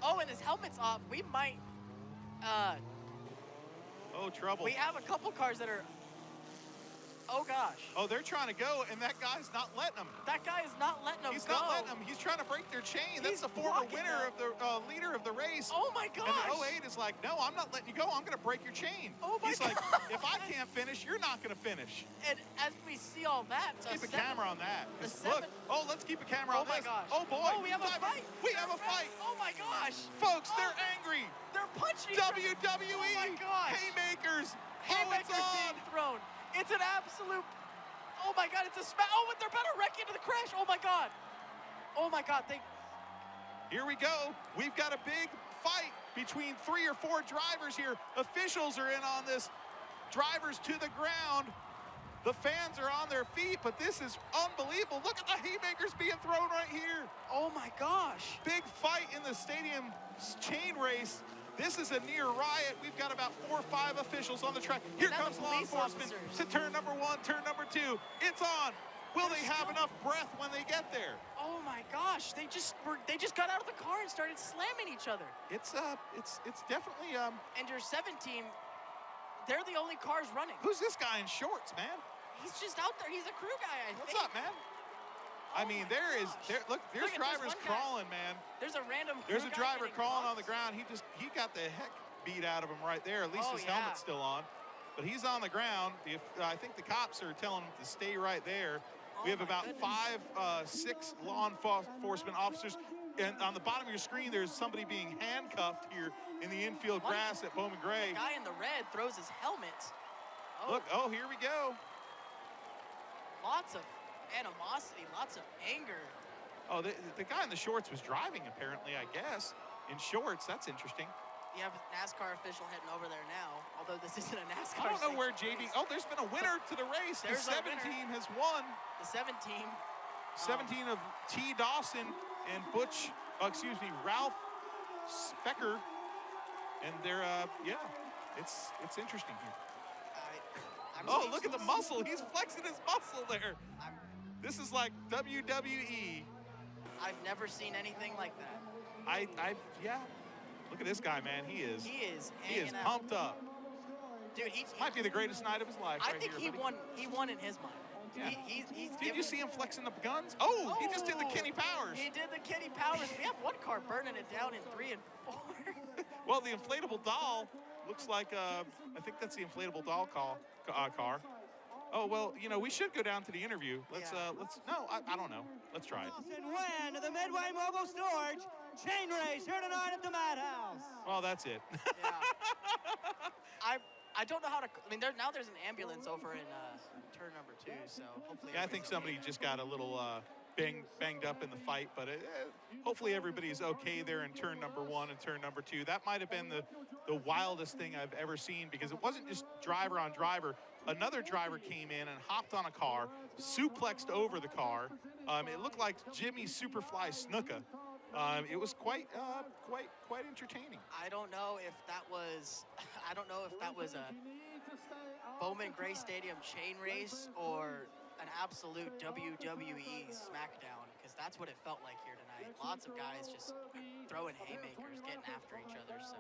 Oh, and his helmet's off. We might, Oh, trouble. we have a couple cars that are, oh gosh. Oh, they're trying to go, and that guy's not letting them. That guy is not letting them He's go. not letting them. He's trying to break their chain. That's He's the former blocking winner them. of the leader of the race. Oh my gosh. And the 08 is like, no, I'm not letting you go. I'm going to break your chain. Oh my He's like, God. if I can't finish, you're not going to finish. And as we see all that, Keep a camera on that. the 'Cause look, 7 let's keep a camera on my this. gosh. Oh boy. Oh, we have a Dive- fight. We have a fight. Oh my gosh. Folks, Oh, they're angry. They're punching each other. WWE. Oh my gosh. Haymakers. Haymakers Oh, it's on. being thrown. It's an absolute, oh my God, it's a smash. Oh, and they're about to wreck into the crash. Oh my God. Oh my God, Here we go. We've got a big fight between 3 or 4 drivers here. Officials are in on this. Drivers to the ground. The fans are on their feet, but this is unbelievable. Look at the haymakers being thrown right here. oh my gosh. Big fight in the stadium chain race. This is a near riot. We've got about 4 or 5 officials on the track. Here now the comes law police enforcement officers. to turn number 1, turn number 2. It's on. Will they have enough breath when they get there? Oh my gosh, they just got out of the car and started slamming each other. It's definitely And your 7 team, they're the only cars running. who's this guy in shorts, man? He's just out there. He's a crew guy, I What's think. up, man? Oh I mean, my there's gosh. look, there's Look at this drivers one guy. crawling, man. There's a random crew There's a guy driver getting crawling on the bumped. ground. He got the heck beat out of him right there. At least Oh, his yeah. helmet's still on. But he's on the ground. I think the cops are telling him to stay right there. We have Oh, my about goodness. 6 law enforcement officers. And on the bottom of your screen, there's somebody being handcuffed here in the infield One- grass at Bowman Gray. The guy in the red throws his helmet. Oh, Look, oh, here we go. lots of animosity, lots of anger. Oh, the guy in the shorts was driving, apparently, I guess. In shorts, that's interesting. You have a NASCAR official heading over there now, although this isn't a NASCAR. I don't know where sanctioned JB. race. Oh, there's been a winner to the race. The There's a 7 winner. team has won. The 7 team. 17 of T. Dawson and Ralph Specker. And they're, yeah, it's interesting here. I'm Oh, look at the speechless. muscle. He's flexing his muscle there. I'm- This is like WWE. I've never seen anything like that. Yeah. Look at this guy, man. He is He is hanging out. pumped up. Dude, he Might be the greatest night of his life. I right think here, he buddy. won. He won in his mind. Yeah. He's Did giving- you see him flexing the guns? Oh, he just did the Oh, Kenny Powers. He did the Kenny Powers. We have one car burning it down in 3 and 4. Well, the inflatable doll looks like, I think that's the inflatable doll car. Oh, well, we should go down to the interview. No, I don't know. Let's try it. And win the Midway Mobile Storage Chain Race here tonight at the Madhouse. Well, that's it. Yeah. I don't know how to. I mean, now there's an ambulance over in turn number 2, so hopefully. Yeah, I think somebody just got a little banged up in the fight, but hopefully everybody's okay there in turn number 1 and turn number 2. That might have been the wildest thing I've ever seen, because it wasn't just driver on driver. Another driver came in and hopped on a car, suplexed over the car. It looked like Jimmy Superfly Snuka. It was quite entertaining. I don't know if that was. I don't know if that was a Bowman Gray Stadium chain race or an absolute WWE SmackDown, because that's what it felt like here tonight. Lots of guys just throwing haymakers, getting after each other. So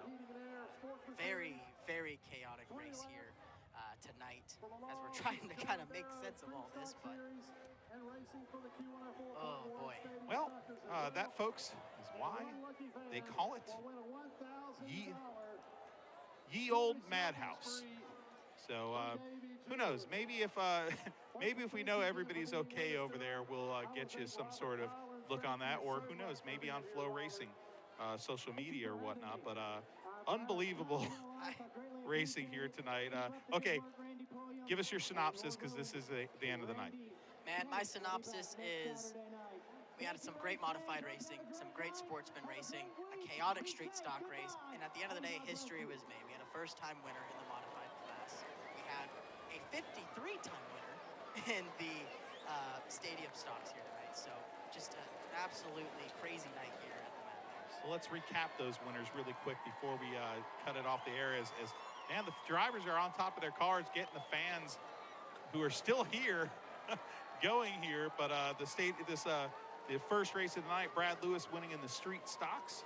very, very chaotic race here tonight, as we're trying to kind of make sense of all this. But oh boy. Well, that, folks, is why they call it Ye Old Madhouse. So who knows? Maybe if we know everybody's okay over there, we'll get you some sort of look on that, or who knows? Maybe on Flow Racing social media or whatnot. But unbelievable racing here tonight. Okay, give us your synopsis, because this is the end of the night. Man, my synopsis is we had some great modified racing, some great sportsman racing, a chaotic street stock race, and at the end of the day, history was made. We had a first-time winner in the modified class. We had a 53-time winner in the stadium stocks here tonight. So just an absolutely crazy night here at the Madhouse. So let's recap those winners really quick before we cut it off the air. As man, the drivers are on top of their cars, getting the fans who are still here going here. But the first race of the night, Brad Lewis winning in the street stocks.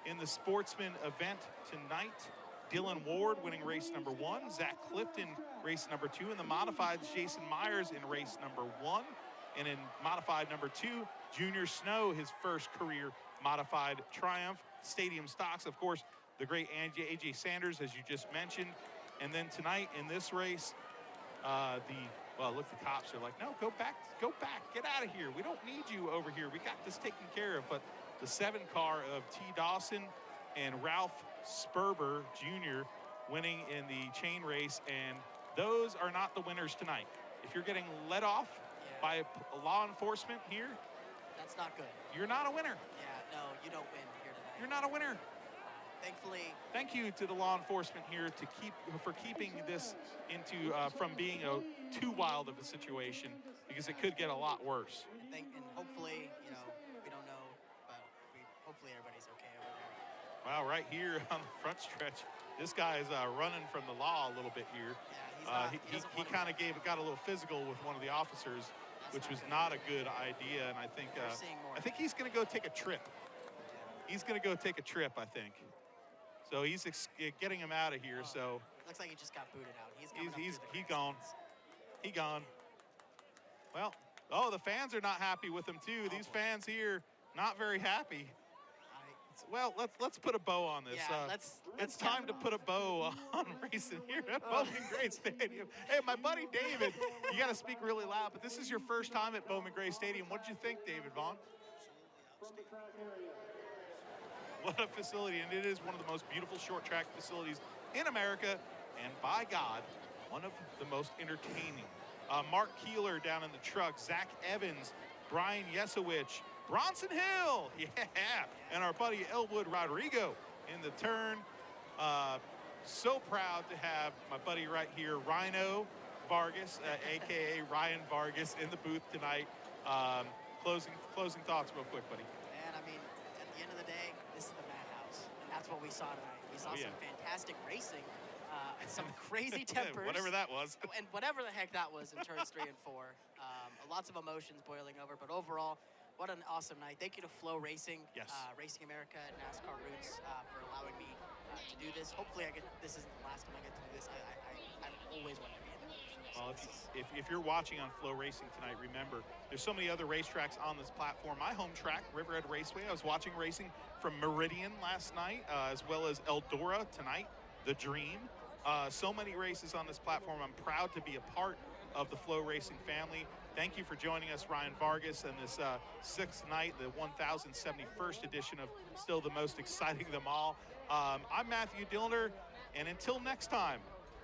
In the sportsman event tonight, Dylan Ward winning race number 1, Zach Clifton race number 2, in the modifieds, Jason Myers in race number 1, and in modified number 2, Junior Snow, his first career modified triumph. Stadium stocks, of course, the great AJ Sanders, as you just mentioned. And then tonight in this race, the cops are like, no, go back, get out of here. We don't need you over here. We got this taken care of. But the 7 car of T. Dawson and Ralph Sperber Jr. winning in the chain race, and those are not the winners tonight. If you're getting let off by law enforcement here, that's not good. You're not a winner. Yeah, no, you don't win here tonight. You're not a winner. Thankfully, thank you to the law enforcement here for keeping this into from being too wild of a situation, because it could get a lot worse. And hopefully, we don't know, but hopefully everybody's okay over there. Wow, right here on the front stretch, this guy is running from the law a little bit here. Yeah, he kind of got a little physical with one of the officers, which was not a good idea. And I think he's going to go take a trip. He's going to go take a trip, I think. So he's getting him out of here. So looks like he just got booted out. He's gone. He gone. Well, the fans are not happy with him too. These fans here not very happy. Well, let's put a bow on this. Yeah, it's time to put a bow on racing here at Bowman Gray Stadium. Hey, my buddy David, you got to speak really loud, but this is your first time at Bowman Gray Stadium. What did you think, David Vaughn? What a facility, and it is one of the most beautiful short track facilities in America, and by God, one of the most entertaining. Mark Keeler down in the truck, Zach Evans, Brian Yesowich, Bronson Hill, and our buddy Elwood Rodrigo in the turn. So proud to have my buddy right here, Rhino Vargas, a.k.a. Ryan Vargas, in the booth tonight. Closing thoughts real quick, buddy. Man, I mean, at the end of the day, this is the Madhouse, and that's what we saw tonight. We saw some fantastic racing and some crazy tempers. Whatever that was. And whatever the heck that was in turns 3 and 4. Lots of emotions boiling over, but overall, what an awesome night. Thank you to Flow Racing, Racing America, and NASCAR Roots for allowing me to do this. Hopefully this isn't the last time I get to do this. I always want to be in there. Well, if you're watching on Flow Racing tonight, remember, there's so many other racetracks on this platform. My home track, Riverhead Raceway, I was watching racing from Meridian last night, as well as Eldora tonight, The Dream. So many races on this platform. I'm proud to be a part of the Flow Racing family. Thank you for joining us, Ryan Vargas, and this 6th night, the 1071st edition of still the most exciting of them all. I'm Matthew Dillner, and until next time,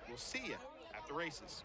we'll see you at the races.